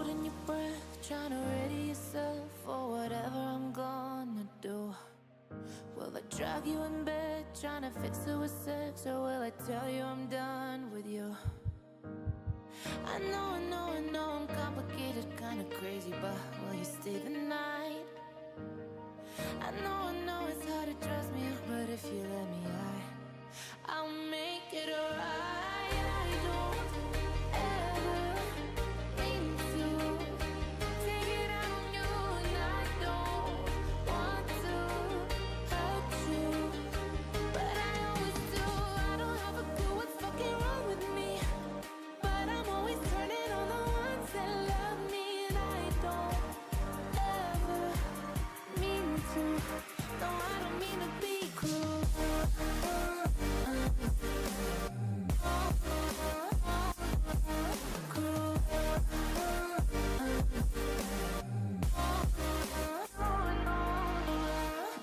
holding your breath, trying to ready yourself for whatever I'm gonna do. Will I drag you in bed, trying to fix it with sex, or will I tell you I'm done with you? I know I'm complicated, kinda crazy, but will you stay the night? I know it's hard to trust me, but if you let me, I'll make it alright. I don't ever mean to take it out on you, and I don't want to hurt you, but I always do. I don't have a clue what's fucking wrong with me, but I'm always turning on the ones that love me, and I don't ever mean to. No, I don't mean to be cruel.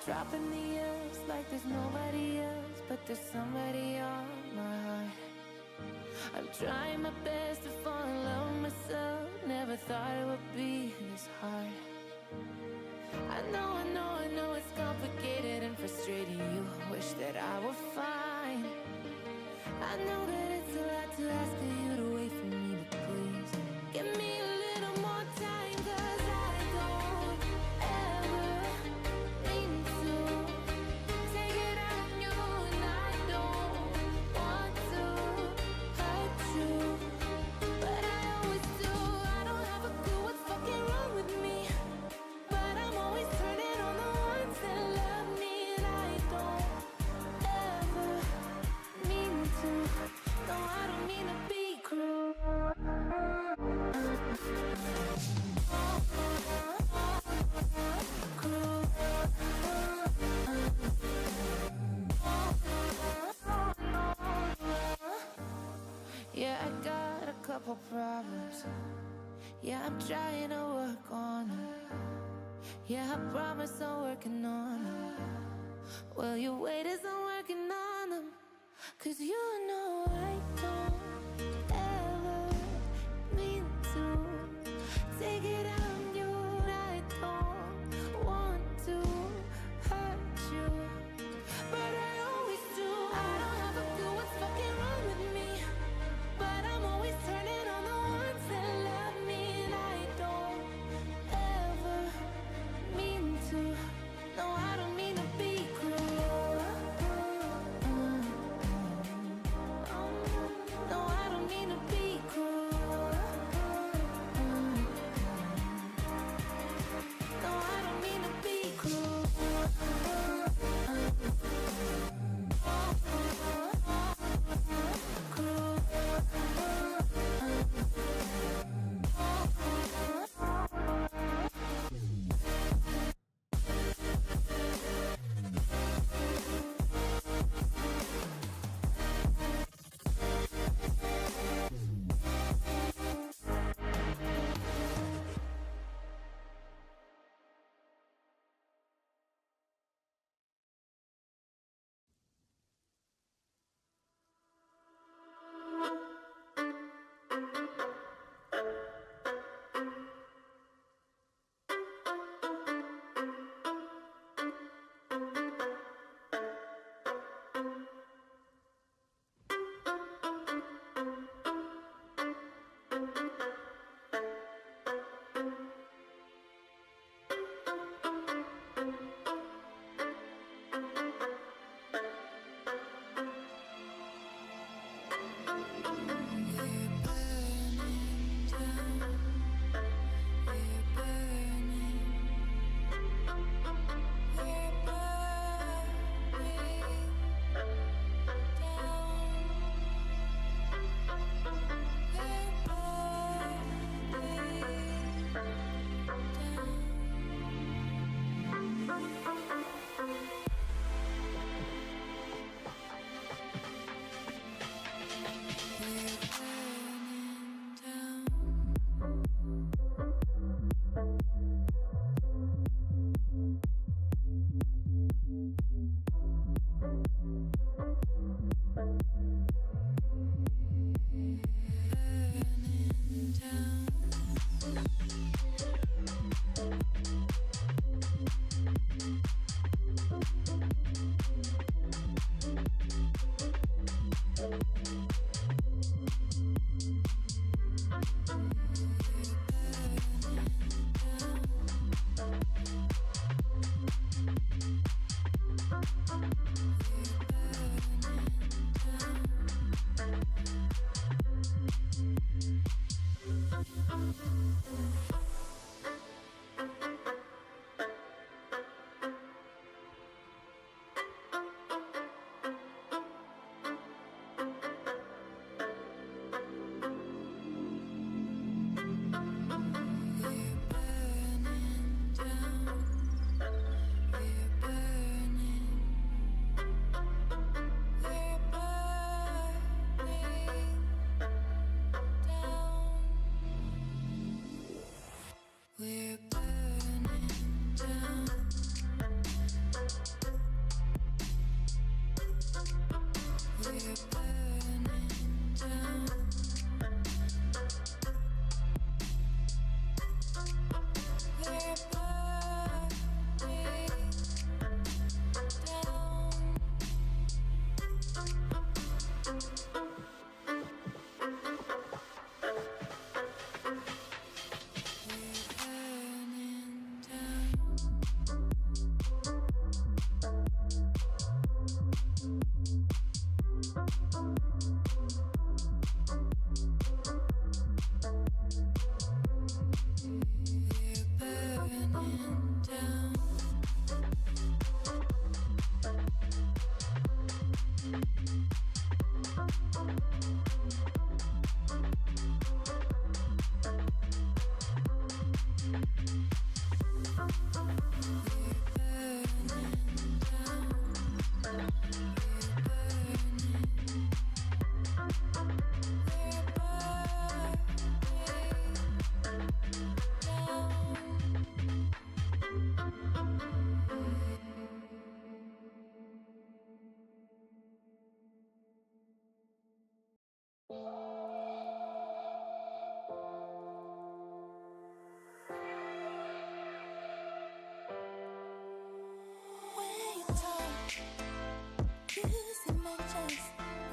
Dropping the years like there's nobody else, but there's somebody on my heart. I'm trying my best to fall in love with myself. Never thought it would be this hard. I know it's complicated and frustrating. You wish that I were fine. I know that it's a lot to ask of you to wait for me, but please give me a little more time, 'cause I don't ever mean to take it out on you, and I don't want to hurt you, but I always do. I don't have a clue what's fucking wrong with me, but I'm always turning on the ones that love me, and I don't ever mean to. No, I don't mean to be cruel. Yeah, I got a couple problems. Yeah, I'm trying to work on them. Yeah, I promise I'm working on them. Well, your weight isn't working on them, 'cause you know I don't ever mean to take it out on you, and I don't want to hurt you, but I always do. I don't have a clue what's fucking wrong with me, but I'm always turning on the ones that love me, and I don't ever mean to. No, I don't mean to be cruel. No, I don't mean to be cruel. No, I don't mean to be cruel. Burning down.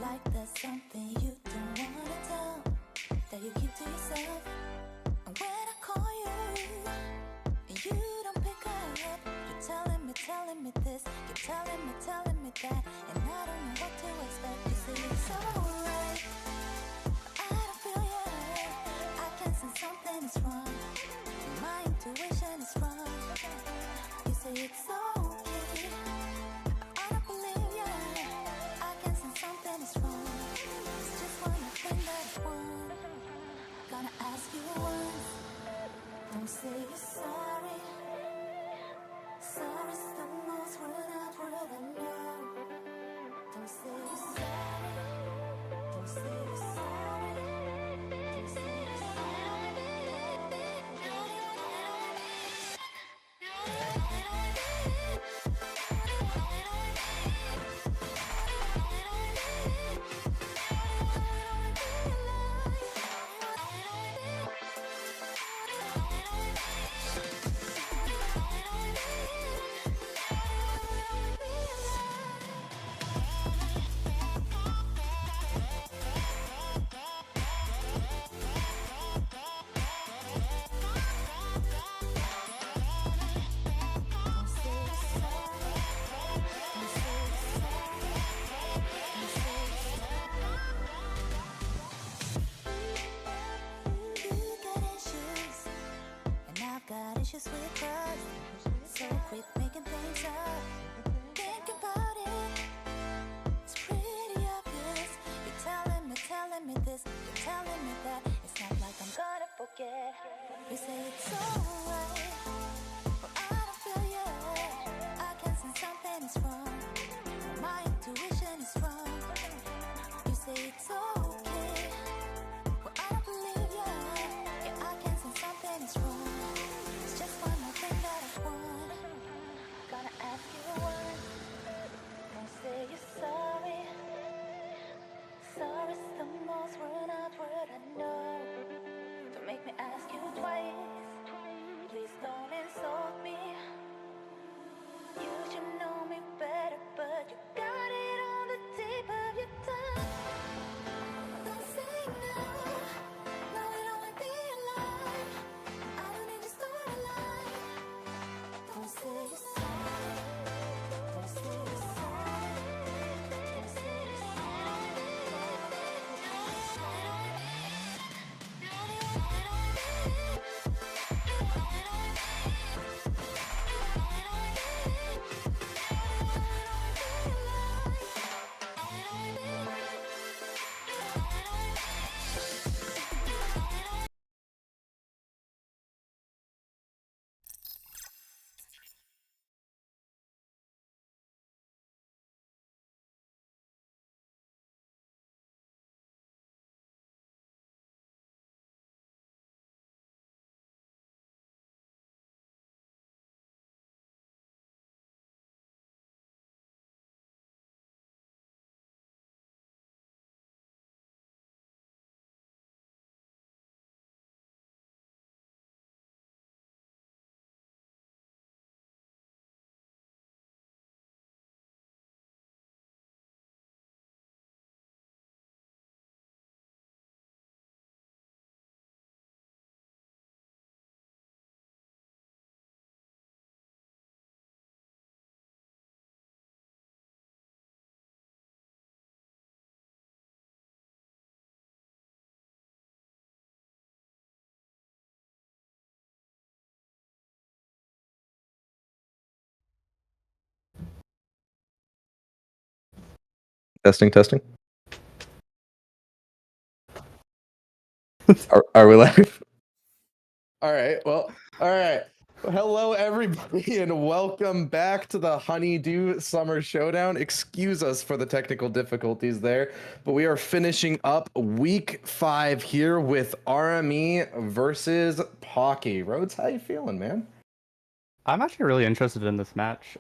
Like there's something you don't wanna tell, that you keep to yourself. And when I call you, and you don't pick up, you're telling me this, you're telling me that, and I don't know what to expect. You say it's alright, but I don't feel you. I can sense something is wrong, my intuition is wrong. You say it's okay, I don't believe you. I can sense something is wrong. It's just one thing that I want. Gonna ask you once. Don't say you're sorry. Sorry's the most word out word I know. Don't say you're sorry. Don't say you're sorry. Don't say you're got issues with us, so quick making things up. Think about it, it's pretty obvious. You're telling me this, you're telling me that. It's not like I'm gonna forget. You say it's alright, but I don't feel you. I can sense something is wrong, my intuition is wrong. You say it's okay, but I don't believe you. Yeah, I can sense something is wrong. Just one more thing that I want. Gonna ask you once. Don't say you're sorry. Sorry's the most worn out word I know. Don't make me ask you twice. Testing, testing. Are we live? All right. Well, all right. Hello, everybody, and welcome back to the Honeydew Summer Showdown. Excuse us for the technical difficulties there, but we are finishing up week 5 here with RME versus Pocky. Rhodes, how you feeling, man? I'm actually really interested in this match.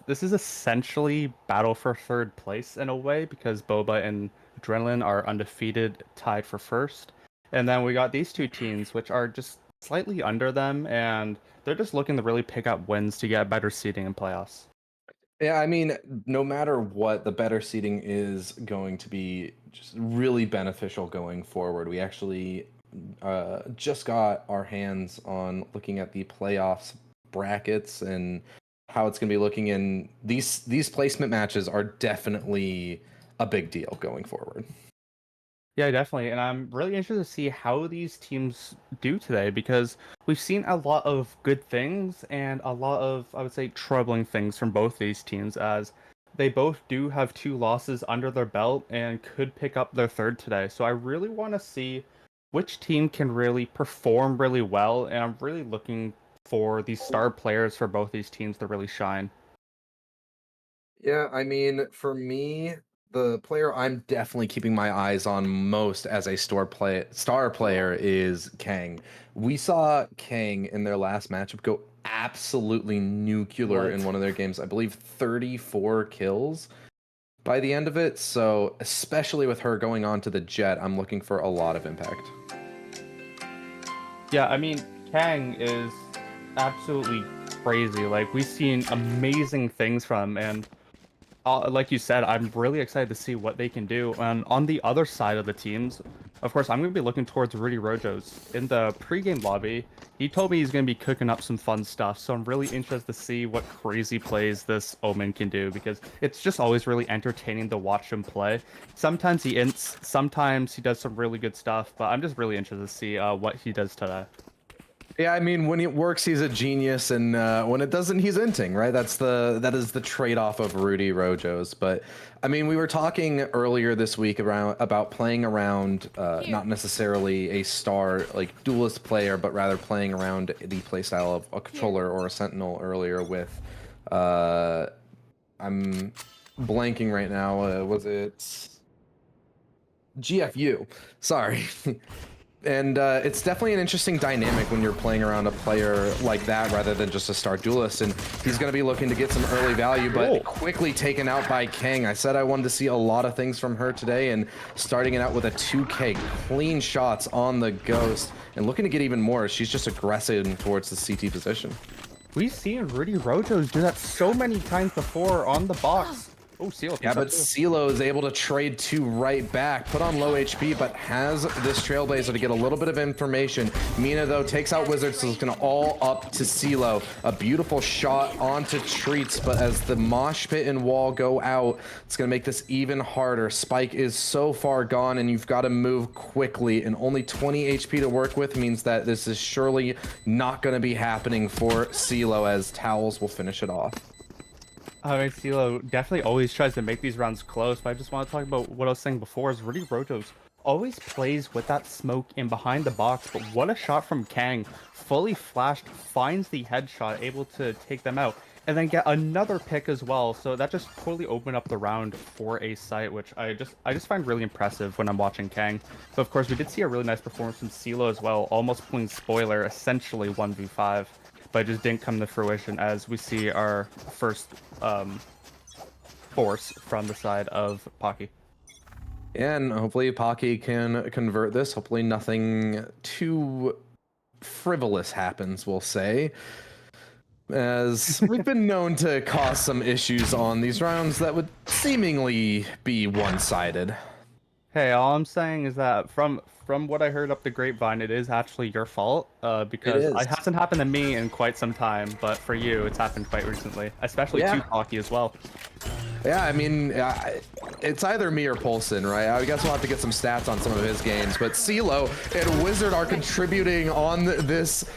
This is essentially battle for third place in a way because Boba and Adrenaline are undefeated, tied for first. And then we got these two teams, which are just slightly under them, and they're just looking to really pick up wins to get better seeding in playoffs. Yeah, I mean, no matter what, the better seating is going to be just really beneficial going forward. We actually just got our hands on looking at the playoffs brackets and how it's going to be looking in these placement matches are definitely a big deal going forward. Yeah, definitely. And I'm really interested to see how these teams do today because we've seen a lot of good things and a lot of, I would say, troubling things from both these teams as they both do have 2 losses under their belt and could pick up their third today. So I really want to see which team can really perform really well. And I'm really looking for these star players for both these teams to really shine. Yeah, I mean, for me, the player I'm definitely keeping my eyes on most as a star player is Kang. We saw Kang in their last matchup go absolutely nuclear in one of their games. I believe 34 kills by the end of it. So, especially with her going on to the Jet, I'm looking for a lot of impact. Yeah, I mean, Kang is absolutely crazy. Like, we've seen amazing things from him, and like you said, I'm really excited to see what they can do. And on the other side of the teams, of course, I'm going to be looking towards Rudy Rojos. In the pregame lobby, he told me he's going to be cooking up some fun stuff, so I'm really interested to see what crazy plays this Omen can do, because it's just always really entertaining to watch him play. Sometimes he ints, sometimes he does some really good stuff, but I'm just really interested to see what he does today. Yeah, I mean, when it works, he's a genius, and when it doesn't, he's inting, right? That is the trade-off of Rudy Rojos. But I mean, we were talking earlier this week about playing around, not necessarily a star like duelist player, but rather playing around the playstyle of a controller or a sentinel earlier with, I'm blanking right now. Was it GFU? Sorry. And it's definitely an interesting dynamic when you're playing around a player like that rather than just a star duelist. And he's going to be looking to get some early value, but quickly taken out by Kang. I said I wanted to see a lot of things from her today, and starting it out with a 2K, clean shots on the Ghost, and looking to get even more. She's just aggressive towards the CT position. We've seen Rudy Rojos do that so many times before on the box. Oh, CeeLo. Yeah, but CeeLo is able to trade 2 right back, put on low HP, but has this Trailblazer to get a little bit of information. Mina, though, takes out Wizard, so it's going to all up to CeeLo. A beautiful shot onto Treats, but as the mosh pit and wall go out, it's going to make this even harder. Spike is so far gone, and you've got to move quickly, and only 20 HP to work with means that this is surely not going to be happening for CeeLo, as Towels will finish it off. I mean, CeeLo definitely always tries to make these rounds close, but I just want to talk about what I was saying before is Rudy Rojos always plays with that smoke in behind the box, but what a shot from Kang. Fully flashed, finds the headshot, able to take them out, and then get another pick as well, so that just totally opened up the round for a site, which I just find really impressive when I'm watching Kang. But of course, we did see a really nice performance from CeeLo as well, almost pulling Spoiler, essentially 1v5. But it just didn't come to fruition as we see our first force from the side of Pocky. And hopefully Pocky can convert this. Hopefully nothing too frivolous happens, we'll say. As we've been known to cause some issues on these rounds that would seemingly be one-sided. Hey, all I'm saying is that from what I heard up the grapevine, it is actually your fault, because it hasn't happened to me in quite some time, but for you, it's happened quite recently, especially to Pocky as well. Yeah, I mean, it's either me or Polson, right? I guess we'll have to get some stats on some of his games, but CeeLo and Wizard are contributing on this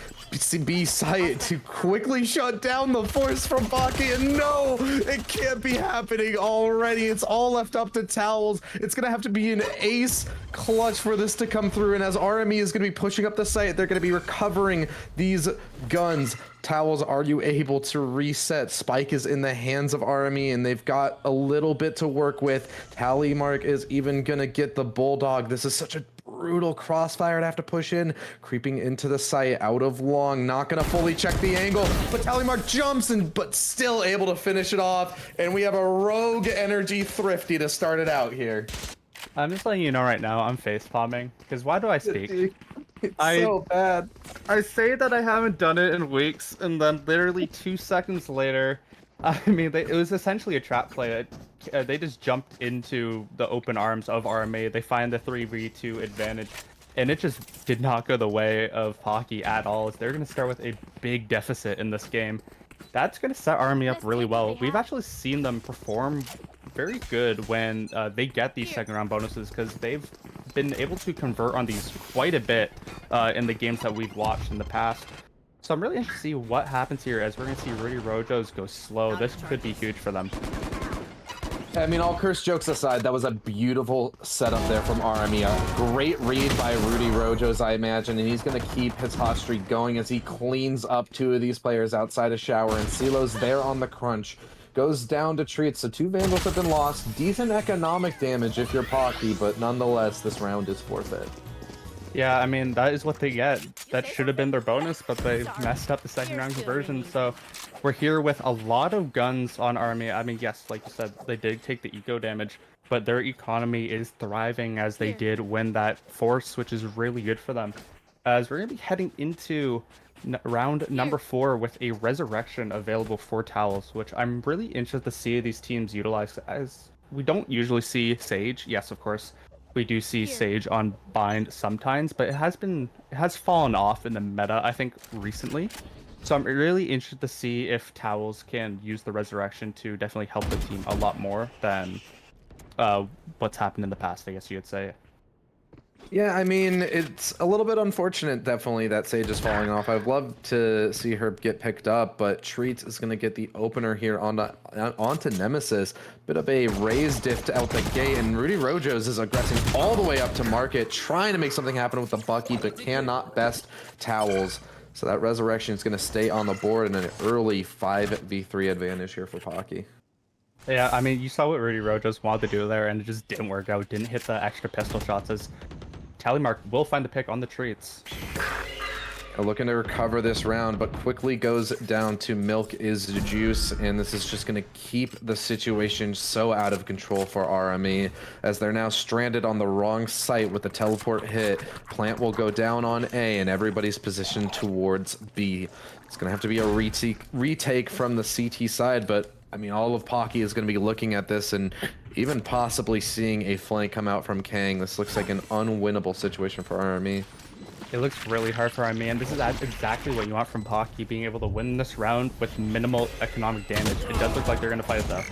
B site to quickly shut down the force from Pocky, and no, it can't be happening already. It's all left up to Towels. It's gonna have to be an ace clutch for this to come through, and as RME is gonna be pushing up the site, they're gonna be recovering these guns. Towels, are you able to reset? Spike is in the hands of RME, and they've got a little bit to work with. Tally Mark is even gonna get the Bulldog. This is such a brutal crossfire to have to push in, creeping into the site out of long, not gonna fully check the angle, but Tallymark jumps and but still able to finish it off, and we have a rogue energy thrifty to start it out here. I'm just letting you know right now, I'm face palming, because why do I speak? It's so bad. I say that I haven't done it in weeks, and then literally 2 seconds later, I mean, it was essentially a trap play. They just jumped into the open arms of RMA. They find the 3v2 advantage, and it just did not go the way of Pocky at all. They're going to start with a big deficit in this game. That's going to set RMA up really well. We've actually seen them perform very good when they get these second round bonuses, because they've been able to convert on these quite a bit in the games that we've watched in the past. So I'm really interested to see what happens here, as we're going to see Rudy Rojo's go slow. This could be huge for them. I mean, all curse jokes aside, that was a beautiful setup there from RME. A great read by Rudy Rojo's, I imagine, and he's going to keep his hot streak going as he cleans up 2 of these players outside of shower, and CeeLo's there on the crunch. Goes down to treats, so 2 Vandals have been lost. Decent economic damage if you're Pocky, but nonetheless, this round is forfeit. Yeah, I mean, that is what they get. That should have been their bonus, but they messed up the second round conversion. So we're here with a lot of guns on RME. I mean, yes, like you said, they did take the eco damage, but their economy is thriving as they did win that force, which is really good for them. As we're going to be heading into round number 4 with a resurrection available for Towels, which I'm really interested to see these teams utilize, as we don't usually see Sage. Yes, of course, we do see Sage on Bind sometimes, but it has fallen off in the meta, I think, recently. So I'm really interested to see if Towels can use the resurrection to definitely help the team a lot more than what's happened in the past, I guess you could say. Yeah, I mean, it's a little bit unfortunate, definitely, that Sage is falling off. I'd love to see her get picked up, but Treats is going to get the opener here onto Nemesis. Bit of a raised diff out the gate, and Rudy Rojo's is aggressing all the way up to market, trying to make something happen with the Bucky, but cannot best Towels. So that resurrection is going to stay on the board, and an early 5v3 advantage here for Pocky. Yeah, I mean, you saw what Rudy Rojo's wanted to do there, and it just didn't work out. Didn't hit the extra pistol shots, as Tallymark will find the pick on the Treats. Looking to recover this round, but quickly goes down to Milk is Juice, and this is just going to keep the situation so out of control for RME, as they're now stranded on the wrong site with the teleport hit. Plant will go down on A, and everybody's positioned towards B. It's going to have to be a retake from the CT side, but I mean, all of Pocky is going to be looking at this and even possibly seeing a flank come out from Kang. This looks like an unwinnable situation for RME. It looks really hard for RME, and this is exactly what you want from Pocky, being able to win this round with minimal economic damage. It does look like they're going to fight it, though.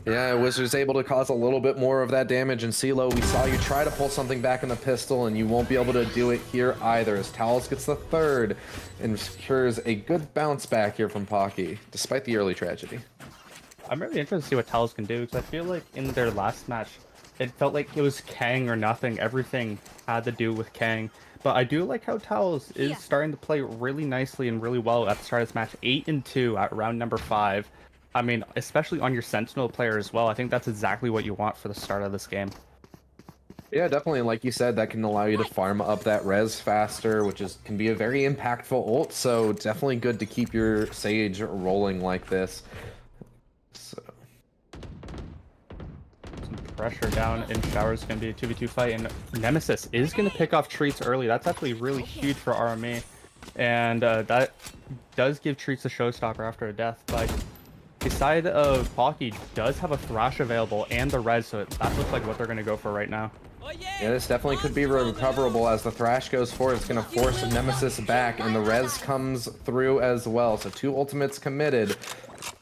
Yeah, Wizard's able to cause a little bit more of that damage, and CeeLo, we saw you try to pull something back in the pistol, and you won't be able to do it here either, as Towels gets the 3rd and secures a good bounce back here from Pocky, despite the early tragedy. I'm really interested to see what Towels can do, because I feel like in their last match, it felt like it was Kang or nothing. Everything had to do with Kang. But I do like how Towels is starting to play really nicely and really well at the start of this match. 8-2 at round number 5. I mean, especially on your Sentinel player as well. I think that's exactly what you want for the start of this game. Yeah, definitely. Like you said, that can allow you to farm up that res faster, which can be a very impactful ult. So definitely good to keep your Sage rolling like this. So Pressure down in shower is going to be a 2v2 fight, and Nemesis is going to pick off Treats early. That's actually really huge for RME, and that does give Treats a showstopper after a death. But the side of Pocky does have a Thrash available and the res, so that looks like what they're going to go for right now. Yeah, this definitely could be recoverable as the Thrash goes forward. It's going to force Nemesis back, and the res comes through as well. So 2 ultimates committed,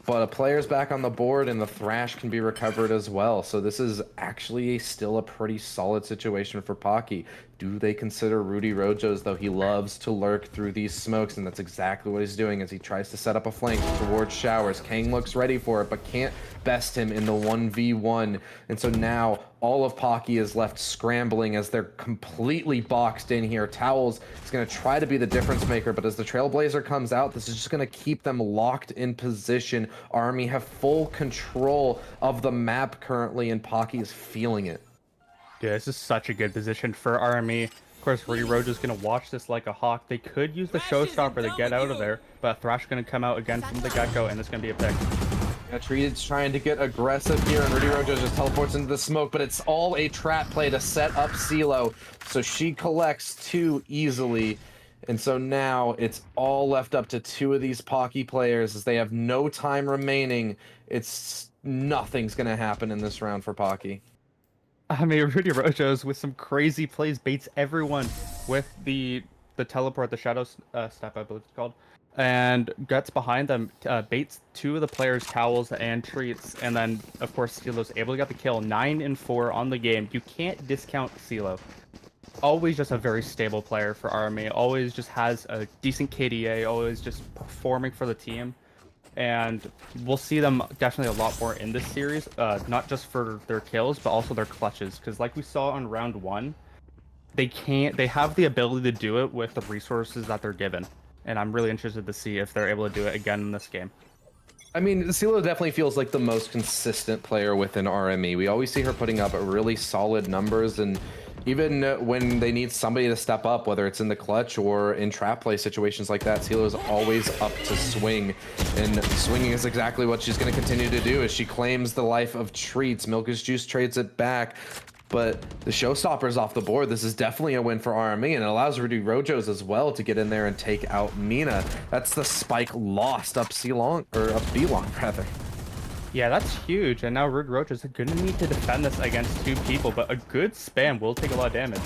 but a player's back on the board, and the Thrash can be recovered as well. So this is actually still a pretty solid situation for Pocky. Do they consider Rudy Rojo's, though? He loves to lurk through these smokes, and that's exactly what he's doing as he tries to set up a flank towards Showers. Kang looks ready for it, but can't best him in the 1v1. And so now all of Pocky is left scrambling as they're completely boxed in here. Towels is going to try to be the difference maker, but as the Trailblazer comes out, this is just going to keep them locked in position. RME have full control of the map currently, and Pocky is feeling it. Yeah, this is such a good position for RME. Of course, Rudy Rojo's going to watch this like a hawk. They could use the showstopper to get out of there, but Thrash going to come out again from the get-go, and it's going to be a pick. Yeah, Treed's trying to get aggressive here, and Rudy Rojo just teleports into the smoke, but it's all a trap play to set up CeeLo, so she collects 2 easily. And so now it's all left up to 2 of these Pocky players as they have no time remaining. Nothing's going to happen in this round for Pocky. I mean, Rudy Rojo's with some crazy plays baits everyone with the teleport, the shadow step, I believe it's called, and gets behind them, baits 2 of the players, Towels and Treats, and then of course CeeLo's able to get the kill. 9 and 4 on the game. You can't discount CeeLo. Always just a very stable player for RME. Always just has a decent KDA. Always just performing for the team. And we'll see them definitely a lot more in this series, not just for their kills, but also their clutches. Because like we saw on round 1, they have the ability to do it with the resources that they're given. And I'm really interested to see if they're able to do it again in this game. I mean, CeeLo definitely feels like the most consistent player within RME. We always see her putting up really solid numbers, and even when they need somebody to step up, whether it's in the clutch or in trap play situations like that, CeeLo is always up to swing. And swinging is exactly what she's going to continue to do as she claims the life of Treats. Milk's Juice trades it back, but the showstopper's off the board. This is definitely a win for RME, and it allows Rudy Rojo's as well to get in there and take out Mina. That's the spike lost up C-long, or up B-long, rather. Yeah, that's huge, and now Rudy Rojo's going to need to defend this against 2 people, but a good spam will take a lot of damage.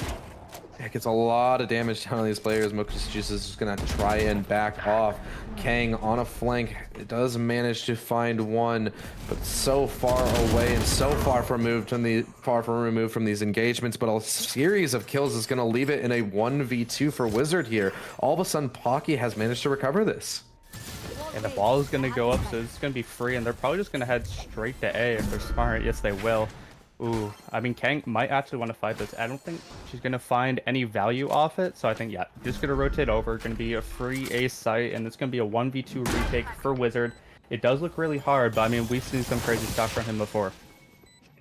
It gets a lot of damage down on these players. Milk's Juice is just going to try and back off. Kang on a flank. It does manage to find one, but so far away and so far removed from these engagements. But a series of kills is going to leave it in a 1v2 for Wizard here. All of a sudden, Pocky has managed to recover this. And the ball is going to go up, so it's going to be free, and they're probably just going to head straight to A if they're smart. Yes, they will. Ooh, I mean, Kang might actually want to fight this. I don't think she's going to find any value off it, so I think, yeah, just going to rotate over. Going to be a free A site, and it's going to be a 1v2 retake for Wizard. It does look really hard, but I mean, we've seen some crazy stuff from him before.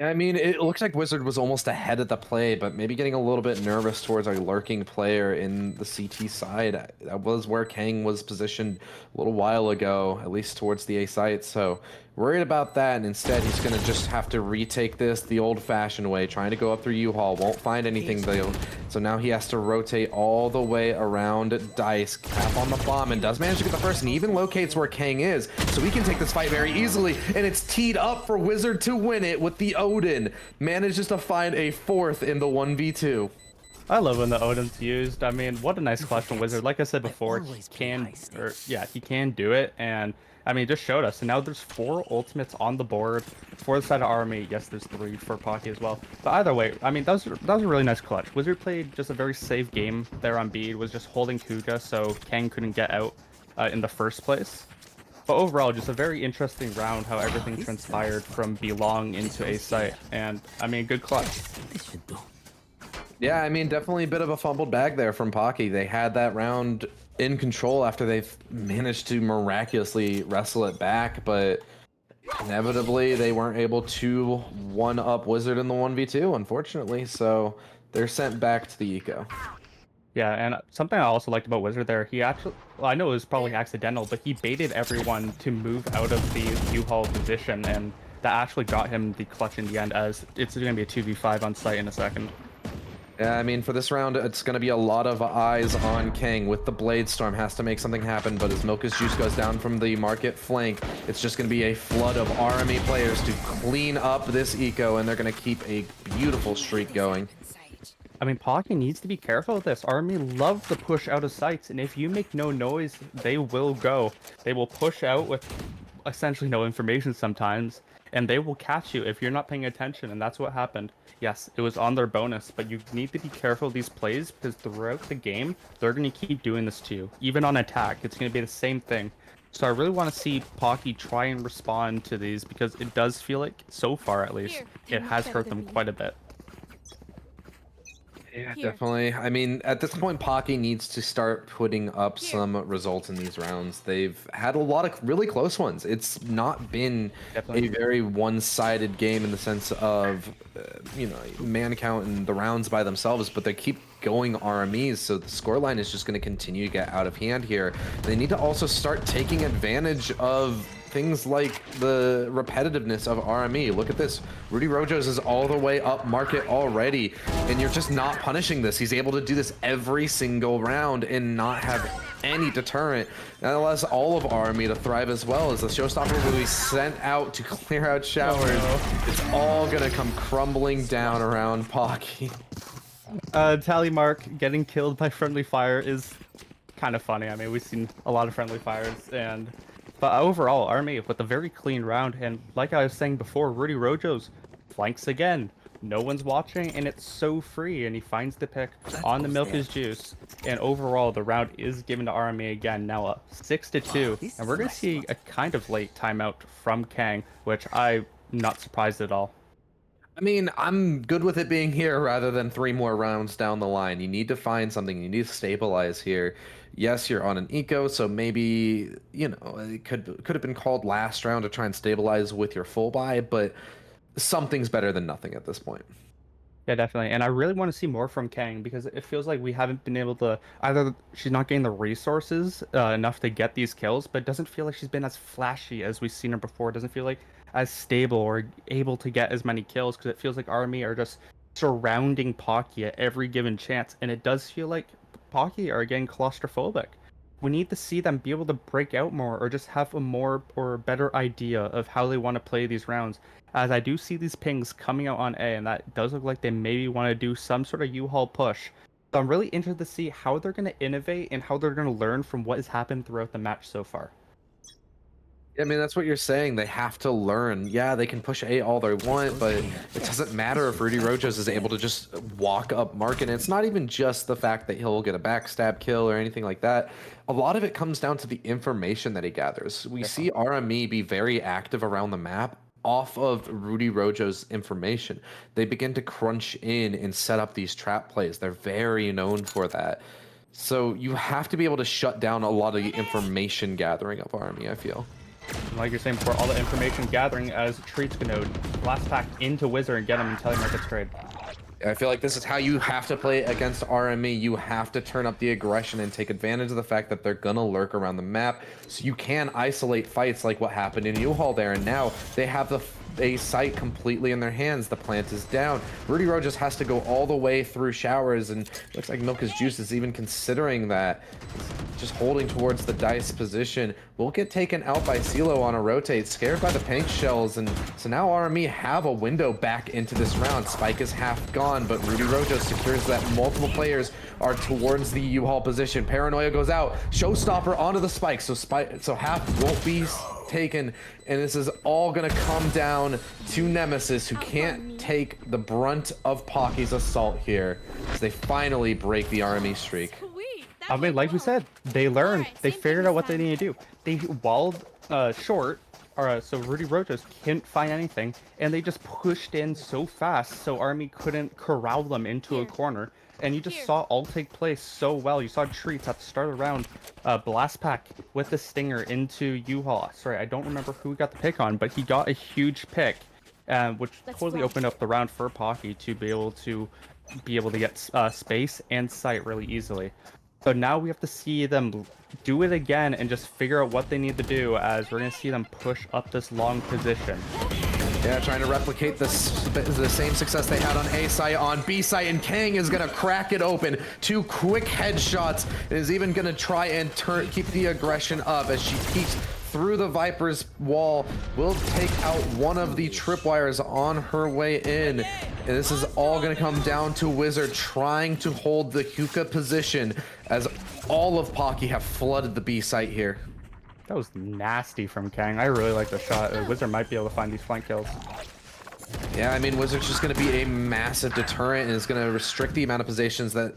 I mean, it looks like Wizard was almost ahead of the play, but maybe getting a little bit nervous towards a lurking player in the CT side. That was where Kang was positioned a little while ago, at least towards the A site. So worried about that, and instead he's going to just have to retake this the old-fashioned way, trying to go up through U-Haul. Won't find anything, though. So now he has to rotate all the way around Dice, cap on the bomb, and does manage to get the first, and even locates where Kang is. So he can take this fight very easily, and it's teed up for Wizard to win it with the Odin. Manages to find a 4th in the 1v2. I love when the Odin's used. I mean, what a nice clutch from Wizard. Like I said before, he can do it, and I mean, it just showed us. And now there's 4 ultimates on the board for the side of RME. Yes, there's 3 for Pocky as well. But either way, I mean, that was a really nice clutch. Wizard played just a very safe game there on B. Was just holding Kuga, so Kang couldn't get out in the first place. But overall, just a very interesting round, how everything transpired from B-long into A site. And I mean, good clutch. Yeah, I mean, definitely a bit of a fumbled bag there from Pocky. They had that round in control after they've managed to miraculously wrestle it back, but inevitably they weren't able to one-up Wizard in the 1v2, unfortunately, so they're sent back to the eco. Yeah, and something I also liked about Wizard there, he actually, well, I know it was probably accidental, but he baited everyone to move out of the U-Haul position, and that actually got him the clutch in the end, as it's going to be a 2v5 on site in a second. Yeah, I mean, for this round, it's going to be a lot of eyes on Kang with the Blade Storm. Has to make something happen, but as Milk's Juice goes down from the market flank, it's just going to be a flood of RME players to clean up this eco, and they're going to keep a beautiful streak going. I mean, Pocky needs to be careful with this. RME love to push out of sites, and if you make no noise, they will go. They will push out with essentially no information sometimes, and they will catch you if you're not paying attention, and that's what happened. Yes, it was on their bonus, but you need to be careful of these plays because throughout the game, they're going to keep doing this to you. Even on attack, it's going to be the same thing. So I really want to see Pocky try and respond to these because it does feel like, so far at least, it has hurt them quite a bit. Yeah, definitely. I mean, at this point, Pocky needs to start putting up some results in these rounds. They've had a lot of really close ones. It's not been a very one-sided game in the sense of, you know, man count and the rounds by themselves, but they keep going RMEs, so the scoreline is just going to continue to get out of hand here. They need to also start taking advantage of things like the repetitiveness of RME. Look at this. Rudy Rojos is all the way up market already, and you're just not punishing this. He's able to do this every single round and not have any deterrent. That allows all of RME to thrive as well, as the Showstopper will be sent out to clear out showers. It's all going to come crumbling down around Pocky. Tally Mark getting killed by friendly fire is kind of funny. I mean, we've seen a lot of friendly fires, but overall, RME with a very clean round, and like I was saying before, Rudy Rojos flanks again. No one's watching, and it's so free, and he finds the pick on the Milk is Juice, and overall, the round is given to RME again, now up 6-2, and we're going to see a kind of late timeout from Kang, which I'm not surprised at all. I mean, I'm good with it being here rather than 3 more rounds down the line. You need to find something. You need to stabilize here. Yes, you're on an eco, so maybe, you know, it could have been called last round to try and stabilize with your full buy, but something's better than nothing at this point. Yeah, definitely. And I really want to see more from Kang because it feels like we haven't been able to, either she's not getting the resources enough to get these kills, but it doesn't feel like she's been as flashy as we've seen her before. It doesn't feel like as stable or able to get as many kills because it feels like RME are just surrounding Pocky at every given chance. And it does feel like Pocky are getting claustrophobic. We need to see them be able to break out more or just have a more or better idea of how they want to play these rounds. As I do see these pings coming out on A, and that does look like they maybe want to do some sort of U-Haul push. So I'm really interested to see how they're going to innovate and how they're going to learn from what has happened throughout the match so far. I mean, that's what you're saying. They have to learn. Yeah, they can push A all they want, but it doesn't matter if Rudy Rojos is able to just walk up market. And it's not even just the fact that he'll get a backstab kill or anything like that. A lot of it comes down to the information that he gathers. We see RME be very active around the map off of Rudy Rojos' information. They begin to crunch in and set up these trap plays. They're very known for that. So you have to be able to shut down a lot of the information gathering of RME, I feel. Like you're saying before, all the information gathering as Treat's gonna blast pack into Wizard and get him in telemarket trade. I feel like this is how you have to play against RME. You have to turn up the aggression and take advantage of the fact that they're gonna lurk around the map, so you can isolate fights like what happened in U-Haul there. And now they have the a site completely in their hands. The plant is down. Rudy Rojos has to go all the way through showers, and looks like Milk is Juice is even considering that. Just holding towards the dice position. Will get taken out by CeeLo on a rotate, scared by the pink shells, and so now RME have a window back into this round. Spike is half gone, but Rudy Rojos secures that multiple players are towards the U-Haul position. Paranoia goes out. Showstopper onto the Spike, so half won't be taken, and this is all gonna come down to Nemesis, who can't take the brunt of Pocky's assault here, as they finally break the RME streak. I mean, like we said, they learned. They figured out what they need to do. They walled short, so Rudy Rojos couldn't find anything, and they just pushed in so fast, so RME couldn't corral them into a corner. And you just saw all take place so well. You saw Treats at the start of the round, blast pack with the stinger into U-Haul. Sorry, I don't remember who got the pick on, but he got a huge pick, which totally opened up the round for Pocky to be able to get space and sight really easily. So now we have to see them do it again and just figure out what they need to do, as we're going to see them push up this long position. Yeah, trying to replicate the same success they had on A site on B site, and Kang is going to crack it open. 2 quick headshots, and is even going to try and keep the aggression up as she peeks through the Viper's wall. Will take out one of the tripwires on her way in. And this is all going to come down to Wizard trying to hold the hookah position, as all of Pocky have flooded the B site here. That was nasty from Kang. I really like the shot. Wizard might be able to find these flank kills. Yeah, I mean, Wizard's just going to be a massive deterrent and is going to restrict the amount of positions that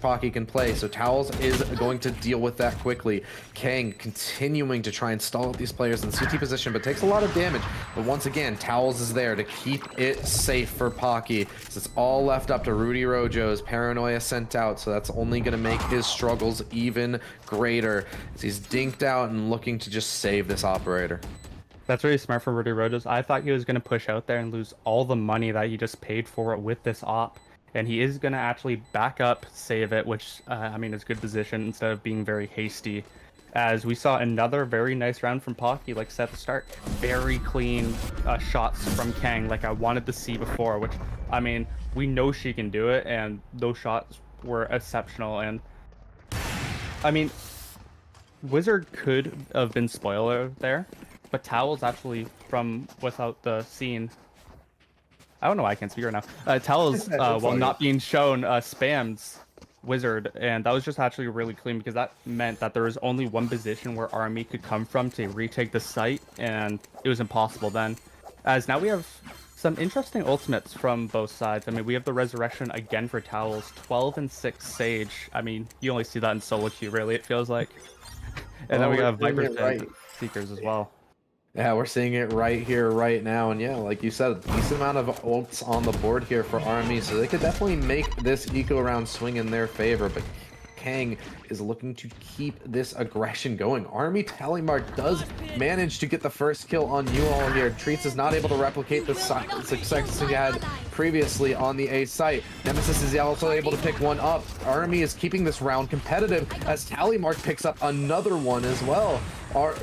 Pocky can play. So Towels is going to deal with that quickly. Kang continuing to try and stall out these players in CT position, but takes a lot of damage. But once again, Towels is there to keep it safe for Pocky. So it's all left up to Rudy Rojo's Paranoia sent out. So that's only going to make his struggles even greater as he's dinked out and looking to just save this operator. That's really smart from Rudy Rojas. I thought he was going to push out there and lose all the money that he just paid for it with this op. And he is going to actually back up, save it, which, I mean, is good position instead of being very hasty. As we saw another very nice round from Pocky, like said at the start. Very clean shots from Kang, like I wanted to see before, which, I mean, we know she can do it, and those shots were exceptional. And, I mean, Wizard could have been spoiler there. But Towels actually, from without the scene, I don't know why I can't speak right now. Towels, while not being shown, spams Wizard, and that was just actually really clean because that meant that there was only one position where RME could come from to retake the site, and it was impossible then. As now we have some interesting ultimates from both sides. I mean, we have the Resurrection again for Towels, 12 and 6 Sage. I mean, you only see that in solo queue, really, it feels like. And then we have Viper's Pit Seekers as well. Yeah, we're seeing it right here, right now. And yeah, like you said, a decent amount of ults on the board here for RME. So they could definitely make this eco round swing in their favor. But Kang is looking to keep this aggression going. RME Tallymark does manage to get the first kill on you all here. Treats is not able to replicate the success he had previously on the A site. Nemesis is also able to pick one up. RME is keeping this round competitive as Tallymark picks up another one as well.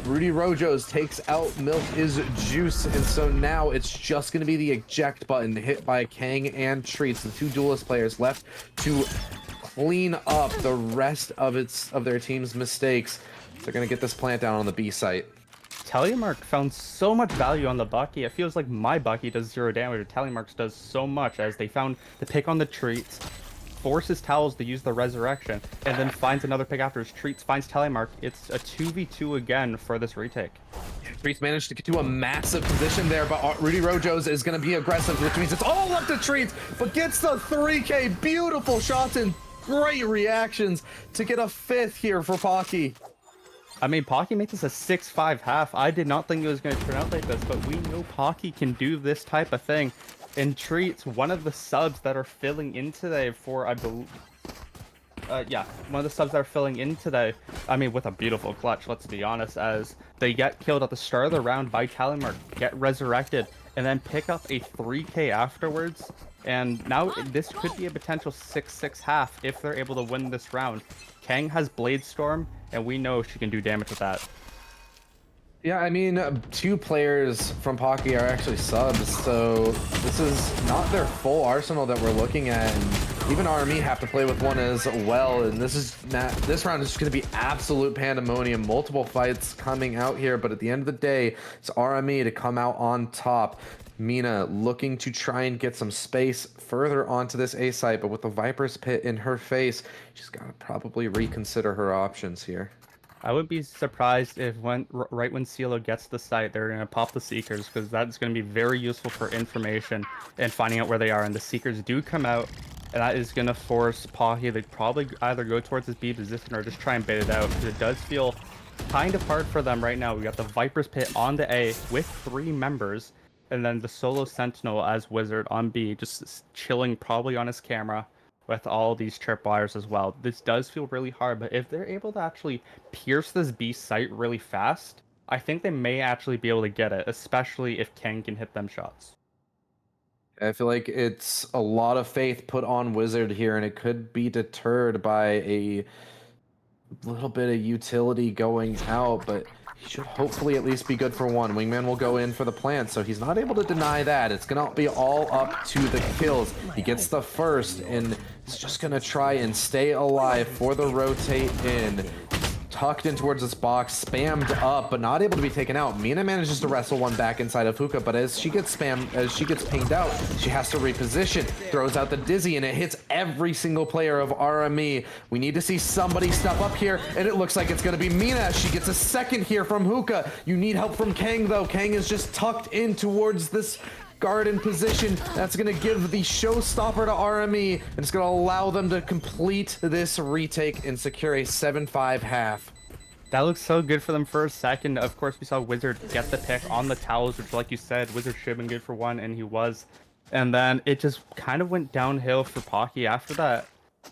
Rudy Rojo's takes out Milk is Juice, and so now it's just going to be the eject button hit by Kang and Treats, the two duelist players left to clean up the rest of their team's mistakes. They're going to get this plant down on the B site. Tallymark found so much value on the Bucky. It feels like my Bucky does 0 damage, or Tallymark's does so much, as they found the pick on the Treats, forces Towels to use the Resurrection, and then finds another pick after his Treats, finds Tallymark. It's a 2v2 again for this retake. Treats managed to get to a massive position there, but Rudy Rojo's is going to be aggressive, which means it's all up to Treats, but gets the 3K. Beautiful shots and great reactions to get a 5th here for Pocky. I mean, Pocky made this a 6-5 half. I did not think it was going to turn out like this, but we know Pocky can do this type of thing. And Treats, one of the subs that are filling in today for, I believe, yeah, one of the subs that are filling in today, I mean, with a beautiful clutch, let's be honest, as they get killed at the start of the round by Tallymark, get resurrected, and then pick up a 3K afterwards. And now this could be a potential 6-6 half if they're able to win this round. Kang has Blade Storm, and we know she can do damage with that. Yeah, I mean, 2 players from Pocky are actually subs, so this is not their full arsenal that we're looking at. And even RME have to play with one as well, and this round is just going to be absolute pandemonium. Multiple fights coming out here, but at the end of the day, it's RME to come out on top. Mina looking to try and get some space further onto this A site, but with the Viper's Pit in her face, she's got to probably reconsider her options here. I would be surprised if right when CeeLo gets to the site, they're going to pop the Seekers, because that's going to be very useful for information and finding out where they are. And the Seekers do come out, and that is going to force Pocky to probably either go towards his B position or just try and bait it out, because it does feel kind of hard for them right now. We got the Viper's Pit on the A with 3 members, and then the solo Sentinel as Wizard on B, just chilling probably on his camera with all these tripwires as well. This does feel really hard, but if they're able to actually pierce this B site really fast, I think they may actually be able to get it, especially if Kang can hit them shots. I feel like it's a lot of faith put on Wizard here, and it could be deterred by a little bit of utility going out, but he should hopefully at least be good for one. Wingman will go in for the plant, so he's not able to deny that. It's going to be all up to the kills. He gets the first, and he's just going to try and stay alive for the rotate in. tucked in towards this box, spammed up, but not able to be taken out. Mina manages to wrestle one back inside of Hookah, but as she gets pinged out, she has to reposition, throws out the Dizzy, and it hits every single player of RME. We need to see somebody step up here, and it looks like it's going to be Mina. She gets a second here from Hookah. You need help from Kang, though. Kang is just tucked in towards this garden position. That's going to give the showstopper to RME, and it's going to allow them to complete this retake and secure a 7-5 half. That looks so good for them for a second. Of course, we saw Wizard get the pick on the towers, which, like you said, Wizard should have been good for one, and he was. And then it just kind of went downhill for Pocky after that.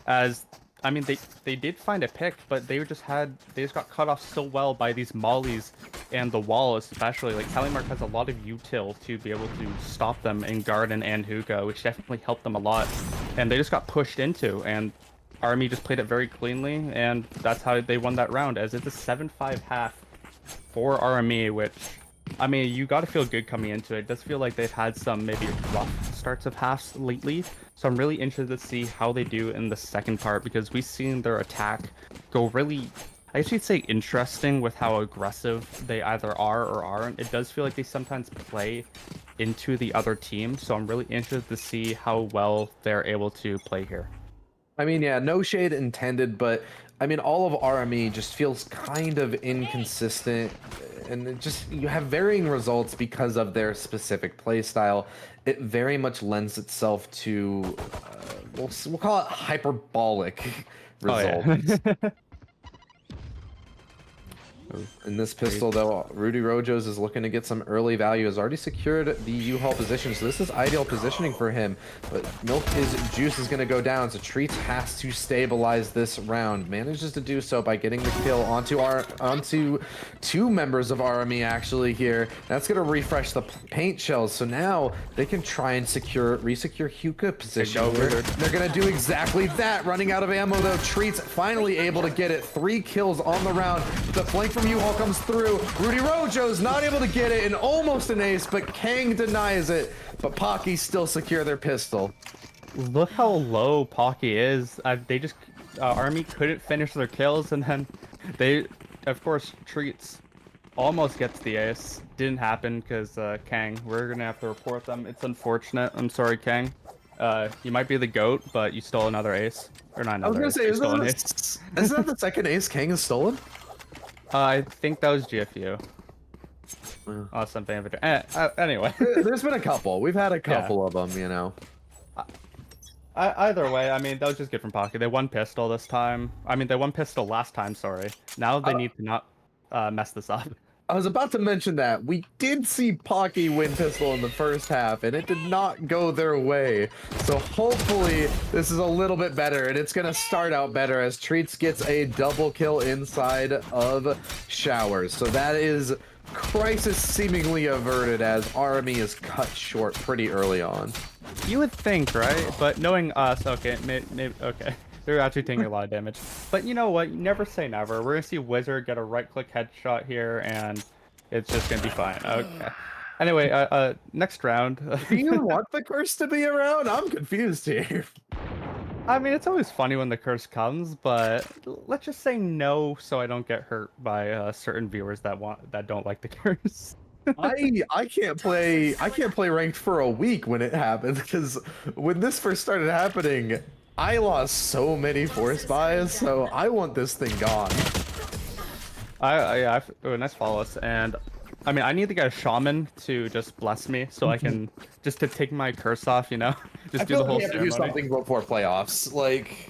As, I mean, they did find a pick, but they just got cut off so well by these mollies and the wall, especially. Like, Calimar has a lot of util to be able to stop them in garden and hookah, which definitely helped them a lot. And they just got pushed into, and RME just played it very cleanly, and that's how they won that round, as it's a 7-5 half for RME, which, I mean, you got to feel good coming into it. It does feel like they've had some maybe rough starts of halves lately, so I'm really interested to see how they do in the second part, because we've seen their attack go really, I guess you'd say, interesting with how aggressive they either are or aren't. It does feel like they sometimes play into the other team, so I'm really interested to see how well they're able to play here. I mean, yeah, no shade intended, but I mean, all of RME just feels kind of inconsistent, and it just, you have varying results because of their specific play style. It very much lends itself to, we'll call it hyperbolic results. Oh, yeah. In this pistol, though, Rudy Rojos is looking to get some early value. Has already secured the U-Haul position, so this is ideal positioning for him. But Juice is going to go down, so Treats has to stabilize this round. Manages to do so by getting the kill onto two members of RME, actually, here. That's going to refresh the paint shells, so now they can try and resecure Hookah position. They're going to do exactly that. Running out of ammo, though, Treats finally able to get it. 3 kills on the round. The flank from U-Haul comes through. Rudy Rojo's not able to get it, and almost an ace, but Kang denies it. But Pocky still secure their pistol. Look how low Pocky is. They just, RME couldn't finish their kills, and then they, of course, Treats almost gets the ace. Didn't happen because Kang, we're gonna have to report them. It's unfortunate. I'm sorry, Kang. You might be the GOAT, but you stole another ace. Or not another. I was gonna say, isn't that the second ace Kang has stolen? I think that was GFU. Oh, something. Anyway. There's been a couple. We've had a couple of them, you know. Either way, I mean, that was just good from Pocky. They won pistol this time. I mean, they won pistol last time, sorry. Now they need to not mess this up. I was about to mention that. We did see Pocky win pistol in the first half, and it did not go their way. So hopefully this is a little bit better, and it's going to start out better as Treats gets a double kill inside of Showers. So that is crisis seemingly averted as RME is cut short pretty early on. You would think, right? But knowing us, okay, maybe, okay. They're actually taking a lot of damage. But you know what? You never say never. We're going to see Wizard get a right-click headshot here, and it's just going to be fine. Okay. Anyway, next round. Do you want the curse to be around? I'm confused here. I mean, it's always funny when the curse comes, but let's just say no so I don't get hurt by certain viewers that don't like the curse. I can't play ranked for a week when it happens, because when this first started happening, I lost so many force buys, so I want this thing gone. Nice follows, and I mean, I need to get a shaman to just bless me so I can just to take my curse off, you know, just do the whole ceremony. I feel like we have to do something before playoffs, like.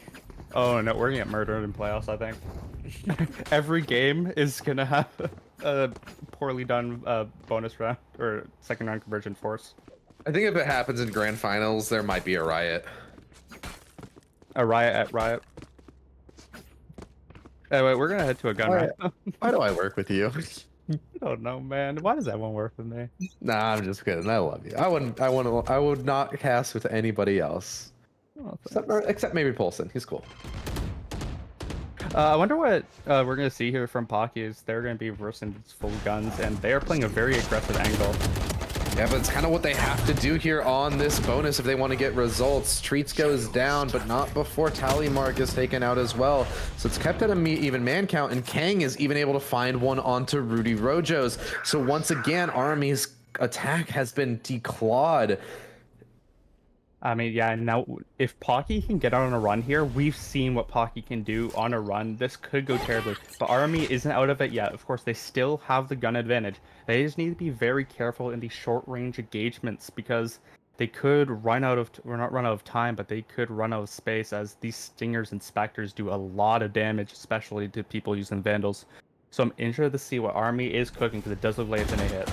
Oh no, we're gonna get murdered in playoffs, I think. Every game is gonna have a poorly done bonus round or second round conversion force. I think if it happens in grand finals, there might be a riot. A riot at Riot. Anyway, we're gonna head to a gun right now. Why do I work with you? I don't know, man. Why does that one work with me? Nah, I'm just kidding. I love you. I would not cast with anybody else. Oh, except maybe Polson. He's cool. I wonder what we're gonna see here from Pocky is they're gonna be versing full guns, and they are playing a very aggressive angle. Yeah, but it's kind of what they have to do here on this bonus if they want to get results. Treats goes down, but not before Tally Mark is taken out as well. So it's kept at a even man count, and Kang is even able to find one onto Rudy Rojo's. So once again, RME's attack has been declawed. I mean, yeah, now if Pocky can get on a run here, we've seen what Pocky can do on a run. This could go terribly, but RME isn't out of it yet. Of course, they still have the gun advantage. They just need to be very careful in these short-range engagements because they could run out of, or not run out of time, but they could run out of space as these Stingers and Spectres do a lot of damage, especially to people using Vandals. So I'm interested to see what RME is cooking because it does look like it's gonna hit.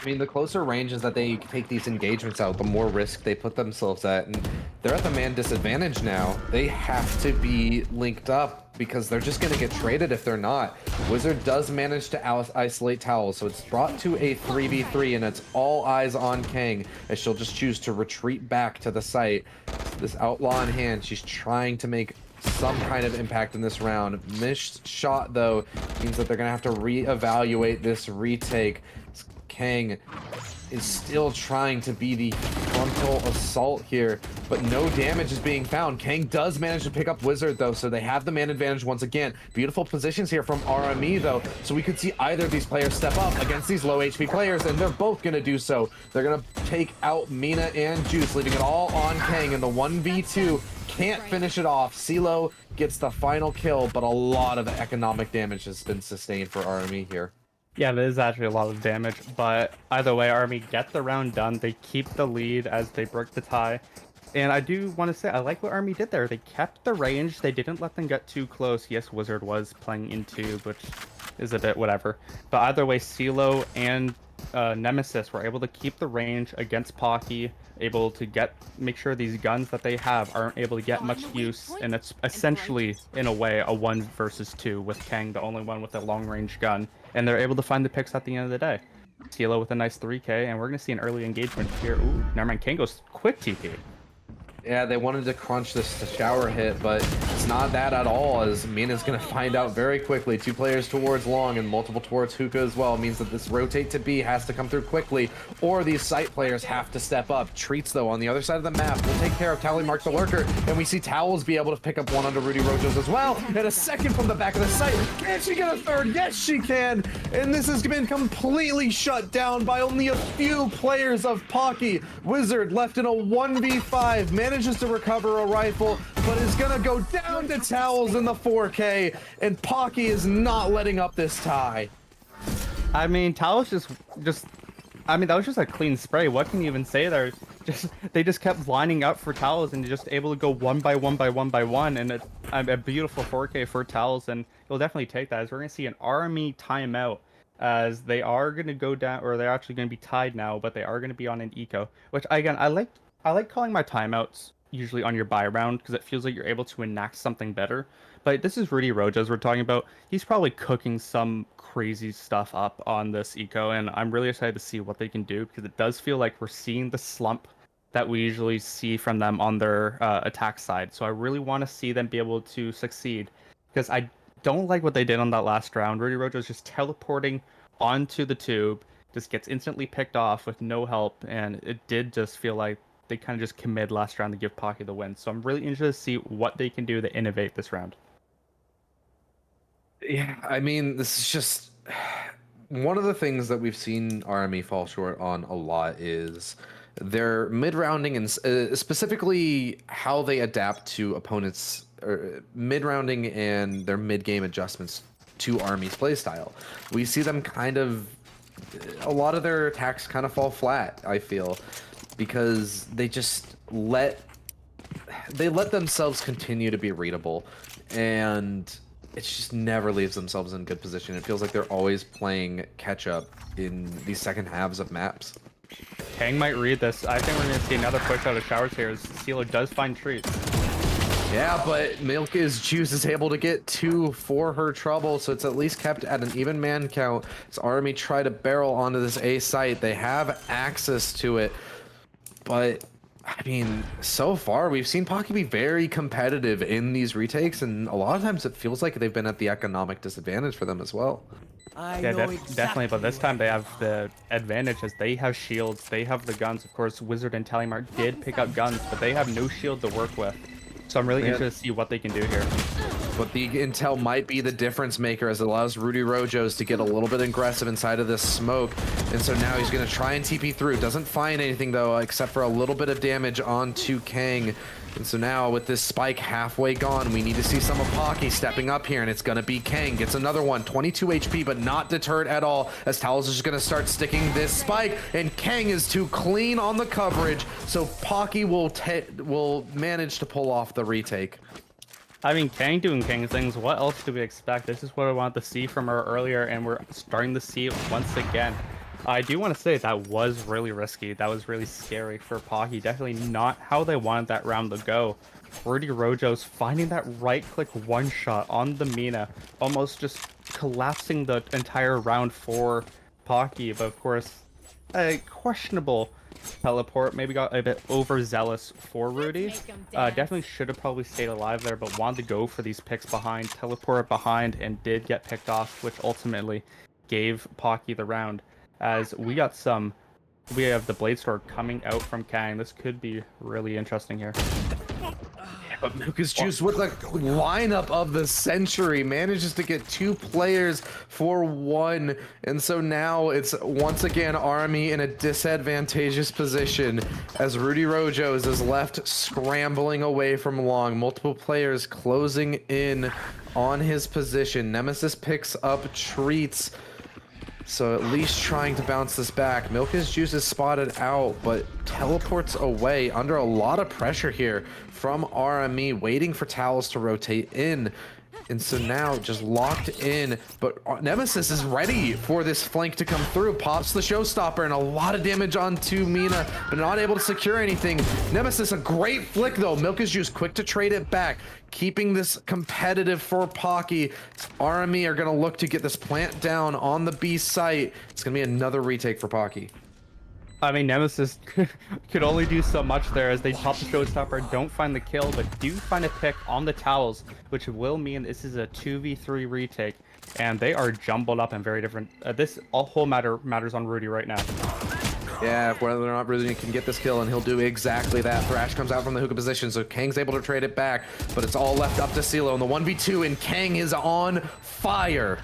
I mean, the closer ranges that they take these engagements out, the more risk they put themselves at. And they're at the man disadvantage now. They have to be linked up because they're just going to get traded if they're not. Wizard does manage to isolate Towel, so it's brought to a 3v3, and it's all eyes on Kang as she'll just choose to retreat back to the site. This outlaw in hand, she's trying to make some kind of impact in this round. Missed shot, though, means that they're going to have to reevaluate this retake. Kang is still trying to be the frontal assault here, but no damage is being found. Kang does manage to pick up Wizard, though, so they have the man advantage once again. Beautiful positions here from RME, though, so we could see either of these players step up against these low HP players, and they're both going to do so. They're going to take out Mina and Juice, leaving it all on Kang in the 1v2. Can't finish it off. CeeLo gets the final kill, but a lot of economic damage has been sustained for RME here. Yeah, it is actually a lot of damage, but either way, Army get the round done. They keep the lead as they broke the tie. And I do want to say, I like what Army did there. They kept the range. They didn't let them get too close. Yes, Wizard was playing in tube, which is a bit whatever. But either way, CeeLo and Nemesis were able to keep the range against Pocky, able to make sure these guns that they have aren't able to get much use, and it's essentially, in a way, a 1 versus 2 with Kang, the only one with a long-range gun, and they're able to find the picks at the end of the day. CeeLo with a nice 3k, and we're going to see an early engagement here. Ooh, never mind, Kang goes quick TP. Yeah, they wanted to crunch this to shower hit, but it's not that at all, as Mina's going to find out very quickly. 2 players towards long and multiple towards hookah as well. It means that this rotate to B has to come through quickly, or these site players have to step up. Treats, though, on the other side of the map will take care of Tally Mark the Lurker, and we see Towels be able to pick up one under Rudy Rojo's as well. And a second from the back of the site. Can she get a third? Yes, she can! And this has been completely shut down by only a few players of Pocky. Wizard left in a 1v5, manages to recover a rifle, but is gonna go down to Towels in the 4K, and Pocky is not letting up this tie. I mean, Towels I mean, that was just a clean spray. What can you even say there? They just kept lining up for Towels and just able to go 1 by 1 by 1 by 1, and a beautiful 4K for Towels, and you'll definitely take that, as we're gonna see an RME timeout, as they are gonna go down, or they're actually gonna be tied now, but they are gonna be on an eco, which again, I like calling my timeouts usually on your buy round because it feels like you're able to enact something better. But this is Rudy Rojas we're talking about. He's probably cooking some crazy stuff up on this eco, and I'm really excited to see what they can do because it does feel like we're seeing the slump that we usually see from them on their attack side. So I really want to see them be able to succeed because I don't like what they did on that last round. Rudy Rojas just teleporting onto the tube, just gets instantly picked off with no help, and it did just feel like they kind of just committed last round to give Pocky the win. So I'm really interested to see what they can do to innovate this round. Yeah, I mean, this is just one of the things that we've seen RME fall short on a lot is their mid-rounding, and specifically how they adapt to opponents, or mid-rounding and their mid-game adjustments to RME's playstyle. We see them a lot of their attacks kind of fall flat, I feel, because they just let themselves continue to be readable, and it just never leaves themselves in good position. It feels like they're always playing catch up in these second halves of maps. Kang might read this. I think we're going to see another push out of showers here as CeeLo does find treats. Yeah, but Juice is able to get 2 for her trouble, so it's at least kept at an even man count. As Army try to barrel onto this A site, they have access to it. But, I mean, so far, we've seen Pocky be very competitive in these retakes, and a lot of times it feels like they've been at the economic disadvantage for them as well. Yeah, definitely. But this time they have the advantage as they have shields, they have the guns. Of course, Wizard and Talymart did pick up guns, but they have no shield to work with. So I'm really interested to see what they can do here. But the intel might be the difference maker as it allows Rudy Rojos to get a little bit aggressive inside of this smoke. And so now he's going to try and TP through. Doesn't find anything, though, except for a little bit of damage onto Kang. And so now with this spike halfway gone, we need to see some of Pocky stepping up here, and it's going to be Kang. Gets another one, 22 HP, but not deterred at all as Towels is just going to start sticking this spike, and Kang is too clean on the coverage, so Pocky will manage to pull off the retake. I mean, Kang doing Kang things, what else do we expect? This is what I wanted to see from her earlier, and we're starting to see it once again. I do want to say that was really risky. That was really scary for Pocky. Definitely not how they wanted that round to go. Rudy Rojos finding that right-click one-shot on the Mina, almost just collapsing the entire round for Pocky. But of course, a questionable teleport. Maybe got a bit overzealous for Rudy. Definitely should have probably stayed alive there, but wanted to go for these picks behind, teleport behind, and did get picked off, which ultimately gave Pocky the round. As we have the Blade Sword coming out from Kang. This could be really interesting here. But Lucas Juice with the lineup of the century manages to get 2 players for 1. And so now it's once again RME in a disadvantageous position as Rudy Rojos is left scrambling away from long. Multiple players closing in on his position. Nemesis picks up treats. So at least trying to bounce this back. Milka's Juice is spotted out, but teleports away under a lot of pressure here from RME, waiting for Towels to rotate in. And so now just locked in, but Nemesis is ready for this flank to come through. Pops the showstopper and a lot of damage onto Mina, but not able to secure anything. Nemesis, a great flick though. Milka's Juice quick to trade it back, keeping this competitive for Pocky. RME are going to look to get this plant down on the B site. It's going to be another retake for Pocky. I mean, Nemesis could only do so much there as they pop the showstopper, don't find the kill, but do find a pick on the Towels, which will mean this is a 2v3 retake, and they are jumbled up and very different. This whole matters on Rudy right now. Yeah, whether or not Rudy can get this kill, and he'll do exactly that. Thrash comes out from the hookah position, so Kang's able to trade it back, but it's all left up to CeeLo in the 1v2, and Kang is on fire.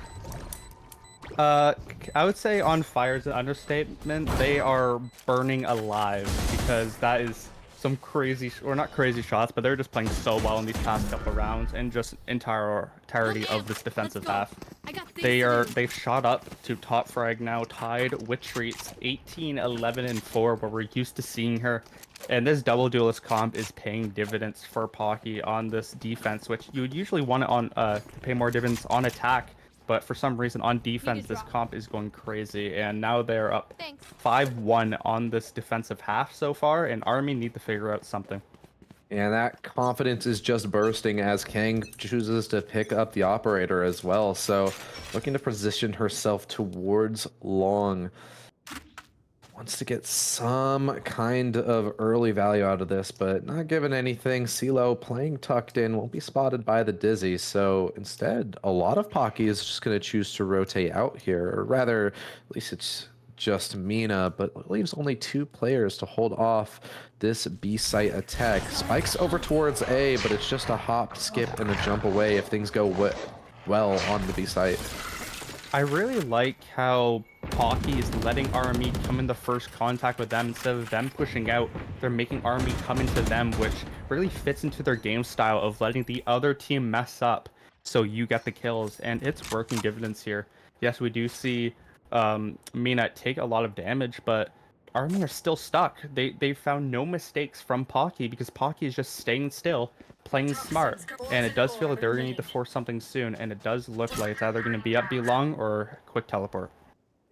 I would say on fire is an understatement. They are burning alive because that is some crazy, or not crazy shots, but they're just playing so well in these past couple rounds and just entirety of this defensive half. They've shot up to top frag now, tied with treats 18, 11, and 4, where we're used to seeing her. And this double duelist comp is paying dividends for Pocky on this defense, which you would usually want it on to pay more dividends on attack. But for some reason on defense, this comp is going crazy, and now they're up 5-1 on this defensive half so far, and Army need to figure out something. And that confidence is just bursting as Kang chooses to pick up the operator as well. So looking to position herself towards long. Wants to get some kind of early value out of this, but not given anything. CeeLo playing tucked in, won't be spotted by the Dizzy. So instead, a lot of Pocky is just going to choose to rotate out here. Or rather, at least it's just Mina, but it leaves only 2 players to hold off this B site attack. Spikes over towards A, but it's just a hop, skip, and a jump away if things go well on the B site. I really like how Pocky is letting RME come in the first contact with them instead of them pushing out. They're making RME come into them, which really fits into their game style of letting the other team mess up so you get the kills, and it's working dividends here. Yes, we do see Mina take a lot of damage, but RME are still stuck. They found no mistakes from Pocky because Pocky is just staying still, playing smart, and it does feel like they're going to need to force something soon, and it does look like it's either going to be up B long or quick teleport.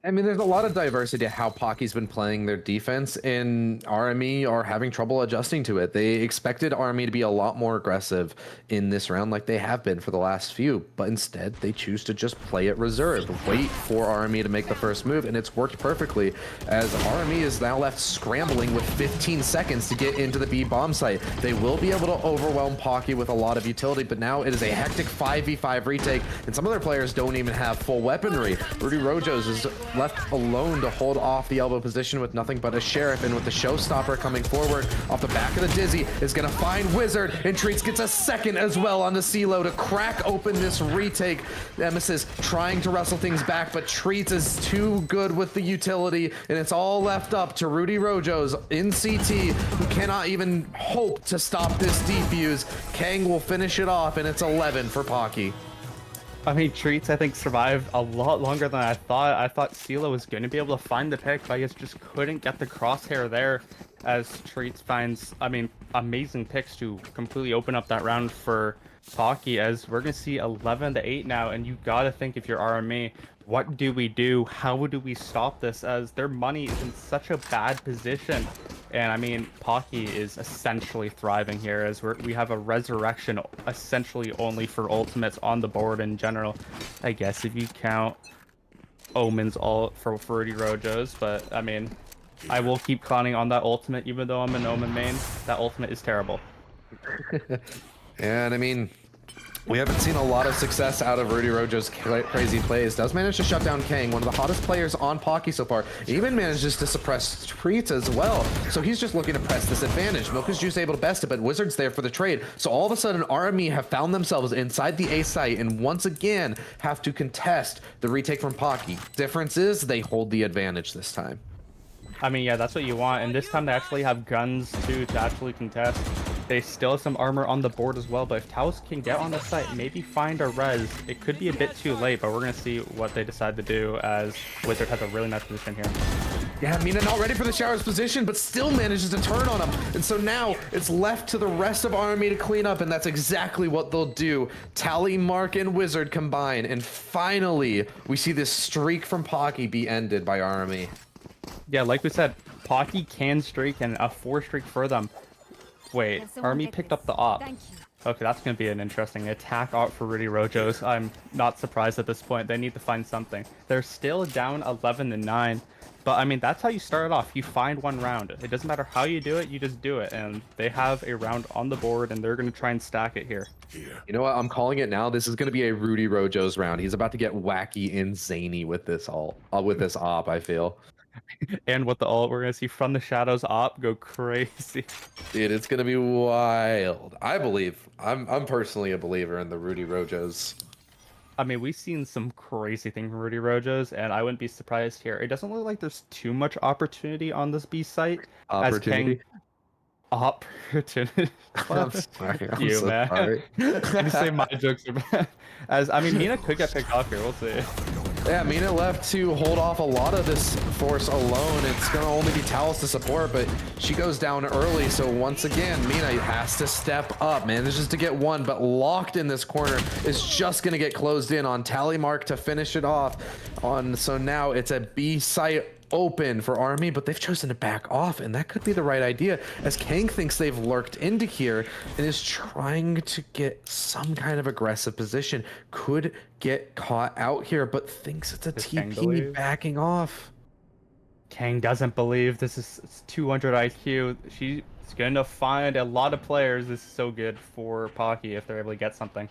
I mean, there's a lot of diversity to how Pocky's been playing their defense, and RME are having trouble adjusting to it. They expected RME to be a lot more aggressive in this round like they have been for the last few, but instead they choose to just play it reserved, wait for RME to make the first move, and it's worked perfectly as RME is now left scrambling with 15 seconds to get into the B bomb site. They will be able to overwhelm Pocky with a lot of utility, but now it is a hectic 5v5 retake, and some of their players don't even have full weaponry. Rudy Rojos is left alone to hold off the elbow position with nothing but a sheriff, and with the showstopper coming forward off the back of the dizzy is gonna find Wizard, and Treats gets a second as well on the CeeLo to crack open this retake. Nemesis trying to wrestle things back, but Treats is too good with the utility, and it's all left up to Rudy Rojos in CT, who cannot even hope to stop this defuse. Kang will finish it off, and it's 11 for Pocky. I mean, Treats, I think, survived a lot longer than I thought. I thought CeeLo was going to be able to find the pick, but I just couldn't get the crosshair there as Treats finds, I mean, amazing picks to completely open up that round for Pocky, as we're going to see 11-8 now, and you got to think if you're RME, what do we do? How do we stop this, as their money is in such a bad position? And I mean, Pocky is essentially thriving here, as we have a resurrection essentially only for ultimates on the board in general. I guess if you count Omens all for Rudy Rojos, but I mean, I will keep clowning on that ultimate even though I'm an Omen main. That ultimate is terrible. And I mean, we haven't seen a lot of success out of Rudy Rojo's crazy plays. Does manage to shut down Kang, one of the hottest players on Pocky so far. He even manages to suppress Treats as well. So he's just looking to press this advantage. Milk is Juice able to best it, but Wizard's there for the trade. So all of a sudden, RME have found themselves inside the A site and once again have to contest the retake from Pocky. Difference is they hold the advantage this time. I mean, yeah, that's what you want. And this time they actually have guns too to actually contest. They still have some armor on the board as well, but if Taos can get on the site, maybe find a res, it could be a bit too late, but we're going to see what they decide to do, as Wizard has a really nice position here. Yeah, Mina not ready for the shower's position, but still manages to turn on him. And so now it's left to the rest of RME to clean up, and that's exactly what they'll do. Tally, Mark, and Wizard combine, and finally, we see this streak from Pocky be ended by RME. Yeah, like we said, Pocky can streak, and a 4 streak for them. Wait, RME picked up the op. Okay, that's going to be an interesting attack op for Rudy Rojos. I'm not surprised at this point. They need to find something. They're still down 11-9. But, I mean, that's how you start it off. You find one round. It doesn't matter how you do it, you just do it. And they have a round on the board, and they're going to try and stack it here. You know what? I'm calling it now. This is going to be a Rudy Rojos round. He's about to get wacky and zany with this with this op, I feel. And with the ult, we're going to see From the Shadows op go crazy. Dude, it's going to be wild. I believe. I'm personally a believer in the Rudy Rojos. I mean, we've seen some crazy things from Rudy Rojos, and I wouldn't be surprised here. It doesn't look like there's too much opportunity on this B site. Opportunity? Opportunity. I'm sorry. I'm You, so man. sorry. You say my jokes are bad. As, I mean, Mina could get picked off here. We'll see. Yeah, Mina left to hold off a lot of this force alone. It's going to only be Talos to support, but she goes down early. So once again, Mina has to step up, manages to get one, but locked in this corner is just going to get closed in on Tally Mark to finish it off. So now it's a B site open for RME, but they've chosen to back off, and that could be the right idea, as Kang thinks they've lurked into here and is trying to get some kind of aggressive position. Could get caught out here, but thinks it's a TP backing off. Kang doesn't believe. This is 200 IQ. She's gonna find a lot of players. This is so good for Pocky if they're able to get something.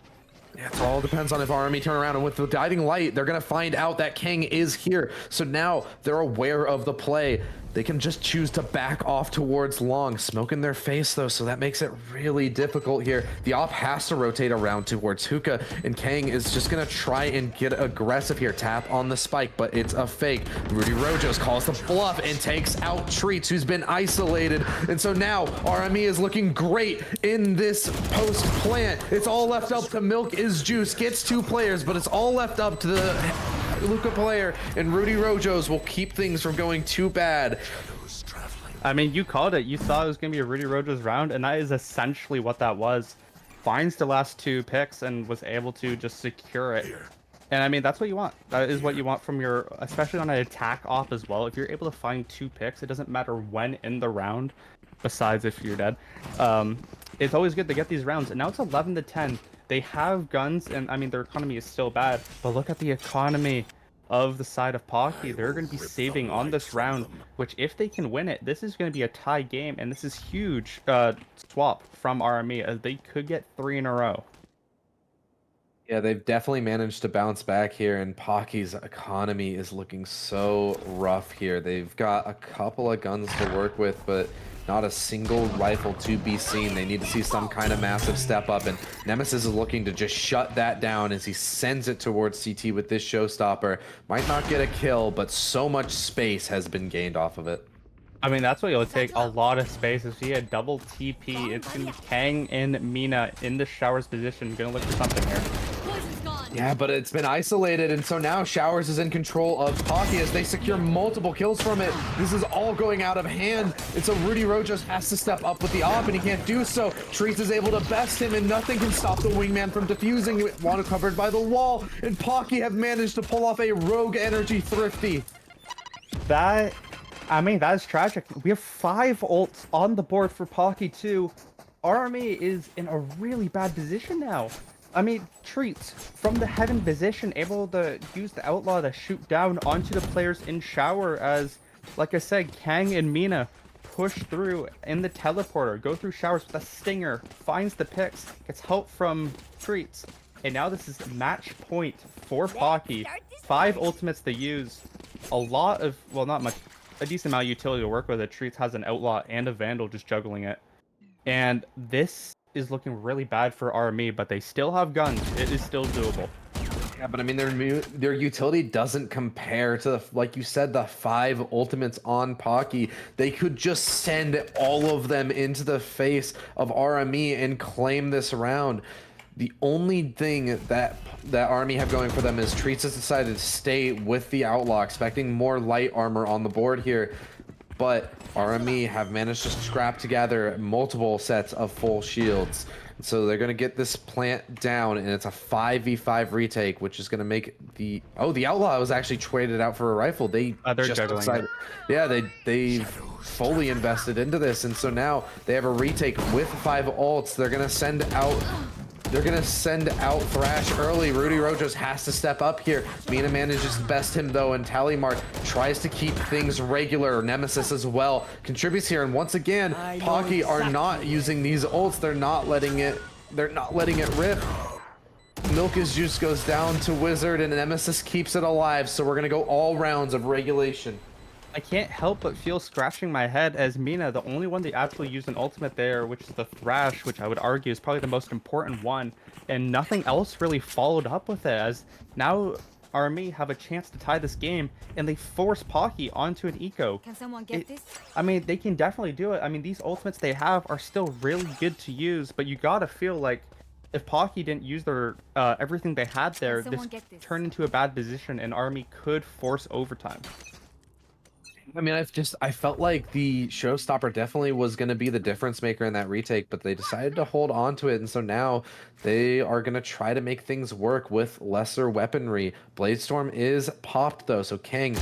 Yeah, it all depends on if RME turn around, and with the guiding light, they're going to find out that Kang is here. So now they're aware of the play. They can just choose to back off towards long. Smoke in their face, though, so that makes it really difficult here. The op has to rotate around towards Hookah, and Kang is just going to try and get aggressive here. Tap on the spike, but it's a fake. Rudy Rojos calls the bluff and takes out Treats, who's been isolated. And so now RME is looking great in this post plant. It's all left up to Milk is Juice. Gets 2 players, but it's all left up to the Luca player, and Rudy Rojos will keep things from going too bad. I mean, you called it. You thought it was going to be a Rudy Rojos round, and that is essentially what that was. Finds the last 2 picks and was able to just secure it. And I mean, that's what you want. That is what you want from your, especially on an attack op as well. If you're able to find 2 picks, it doesn't matter when in the round, besides if you're dead. It's always good to get these rounds. And now it's 11 to 10. They have guns, and I mean, their economy is still bad. But look at the economy of the side of Pocky. They're going to be saving on this round, which if they can win it, this is going to be a tie game. And this is huge swap from RME, as they could get 3 in a row. Yeah, they've definitely managed to bounce back here, and Pocky's economy is looking so rough here. They've got a couple of guns to work with, but not a single rifle to be seen. They need to see some kind of massive step up, and Nemesis is looking to just shut that down as he sends it towards CT with this showstopper. Might not get a kill, but so much space has been gained off of it. I mean, that's what it'll take, a lot of space. If he had double TP, it's going to be Kang and Mina in the Showers position. Going to look for something here. Yeah, but it's been isolated, and so now Showers is in control of Pocky as they secure multiple kills from it. This is all going out of hand, and so Rudy Rojas has to step up with the op, and he can't do so. Trees is able to best him, and nothing can stop the wingman from defusing it. One covered by the wall, and Pocky have managed to pull off a rogue energy thrifty. I mean, that is tragic. We have 5 ults on the board for Pocky too. RME is in a really bad position now. I mean, Treats from the heaven position, able to use the outlaw to shoot down onto the players in shower as, like I said, Kang and Mina push through in the teleporter, go through showers with a stinger, finds the picks, gets help from Treats, and now this is match point for Pocky. 5 ultimates to use, a lot of, well, not much, a decent amount of utility to work with. It Treats has an outlaw and a vandal just juggling it, and this is looking really bad for RME, but they still have guns. It is still doable. Yeah, but I mean, their utility doesn't compare to, the, like you said, the 5 ultimates on Pocky. They could just send all of them into the face of RME and claim this round. The only thing that RME have going for them is Treats has decided to stay with the outlaw, expecting more light armor on the board here. But RME have managed to scrap together multiple sets of full shields. So they're going to get this plant down, and it's a 5v5 retake, which is going to make the... Oh, the outlaw was actually traded out for a rifle. They just decided... Yeah, they've fully invested into this, and so now they have a retake with 5 ults. They're going to send out... They're going to send out Thrash early. Rudy Rojas has to step up here. Mina manages to best him, though, and Tallymark tries to keep things regular. Nemesis as well contributes here. And once again, Pocky are not using these ults. They're not letting it rip. Milk is Juice goes down to Wizard, and Nemesis keeps it alive. So we're going to go all rounds of regulation. I can't help but feel scratching my head as Mina, the only one that actually used an ultimate there, which is the Thrash, which I would argue is probably the most important one, and nothing else really followed up with it, as now RME have a chance to tie this game, and they force Pocky onto an eco. Can someone get this? I mean, they can definitely do it. I mean, these ultimates they have are still really good to use, but you gotta feel like if Pocky didn't use their everything they had there, this turned into a bad position, and RME could force overtime. I mean, I felt like the showstopper definitely was going to be the difference maker in that retake, but they decided to hold on to it, and so now they are going to try to make things work with lesser weaponry. Bladestorm is popped, though, so Kang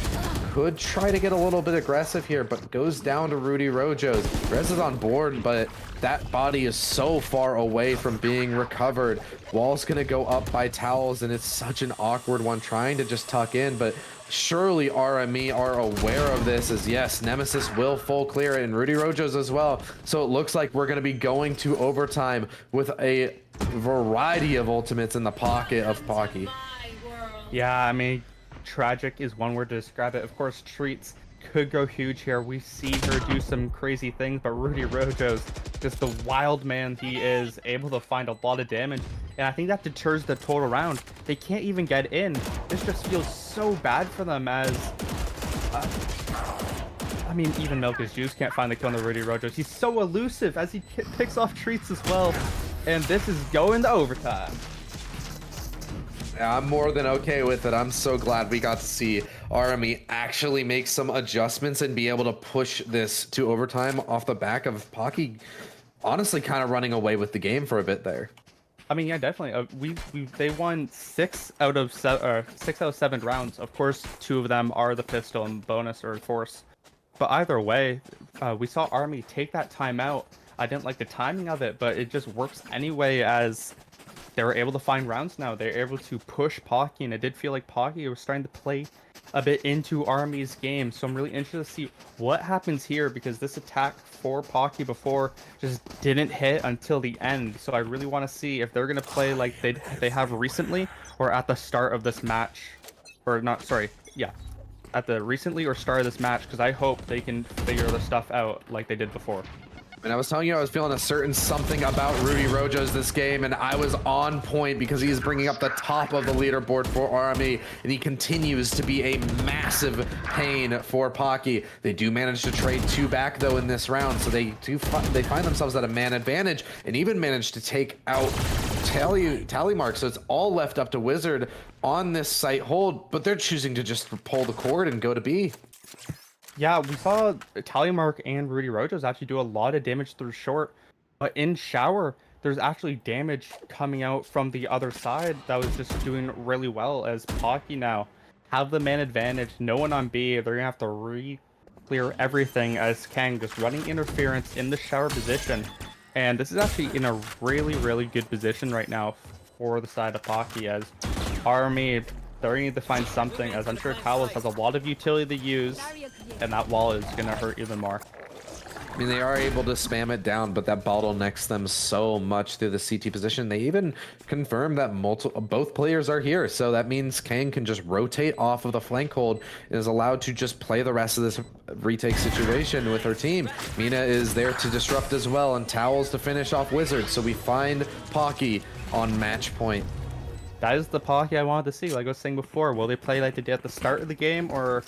could try to get a little bit aggressive here, but goes down to Rudy Rojas. Rez is on board, but that body is so far away from being recovered. Wall's going to go up by towels, and it's such an awkward one trying to just tuck in, but surely RME are aware of this, as yes, Nemesis will full clear it, and Rudy Rojas as well. So it looks like we're going to be going to overtime with a variety of ultimates in the pocket of Pocky. Yeah, I mean, tragic is one word to describe it. Of course, Treats could go huge here. We see her do some crazy things, but Rudy Rojas, just the wild man he is, able to find a lot of damage. And I think that deters the total round. They can't even get in. This just feels so bad for them as... I mean, even Milk is Juice can't find the kill on the Rudy Rojas. He's so elusive as he picks off Treats as well. And this is going to overtime. I'm more than okay with it. I'm so glad we got to see RME actually make some adjustments and be able to push this to overtime off the back of Pocky honestly kind of running away with the game for a bit there. I mean, yeah, definitely. They won 6 out of 7 rounds. Of course, 2 of them are the pistol and bonus or force. But either way, we saw Army take that time out. I didn't like the timing of it, but it just works anyway as they were able to find rounds now. They're able to push Pocky, and it did feel like Pocky was starting to play a bit into Army's game. So I'm really interested to see what happens here because this attack for Pocky before just didn't hit until the end. So I really want to see if they're gonna play like they have recently or at the start of this match, or not. Sorry, yeah, at the recently or start of this match because I hope they can figure the stuff out like they did before. And I was telling you I was feeling a certain something about Rudy Rojo's this game, and I was on point because he is bringing up the top of the leaderboard for RME, and he continues to be a massive pain for Pocky. They do manage to trade 2 back though in this round, so they find themselves at a man advantage, and even manage to take out tally mark. So it's all left up to Wizard on this site hold, but they're choosing to just pull the cord and go to B. Yeah, we saw Tallymark and Rudy Rojos actually do a lot of damage through short, but in shower, there's actually damage coming out from the other side that was just doing really well as Pocky now have the man advantage. No one on B. They're gonna have to re-clear everything as Kang just running interference in the shower position. And this is actually in a really, really good position right now for the side of Pocky as RME, they're going to need to find something, as I'm sure Towels has a lot of utility to use, and that wall is going to hurt even more. I mean, they are able to spam it down, but that bottlenecks them so much through the CT position. They even confirm that both players are here, so that means Kang can just rotate off of the flank hold and is allowed to just play the rest of this retake situation with her team. Mina is there to disrupt as well, and Towels to finish off Wizard, so we find Pocky on match point. That is the Pocky I wanted to see. Like I was saying before, will they play like they did at the start of the game or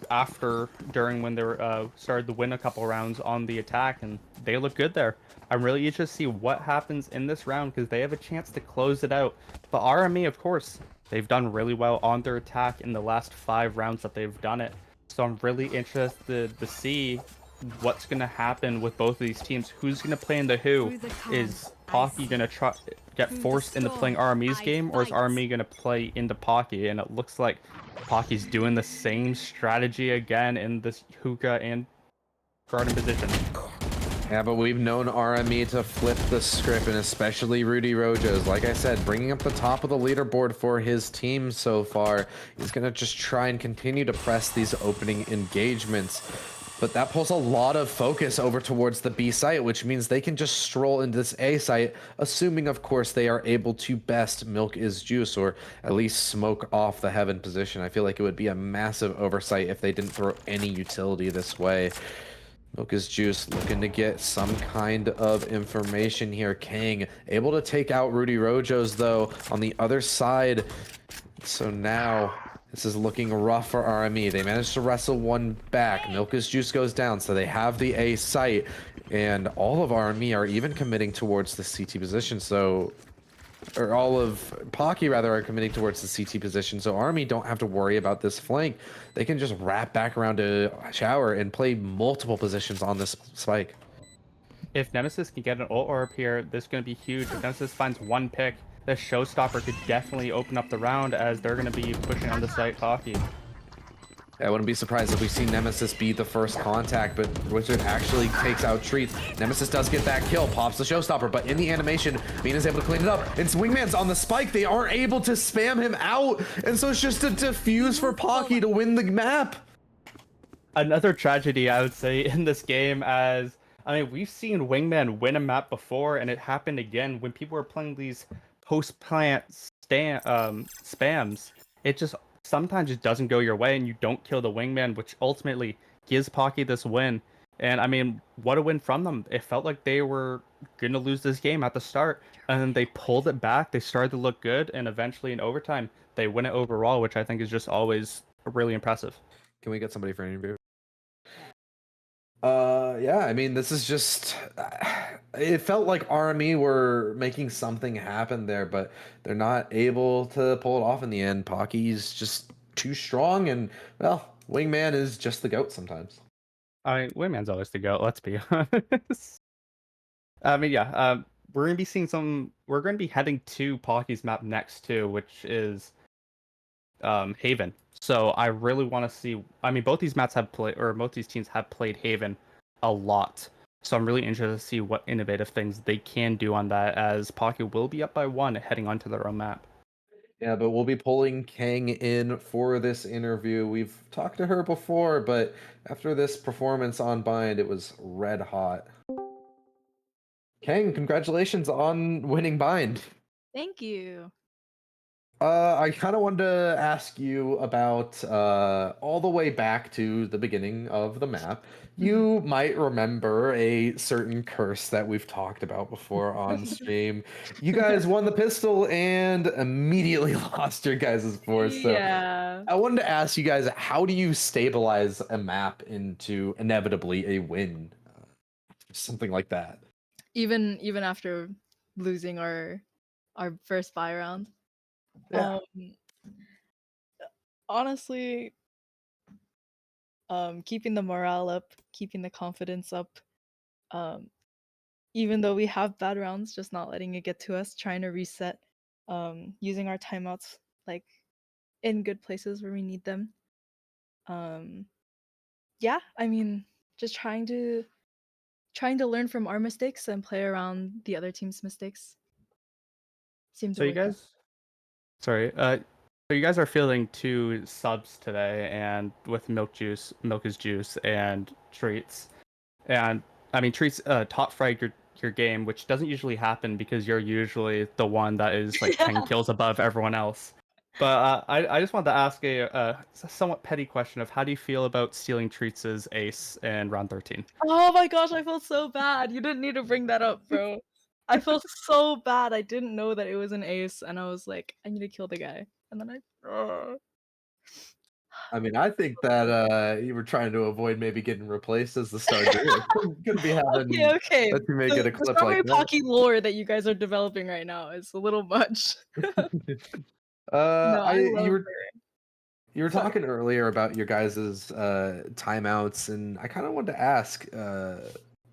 after, during when they were started to win a couple rounds on the attack? And they look good there. I'm really interested to see what happens in this round because they have a chance to close it out. But RME, of course, they've done really well on their attack in the last 5 rounds that they've done it. So I'm really interested to see what's going to happen with both of these teams. Who's going to play into who? Is Pocky going to get forced into playing RME's game, or is RME going to play into Pocky? And it looks like Pocky's doing the same strategy again in this hookah and garden position. Yeah, but we've known RME to flip the script, and especially Rudy Rojos. Like I said, bringing up the top of the leaderboard for his team so far. He's going to just try and continue to press these opening engagements. But that pulls a lot of focus over towards the B site, which means they can just stroll into this A site, assuming, of course, they are able to best milk is juice, or at least smoke off the heaven position. I feel like it would be a massive oversight if they didn't throw any utility this way. Milk is juice, looking to get some kind of information here. Kang able to take out Rudy Rojos, though, on the other side. So now this is looking rough for RME. They managed to wrestle 1 back. Milk is juice goes down, so they have the A site. And all of RME are even committing towards the CT position, so... Or all of Pocky, rather, are committing towards the CT position, so RME don't have to worry about this flank. They can just wrap back around to shower and play multiple positions on this spike. If Nemesis can get an ult orb here, this is going to be huge. If Nemesis finds 1 pick, the showstopper could definitely open up the round as they're going to be pushing on the site Pocky. I wouldn't be surprised if we see Nemesis be the first contact, but Wizard actually takes out Treats. Nemesis does get that kill, pops the showstopper, but in the animation, Mina's able to clean it up. And Wingman's on the spike. They aren't able to spam him out, and so it's just a defuse for Pocky to win the map. Another tragedy, I would say, in this game as... I mean, we've seen Wingman win a map before, and it happened again when people were playing these post-plant spams. It just sometimes it doesn't go your way, and you don't kill the Wingman, which ultimately gives Pocky this win. And I mean, what a win from them. It felt like they were going to lose this game at the start, and then they pulled it back. They started to look good, and eventually in overtime, they win it overall, which I think is just always really impressive. Can we get somebody for an interview? Yeah, I mean, this is just... it felt like RME were making something happen there, but they're not able to pull it off in the end. Pocky's just too strong, and, well, Wingman is just the GOAT sometimes. I mean, Wingman's always the GOAT, let's be honest. I mean, yeah, we're gonna be seeing some. We're gonna be heading to Pocky's map next too, which is Haven. So I really want to see. I mean, both these maps have played, or both these teams have played Haven a lot. So I'm really interested to see what innovative things they can do on that, as Pocky will be up by 1 heading onto their own map. Yeah, but we'll be pulling Kang in for this interview. We've talked to her before, but after this performance on Bind, it was red hot. Kang, congratulations on winning Bind. Thank you. I kind of wanted to ask you about all the way back to the beginning of the map. You might remember a certain curse that we've talked about before on stream. You guys won the pistol and immediately lost your guys' force. So Yeah. I wanted to ask you guys, how do you stabilize a map into inevitably a win? Something like that. Even after losing our first buy round. Yeah. Honestly, keeping the morale up, keeping the confidence up. Even though we have bad rounds, just not letting it get to us, trying to reset, using our timeouts like in good places where we need them. Yeah, I mean, just trying to learn from our mistakes and play around the other team's mistakes. Seemed So to you work out. guys, sorry, so you guys are fielding 2 subs today, and with milk is juice, and treats, and I mean treats top frag your game, which doesn't usually happen because you're usually the one that is like 10 kills above everyone else. But I just wanted to ask a somewhat petty question of how do you feel about stealing Treats' ace in round 13? Oh my gosh, I felt so bad. You didn't need to bring that up, bro. I felt so bad. I didn't know that it was an ace, and I was like, I need to kill the guy. And then I mean, I think that you were trying to avoid maybe getting replaced as the star duo. Couldn't be having okay. a teammate get a The clip strawberry like that. Pocky lore that you guys are developing right now is a little much. No, I love her. You were Sorry. talking earlier about your guys' timeouts, and I kind of wanted to ask,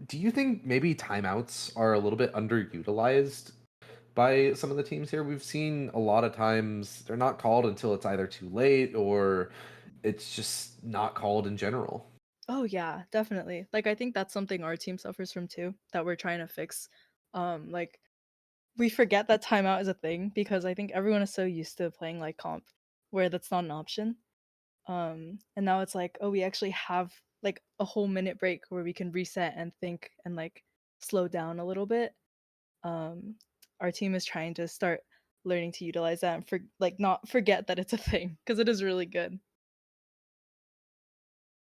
do you think maybe timeouts are a little bit underutilized by some of the teams here? We've seen a lot of times they're not called until it's either too late or it's just not called in general. Oh yeah, definitely. Like I think that's something our team suffers from too, that we're trying to fix. Like we forget that timeout is a thing because I think everyone is so used to playing like comp where that's not an option. And now it's like, oh, we actually have like a whole minute break where we can reset and think and like slow down a little bit. Our team is trying to start learning to utilize that and not forget that it's a thing because it is really good.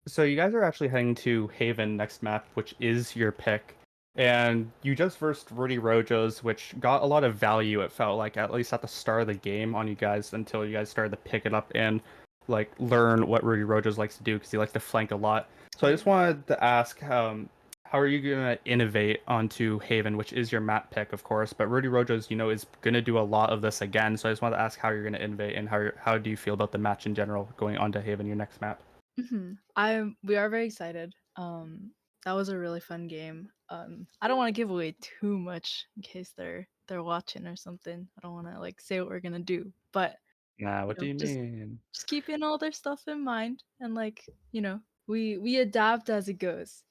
So you guys are actually heading to Haven next map, which is your pick. And you just versed Rudy Rojo's, which got a lot of value, it felt like, at least at the start of the game on you guys, until you guys started to pick it up and like learn what Rudy Rojo's likes to do, because he likes to flank a lot. So I just wanted to ask, how are you gonna innovate onto Haven, which is your map pick, of course, but Rudy Rojo's, is gonna do a lot of this again. So I just wanted to ask how you're gonna innovate and how do you feel about the match in general going onto Haven, your next map? We are very excited. That was a really fun game. I don't want to give away too much in case they're watching or something. I don't want to like say what we're gonna do, but Nah, what do you just mean? keeping all their stuff in mind and like we adapt as it goes.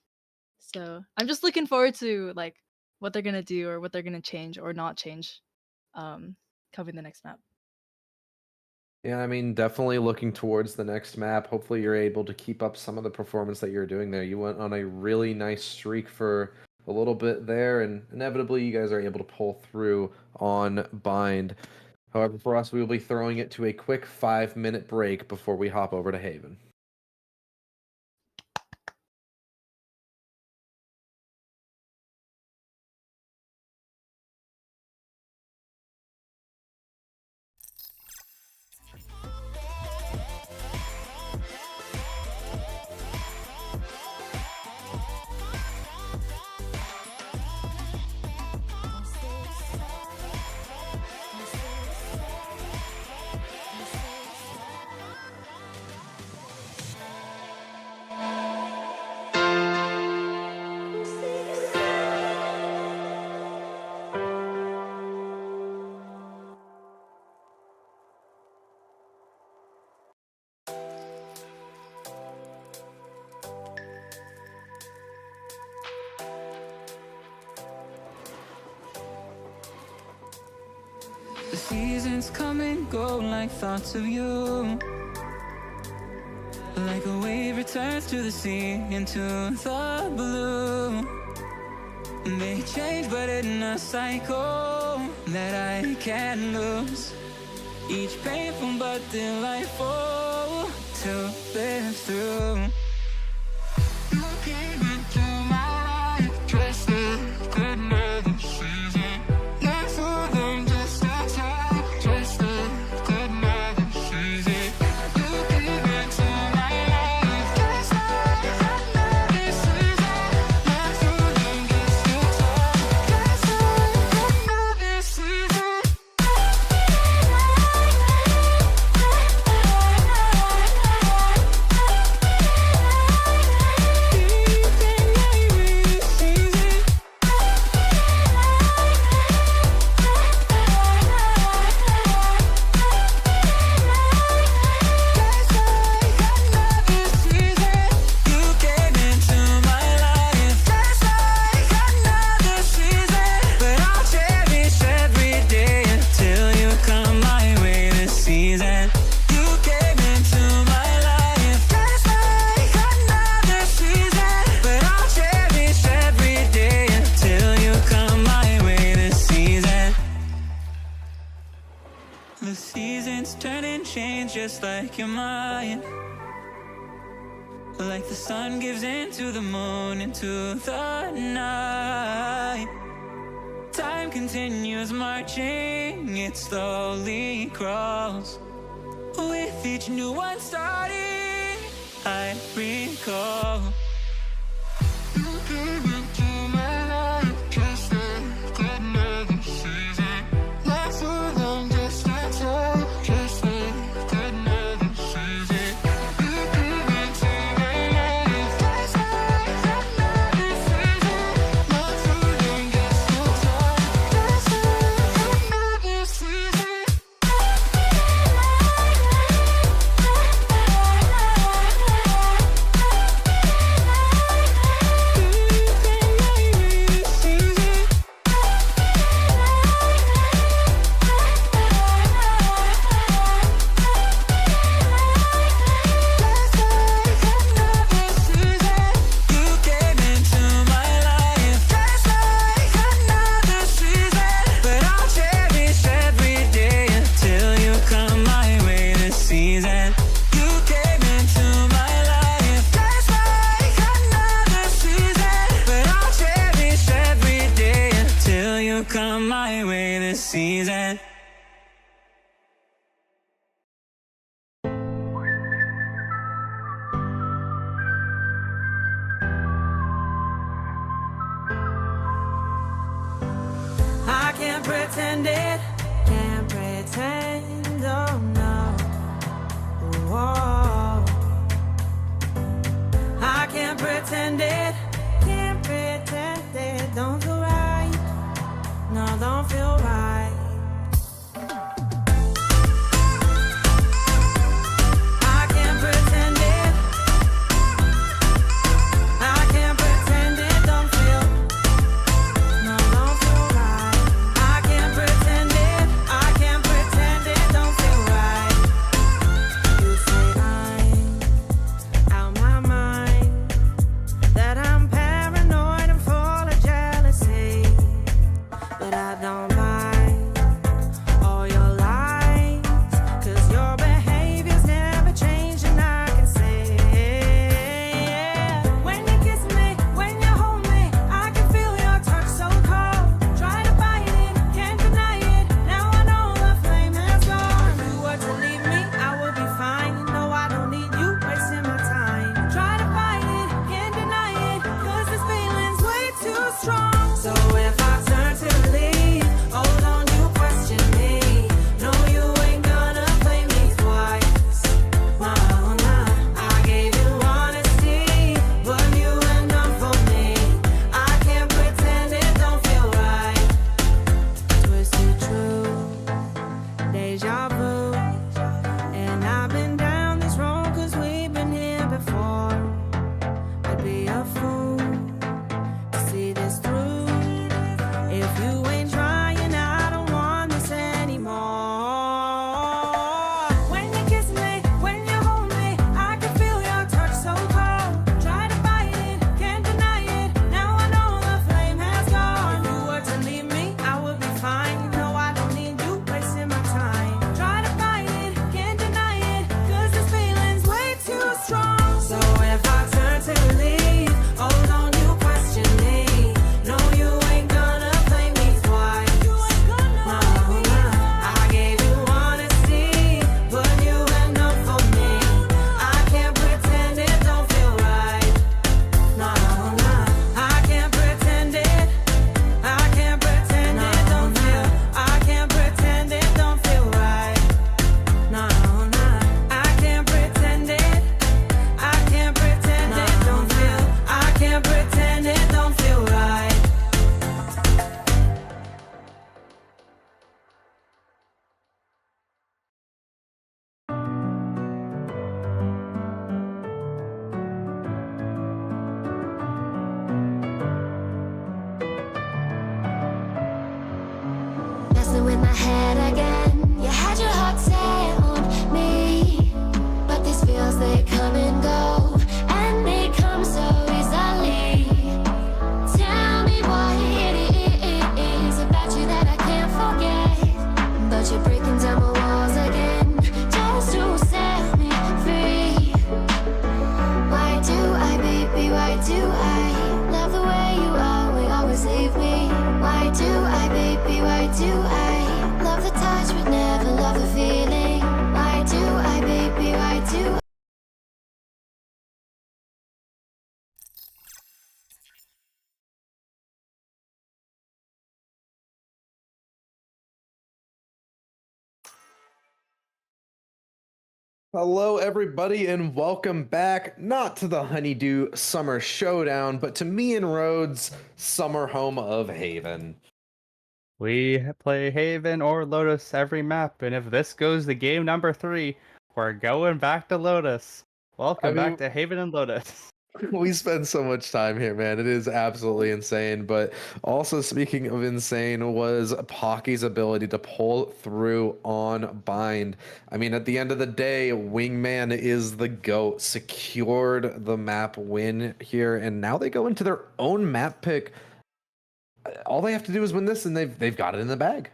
So I'm just looking forward to like what they're gonna do or what they're gonna change or not change, covering the next map. Yeah, I mean, definitely looking towards the next map. Hopefully, you're able to keep up some of the performance that you're doing there. You went on a really nice streak for a little bit there, and inevitably, you guys are able to pull through on Bind. However, for us, we will be throwing it to a quick 5-minute break before we hop over to Haven. seasons come and go like thoughts of you. Like a wave returns to the sea, into the blue. They change but in a cycle that I can't lose. Each painful but delightful to live through. You came into my life just like another season. Not for them, just a time, just like another season. You came into my life just like another season. Not for them, just a time, just like another season. The seasons turn and change just like your mind. Like the sun gives into the moon, into the night. Time continues marching, it slowly crawls. With each new one starting, I recall. You came into my life just like another season. Not for long, just a time, just like another season. You came into my life just like another season. Not for long, just a time, just like another season. Come my way this season. I can't pretend it, can't pretend, oh no. Whoa. I can't pretend it, can't pretend it, don't feel right. No, don't feel right. I can't pretend it. I can't pretend it don't feel. No, don't feel right. I can't pretend it. I can't pretend it don't feel right. You say I'm out my mind, that I'm paranoid and full of jealousy. But I don't mind. my head again. You had your heart set on me, but these feels, they come and go, and they come so easily. Tell me what it is about you that I can't forget, but you're breaking down my walls again, just to set me free. Why do I, baby, why do I love the way you always leave me? Why do I, baby, why do I love the touch but never love the feeling? Why do I, baby, why do I? Hello, everybody, and welcome back, not to the Honeydew Summer Showdown, but to me and Rhodes' summer home of Haven. We play Haven or Lotus every map, and if this goes to game number 3, we're going back to Lotus. Welcome back to Haven and Lotus. We spend so much time here, man. It is absolutely insane. But also, speaking of insane, was Pocky's ability to pull through on Bind. I mean, at the end of the day, Wingman is the GOAT, secured the map win here, and now they go into their own map pick. All they have to do is win this, and they've got it in the bag.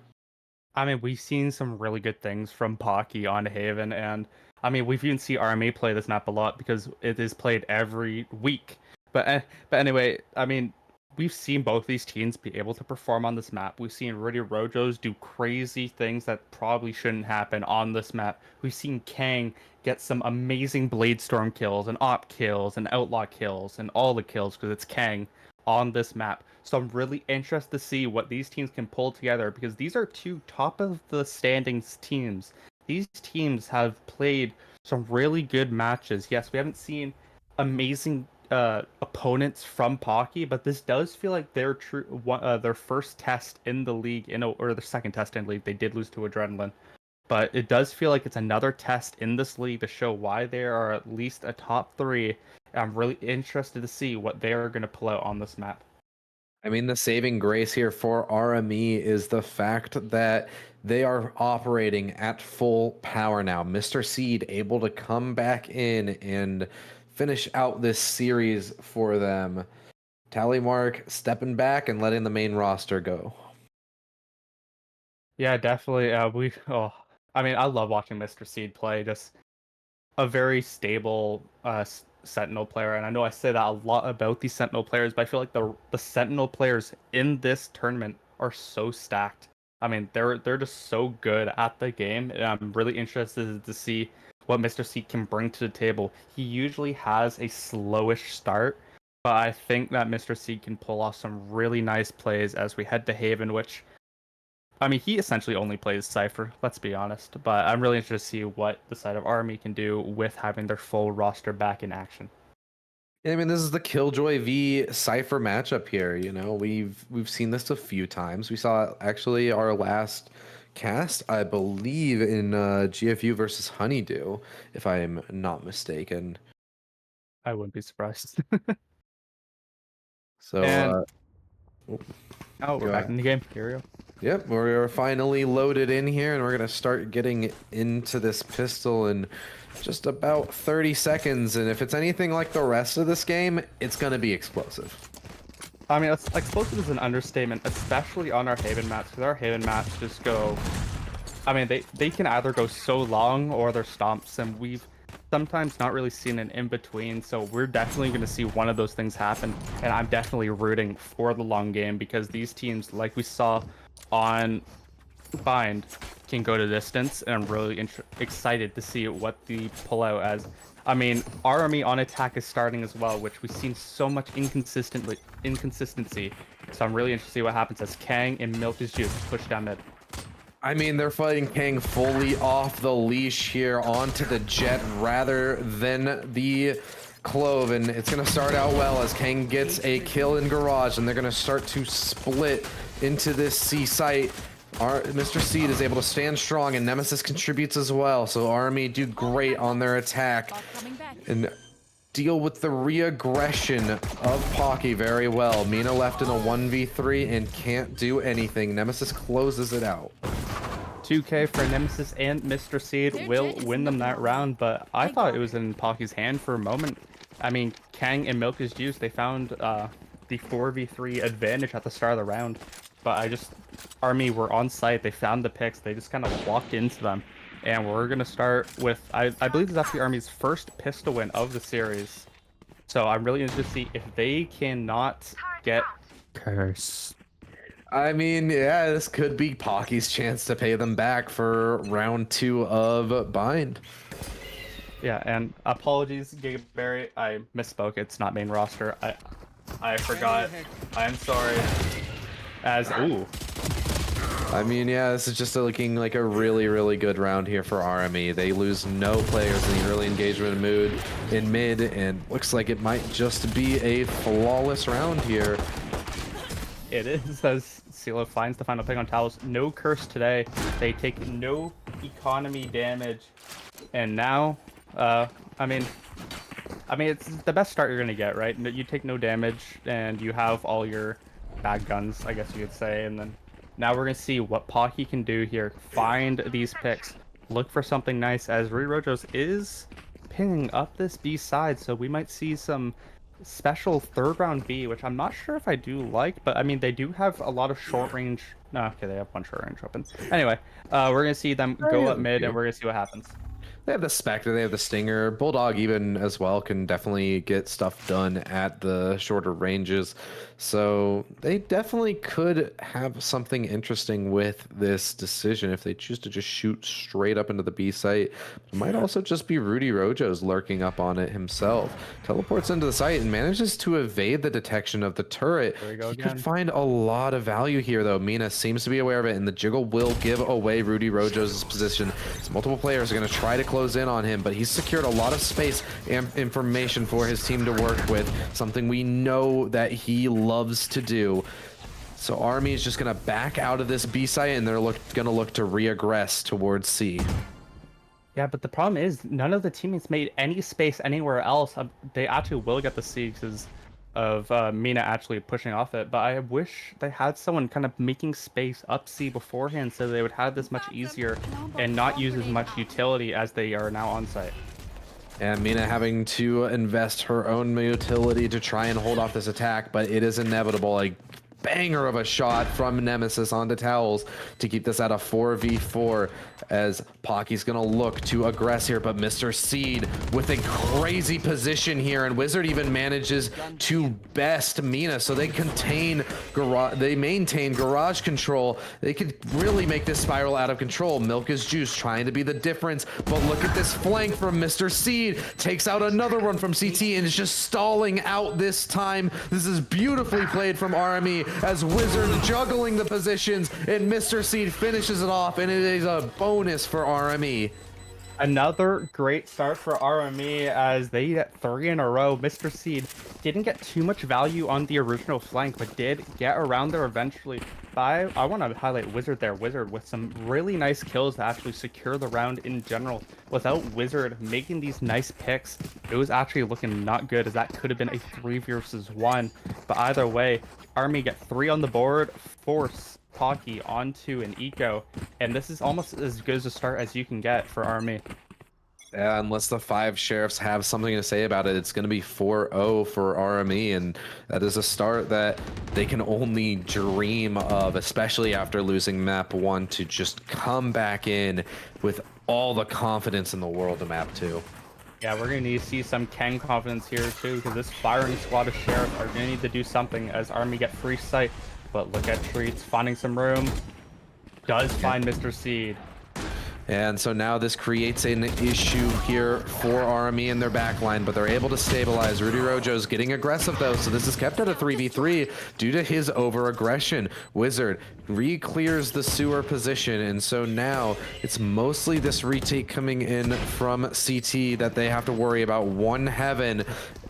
I mean, we've seen some really good things from Pocky on Haven, and I mean, we've even seen RME play this map a lot because it is played every week. But anyway, I mean, we've seen both these teams be able to perform on this map. We've seen Rudy Rojos do crazy things that probably shouldn't happen on this map. We've seen Kang get some amazing Blade Storm kills and Op kills and Outlaw kills and all the kills because it's Kang on this map. So I'm really interested to see what these teams can pull together because these are two top of the standings teams. These teams have played some really good matches. Yes, we haven't seen amazing opponents from Pocky, but this does feel like their first test in the league, or their second test in the league. They did lose to Adrenaline, but it does feel like it's another test in this league to show why they are at least a top 3. I'm really interested to see what they are going to pull out on this map. I mean, the saving grace here for RME is the fact that they are operating at full power now. Mr. Seed able to come back in and finish out this series for them. Tally Mark stepping back and letting the main roster go. Yeah, definitely. I mean, I love watching Mr. Seed play. Just a very stable Sentinel player, and I know I say that a lot about these Sentinel players, but I feel like the Sentinel players in this tournament are so stacked. I mean, they're just so good at the game, and I'm really interested to see what Mr. Seed can bring to the table. He usually has a slowish start, but I think that Mr. Seed can pull off some really nice plays as we head to Haven, which, I mean, he essentially only plays Cypher, let's be honest. But I'm really interested to see what the side of RME can do with having their full roster back in action. I mean, this is the Killjoy v Cypher matchup here. You know, we've seen this a few times. We saw actually our last cast, I believe, in GFU versus Honeydew, if I am not mistaken. I wouldn't be surprised. So, we're back in the game. Here we go. Yep, we're finally loaded in here, and we're going to start getting into this pistol in just about 30 seconds. And if it's anything like the rest of this game, it's going to be explosive. I mean, explosive is an understatement, especially on our Haven maps, because our Haven maps just go... I mean, they can either go so long or they're stomps, and we've sometimes not really seen an in-between, so we're definitely going to see one of those things happen, and I'm definitely rooting for the long game, because these teams, like we saw on Bind, can go to distance, and I'm really excited to see what the pull out as. I mean, RME on attack is starting as well, which we've seen so much inconsistency, so I'm really interested to see what happens as Kang and Milk is Juice push down mid. I mean, they're fighting Kang fully off the leash here onto the Jet rather than the Clove, and it's going to start out well as Kang gets a kill in Garage, and they're going to start to split into this C site. Mr. Seed is able to stand strong, and Nemesis contributes as well, so RME do great on their attack and deal with the re-aggression of Pocky very well. Mina left in a 1v3 and can't do anything. Nemesis closes it out. 2K for Nemesis and Mr. Seed will win them that round, but I thought it was in Pocky's hand for a moment. I mean, Kang and Milk is Juice, they found the 4v3 advantage at the start of the round, but RME were on site, they found the picks, they just kind of walked into them. And we're going to start with, I believe this is actually RME's first pistol win of the series. So I'm really interested to see if they cannot get Curse. I mean, yeah, this could be Pocky's chance to pay them back for round 2 of Bind. Yeah, and apologies, Gigaberry. I misspoke. It's not main roster. I forgot. I'm sorry. Ooh. I mean, yeah, this is just looking like a really, really good round here for RME. They lose no players in the early engagement mood in mid, and looks like it might just be a flawless round here. It is, as CeeLo finds the final pick on Towels. No curse today. They take no economy damage. And now, I mean, it's the best start you're going to get, right? You take no damage, and you have all your bad guns, I guess you could say. And then now we're going to see what Pocky can do here. Find these picks. Look for something nice, as Rudy Rojos is pinging up this B side, so we might see some special third round B, which I'm not sure if I do like, but I mean, they do have a lot of short range. No, okay, they have one short range open. Anyway, we're gonna see them go up mid, and we're gonna see what happens. They have the Spectre, they have the Stinger. Bulldog even as well can definitely get stuff done at the shorter ranges. So they definitely could have something interesting with this decision if they choose to just shoot straight up into the B site. It might also just be Rudy Rojos lurking up on it himself. Teleports into the site and manages to evade the detection of the turret. There we go He again. could find a lot of value here though. Mina seems to be aware of it, and the jiggle will give away Rudy Rojos' position. So multiple players are going to try to close in on him, but he's secured a lot of space and information for his team to work with, something we know that he loves to do. So RME is just going to back out of this B site, and they're going to look to re-aggress towards C. Yeah, but the problem is none of the teammates made any space anywhere else. They actually will get the C because of Mina actually pushing off it, but I wish they had someone kind of making space up C beforehand so they would have this much easier and not use as much utility as they are now on site. And Mina having to invest her own utility to try and hold off this attack, but it is inevitable. A banger of a shot from Nemesis onto Towels to keep this at a 4v4 as Pocky's gonna look to aggress here, but Mr. Seed with a crazy position here, and Wizard even manages to best Mina, so they maintain garage control. They could really make this spiral out of control. Milk is Juice trying to be the difference, but look at this flank from Mr. Seed. Takes out another one from CT and is just stalling out this time. This is beautifully played from RME as Wizard juggling the positions, and Mr. Seed finishes it off, and it is a bonus for RME. Another great start for RME as they get 3 in a row. Mr. Seed didn't get too much value on the original flank, but did get around there eventually. But I want to highlight Wizard there. Wizard with some really nice kills to actually secure the round in general. Without Wizard making these nice picks, it was actually looking not good, as that could have been a 3 versus 1. But either way, RME get 3 on the board, force Pocky onto an eco, and this is almost as good as a start as you can get for RME. Yeah, unless the 5 sheriffs have something to say about it, it's going to be 4-0 for RME, and that is a start that they can only dream of, especially after losing map 1, to just come back in with all the confidence in the world to map 2. Yeah, we're going to need to see some Kang confidence here too, because this firing squad of sheriff are going to need to do something as RME get free sight. But look at Treats finding some room. Does find Mr. Seed. And so now this creates an issue here for RME in their backline, but they're able to stabilize. Rudy Rojos getting aggressive though, so this is kept at a 3v3 due to his over-aggression. Wizard re-clears the sewer position, and so now it's mostly this retake coming in from CT that they have to worry about. One Heaven,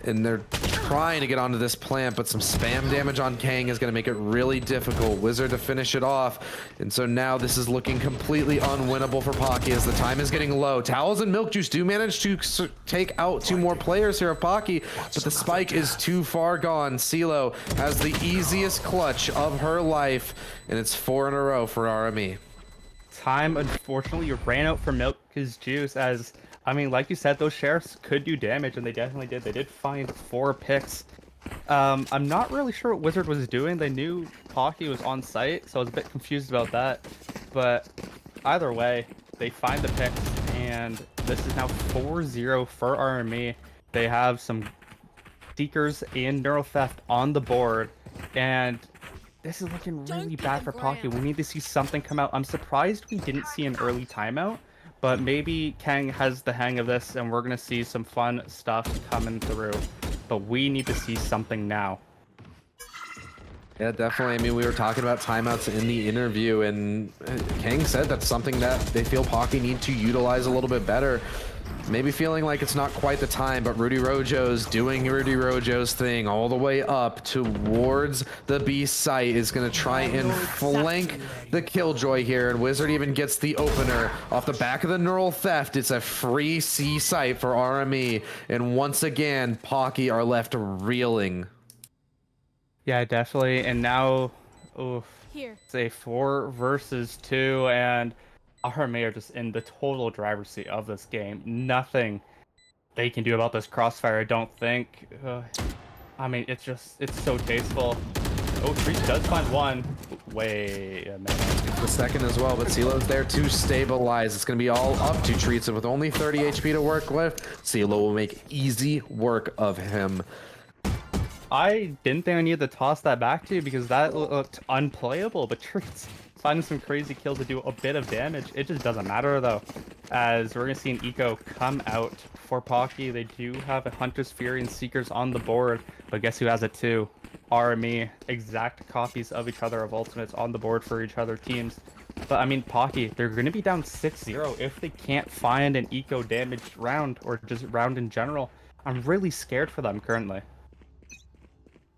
and they're trying to get onto this plant, but some spam damage on Kang is going to make it really difficult. Wizard to finish it off, and so now this is looking completely unwinnable for Pocky as the time is getting low. Towels and Milk Juice do manage to take out 2 more players here of Pocky, but the spike is too far gone. CeeLo has the easiest clutch of her life, and it's 4 in a row for RME. time unfortunately ran out for Milk's juice as, I mean, like you said, those sheriffs could do damage, and they definitely did. They did find 4 picks. I'm not really sure what Wizard was doing. They knew Pocky was on site, so I was a bit confused about that. But either way, they find the picks, and this is now 4-0 for RME. They have some Seekers and Neural Theft on the board, and this is looking really bad for Pocky. We need to see something come out. I'm surprised we didn't see an early timeout, but maybe Kang has the hang of this, and we're going to see some fun stuff coming through. But we need to see something now. Yeah, definitely. I mean, we were talking about timeouts in the interview, and Kang said that's something that they feel Pocky need to utilize a little bit better. Maybe feeling like it's not quite the time, but Rudy Rojo's doing Rudy Rojo's thing all the way up towards the B site, is going to try and flank the Killjoy here, and Wizard even gets the opener off the back of the Neural Theft. It's a free C site for RME, and once again, Pocky are left reeling. Yeah, definitely. And now, oof, Here. it's a 4 versus 2, and RMA are just in the total driver's seat of this game. Nothing they can do about this crossfire, I don't think. I mean, it's so tasteful. Oh, Trees does find one. Wait a minute. The second as well, but CeeLo's there to stabilize. It's going to be all up to Treats, and with only 30 HP to work with, CeeLo will make easy work of him. I didn't think I needed to toss that back to you because that looked unplayable, but Treats finding some crazy kills to do a bit of damage. It just doesn't matter though, as we're going to see an eco come out for Pocky. They do have a Hunter's Fury and Seekers on the board, but guess who has it too? RME. Exact copies of each other of ultimates on the board for each other teams. But I mean, Pocky, they're going to be down 6-0 if they can't find an eco damaged round, or just round in general. I'm really scared for them currently.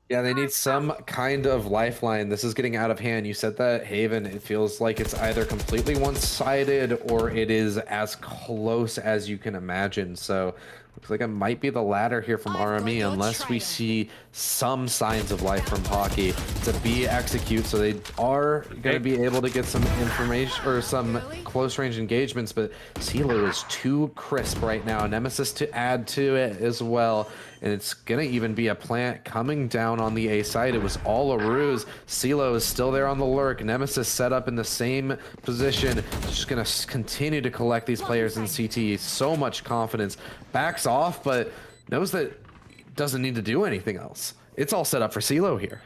Yeah, they need some kind of lifeline. This is getting out of hand. You said that, Haven. It feels like it's either completely one-sided or it is as close as you can imagine. So looks like it might be the latter here from RME, unless we see some signs of life from Pocky. It's a B execute, so they are going to be able to get some information or some close-range engagements, but CeeLo is too crisp right now. Nemesis to add to it as well. And it's going to even be a plant coming down on the A side. It was all a ruse. CeeLo is still there on the lurk. Nemesis set up in the same position. Just going to continue to collect these players in CT. So much confidence. Backs off, but knows that doesn't need to do anything else. It's all set up for CeeLo here.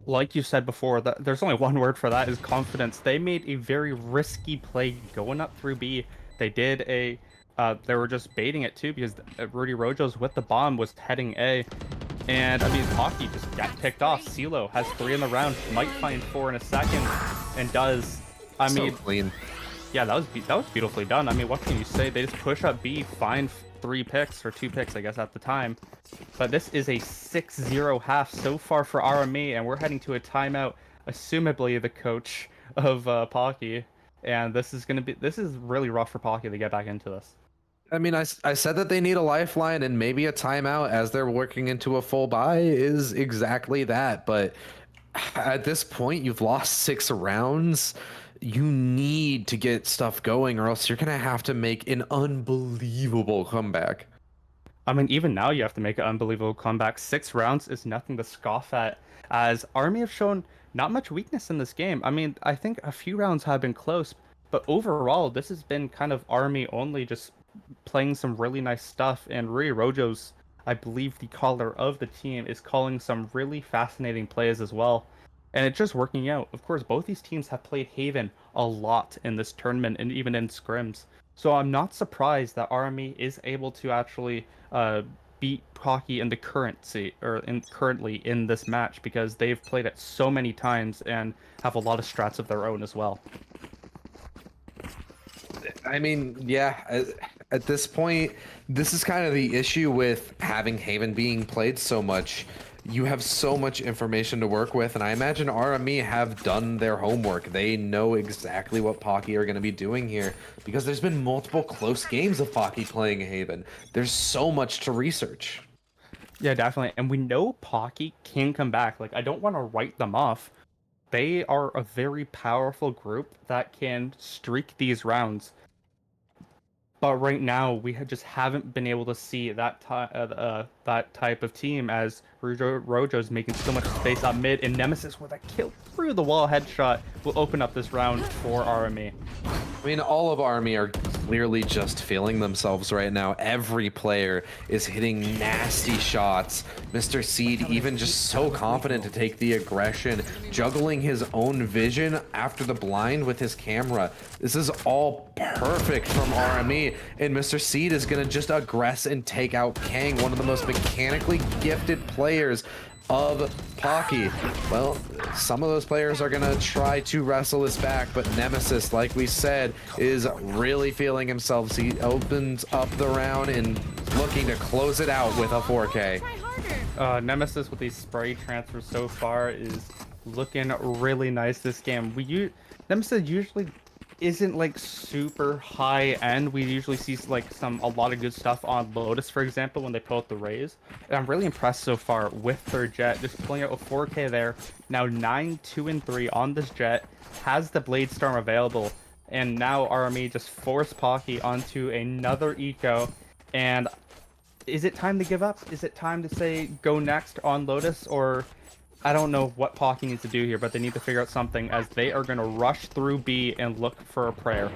Like you said before, there's only one word for that, is confidence. They made a very risky play going up through B. They did a... they were just baiting it too, because Rudy Rojo's with the bomb was heading A. And I mean, Pocky just got picked off. CeeLo has 3 in the round, might find 4 in a second, and does. I mean, clean. Yeah, that was beautifully done. I mean, what can you say? They just push up B, find 3 picks, or 2 picks, I guess, at the time. But this is a 6-0 half so far for RME, and we're heading to a timeout, assumably the coach of Pocky. And this is really rough for Pocky to get back into this. I mean, I said that they need a lifeline, and maybe a timeout as they're working into a full buy is exactly that. But at this point, you've lost 6 rounds. You need to get stuff going, or else you're going to have to make an unbelievable comeback. I mean, even now you have to make an unbelievable comeback. 6 rounds is nothing to scoff at, as Army have shown not much weakness in this game. I mean, I think a few rounds have been close, but overall, this has been kind of Army only, just playing some really nice stuff. And Rudy Rojo's, I believe the caller of the team, is calling some really fascinating plays as well. And it's just working out. Of course, both these teams have played Haven a lot in this tournament and even in scrims. So I'm not surprised that RME is able to actually beat Pocky in the currently in this match, because they've played it so many times and have a lot of strats of their own as well. I mean, yeah, at this point, this is kind of the issue with having Haven being played so much. You have so much information to work with, and I imagine RME have done their homework. They know exactly what Pocky are going to be doing here, because there's been multiple close games of Pocky playing Haven. There's so much to research. Yeah, definitely. And we know Pocky can come back. Like, I don't want to write them off, they are a very powerful group that can streak these rounds. But right now, we just haven't been able to see that that type of team, as Rojo's making so much space up mid, and Nemesis with a kill through the wall headshot will open up this round for RME. I mean, all of RME are clearly just feeling themselves right now. Every player is hitting nasty shots. Mr. Seed even just so confident to take the aggression, juggling his own vision after the blind with his camera. This is all perfect from RME, and Mr. Seed is going to just aggress and take out Kang, one of the most mechanically gifted players of Pocky. Well, some of those players are gonna try to wrestle this back, but Nemesis, like we said, is really feeling himself. He opens up the round and looking to close it out with a 4K. Nemesis with these spray transfers so far is looking really nice this game. Nemesis usually isn't like super high end. We usually see like a lot of good stuff on Lotus, for example, when they pull out the Rays. And I'm really impressed so far with their Jet, just pulling out a 4K there. Now 9, 2, and 3 on this Jet, has the Blade Storm available, and now RME just force Pocky onto another eco. And is it time to give up? Is it time to say go next on Lotus, or I don't know what Pocky needs to do here, but they need to figure out something, as they are going to rush through B and look for a prayer.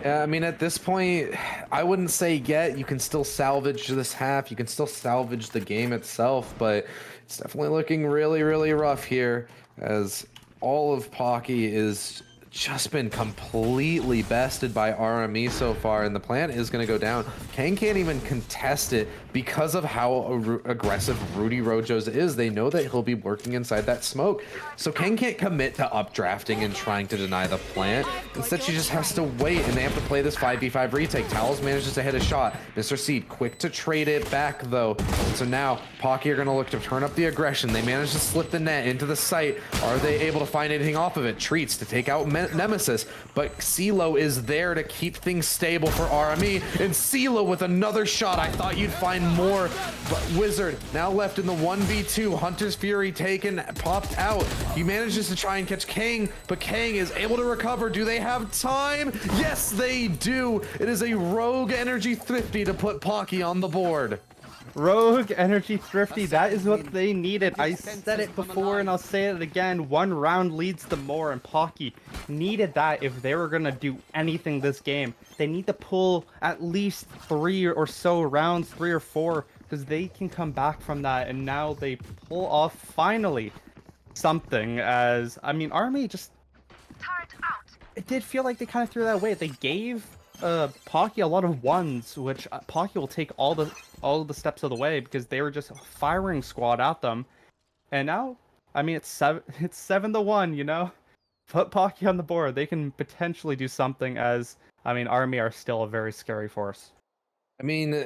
Yeah, I mean, at this point, I wouldn't say yet. You can still salvage this half. You can still salvage the game itself, but it's definitely looking really, really rough here, as all of Pocky is just been completely bested by RME so far, and the plan is going to go down. Kang can't even contest it because of how aggressive Rudy Rojo's is. They know that he'll be working inside that smoke, so Kang can't commit to updrafting and trying to deny the plant. Instead, she just has to wait, and they have to play this 5v5 retake. Towels manages to hit a shot. Mr. Seed quick to trade it back, though. So now Pocky are going to look to turn up the aggression. They manage to slip the net into the site. Are they able to find anything off of it? Treats to take out Nemesis, but CeeLo is there to keep things stable for RME, and CeeLo with another shot. I thought you'd find more, but Wizard now left in the 1v2. Hunter's Fury taken, popped out. He manages to try and catch Kang, but Kang is able to recover. Do they have time? Yes, they do. It is a Rogue Energy Thrifty to put Pocky on the board. Rogue Energy Thrifty, that is what they needed. I said it before and I'll say it again. One round leads to more, and Pocky needed that if they were going to do anything this game. They need to pull at least 3 or so rounds, 3 or 4, because they can come back from that, and now they pull off finally something. As, I mean, RME just... It did feel like they kind of threw that away. They gave Pocky a lot of ones, which Pocky will take all the steps of the way, because they were just firing squad at them. And now, I mean, it's 7-1, you know? Put Pocky on the board. They can potentially do something, as, I mean, RME are still a very scary force. I mean,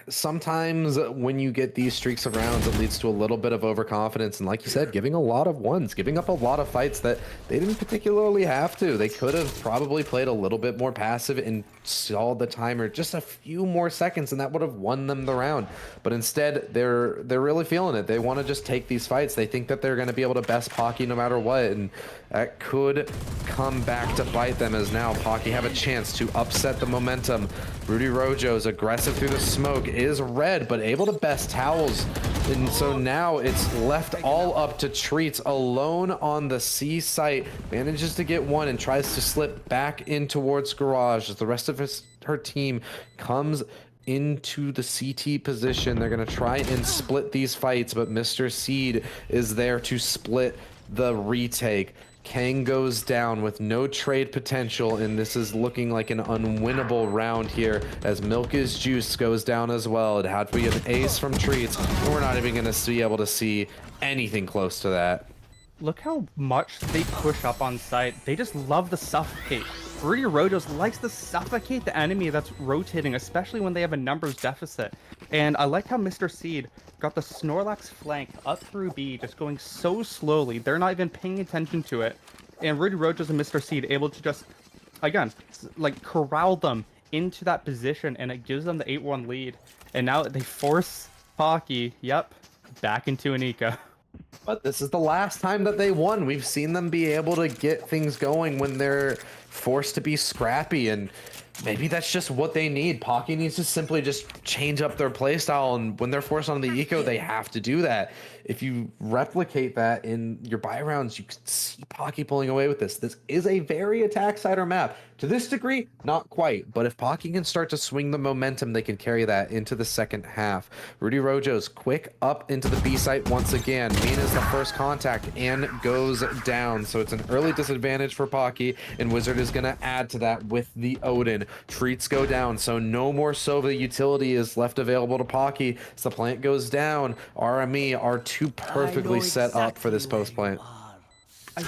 sometimes when you get these streaks of rounds, it leads to a little bit of overconfidence. And like you said, giving a lot of ones, giving up a lot of fights that they didn't particularly have to. They could have probably played a little bit more passive and stalled the timer just a few more seconds, and that would have won them the round. But instead, they're really feeling it. They want to just take these fights. They think that they're going to be able to best Pocky no matter what. And that could come back to bite them, as now Pocky have a chance to upset the momentum. Rudy Rojo's aggressive through the smoke is red, but able to best Towels. And so now it's left all up to Treats alone on the C site. Manages to get one and tries to slip back in towards Garage, as the rest of her team comes into the CT position. They're going to try and split these fights, but Mr. Seed is there to split the retake. Kang goes down with no trade potential, and this is looking like an unwinnable round here, as Milk is Juice goes down as well. It had to be an ace from Treats, and we're not even going to be able to see anything close to that. Look how much they push up on site. They just love the suffocate. Rudy Rojo's likes to suffocate the enemy that's rotating, especially when they have a numbers deficit. And I like how Mr. Seed got the Snorlax flank up through B, just going so slowly. They're not even paying attention to it. And Rudy Rojo's and Mr. Seed able to just, again, like corral them into that position, and it gives them the 8-1 lead. And now they force Pocky, yep, back into an eco. But this is the last time that they won. We've seen them be able to get things going when they're forced to be scrappy, and maybe that's just what they need. Pocky needs to simply just change up their playstyle, and when they're forced on the eco, they have to do that. If you replicate that in your buy rounds, you can see Pocky pulling away with this. This is a very attack sider map. To this degree, not quite, but if Pocky can start to swing the momentum, they can carry that into the second half. Rudy Rojo's quick up into the B site once again. Mina's the first contact and goes down, so it's an early disadvantage for Pocky, and Wizard is going to add to that with the Odin. Treats go down, so no more Sova utility is left available to Pocky. As the plant goes down, RME are too perfectly set up for this post plant.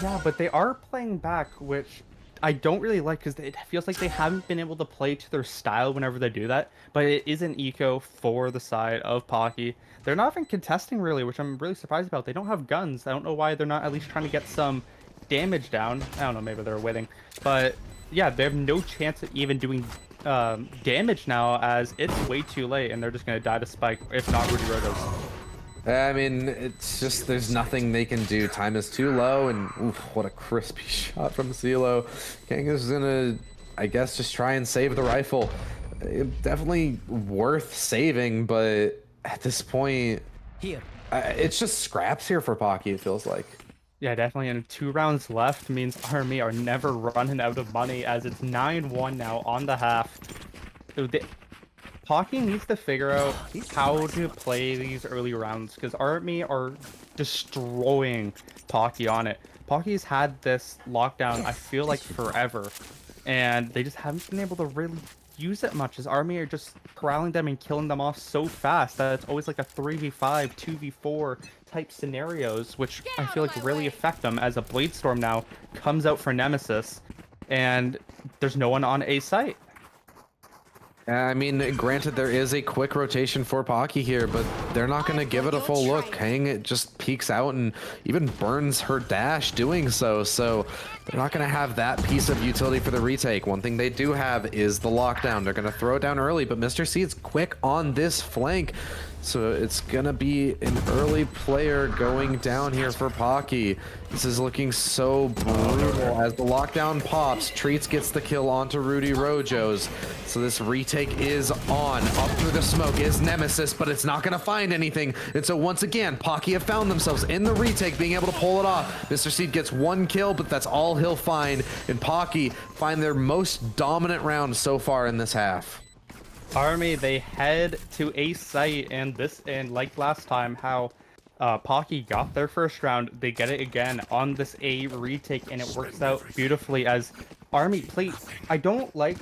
Yeah, but they are playing back, which I don't really like because it feels like they haven't been able to play to their style whenever they do that. But it is an eco for the side of Pocky. They're not even contesting really, which I'm really surprised about. They don't have guns. I don't know why they're not at least trying to get some damage down. I don't know, maybe they're waiting. But yeah, they have no chance of even doing damage now, as it's way too late and they're just going to die to Spike, if not Rudy Rotos. I mean, it's just there's nothing they can do. Time is too low, and oof, what a crispy shot from mid-elo. Kang is gonna, I guess, just try and save the rifle. Definitely worth saving, but at this point, it's just scraps here for Pocky, it feels like. Yeah, definitely. And 2 rounds left means RME are never running out of money, as it's 9-1 now on the half. Pocky needs to figure out how to play these early rounds, because RME are destroying Pocky on it. Pocky's had this lockdown, I feel like, forever, and they just haven't been able to really use it much, as RME are just corralling them and killing them off so fast that it's always like a 3v5, 2v4 type scenarios, which I feel like really affect them, as a Bladestorm now comes out for Nemesis, and there's no one on A site. I mean, granted, there is a quick rotation for Pocky here, but they're not going to give it a full look. Hang just peeks out and even burns her dash doing so. So they're not going to have that piece of utility for the retake. One thing they do have is the lockdown. They're going to throw it down early, but Mr. C's quick on this flank. So it's going to be an early player going down here for Pocky. This is looking so brutal as the lockdown pops. Treats gets the kill onto Rudy Rojo's. So this retake is on. Up through the smoke is Nemesis, but it's not going to find anything. And so once again, Pocky have found themselves in the retake, being able to pull it off. Mr. Seed gets 1 kill, but that's all he'll find. And Pocky find their most dominant round so far in this half. RME, they head to A site, and like last time, how Pocky got their first round, they get it again on this A retake, and it works out beautifully. As RME play, I don't like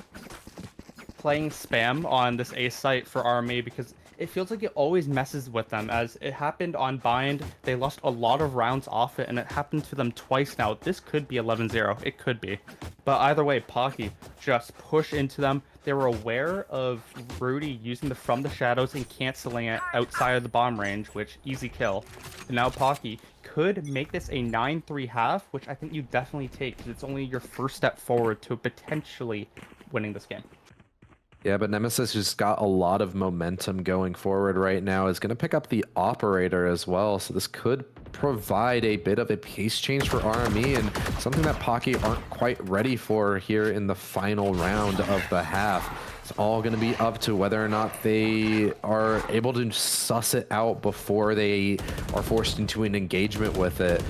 playing spam on this A site for RME, because it feels like it always messes with them, as it happened on Bind. They lost a lot of rounds off it, and it happened to them twice now. This could be 11-0. It could be. But either way, Pocky just push into them. They were aware of Rudy using the From the Shadows and canceling it outside of the bomb range, which easy kill. And now Pocky could make this a 9-3 half, which I think you definitely take, because it's only your first step forward to potentially winning this game. Yeah, but Nemesis just got a lot of momentum going forward right now. Is going to pick up the operator as well. So this could provide a bit of a pace change for RME, and something that Pocky aren't quite ready for here in the final round of the half. It's all going to be up to whether or not they are able to suss it out before they are forced into an engagement with it,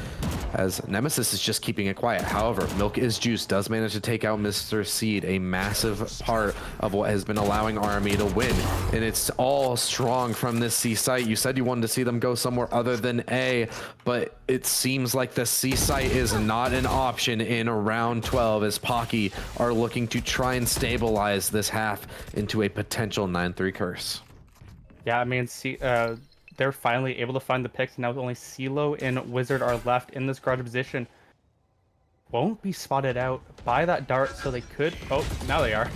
as Nemesis is just keeping it quiet. However, Milk is Juice does manage to take out Mr. Seed, a massive part of what has been allowing RME to win. And it's all strong from this C site. You said you wanted to see them go somewhere other than A, but it seems like the C site is not an option in round 12, as Pocky are looking to try and stabilize this half into a potential 9-3 curse. Yeah, I mean, they're finally able to find the picks. Now only CeeLo and Wizard are left in this garage position. Won't be spotted out by that dart, so they could... Oh, now they are.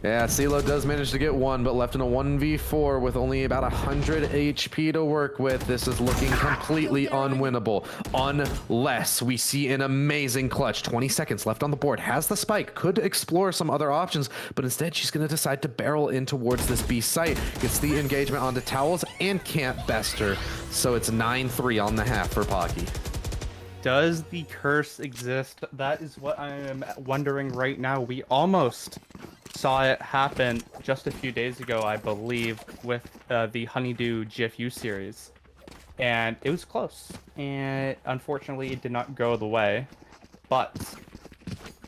Yeah, CeeLo does manage to get one, but left in a 1v4 with only about 100 HP to work with. This is looking completely unwinnable unless we see an amazing clutch. 20 seconds left on the board. Has the spike. Could explore some other options, but instead she's going to decide to barrel in towards this B site. Gets the engagement onto Towels and can't best her. So it's 9-3 on the half for Pocky. Does the curse exist? That is what I am wondering right now. We almost saw it happen just a few days ago, I believe, with the Honeydew GFU series. And it was close. And unfortunately, it did not go the way. But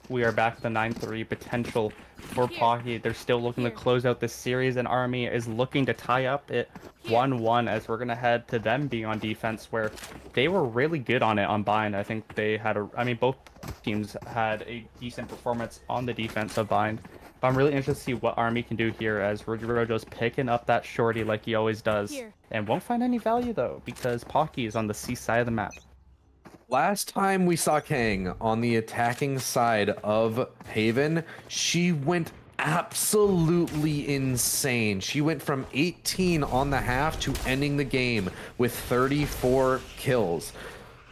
we are back to the 9-3 potential for Pocky. They're still looking to close out this series, and RME is looking to tie up it 1-1 as we're going to head to them being on defense, where they were really good on it on Bind. I think they had both teams had a decent performance on the defense of Bind. But I'm really interested to see what RME can do here as Rojo's picking up that shorty like he always does. And won't find any value, though, because Pocky is on the C side of the map. Last time we saw Kang on the attacking side of Haven, she went absolutely insane. She went from 18 on the half to ending the game with 34 kills.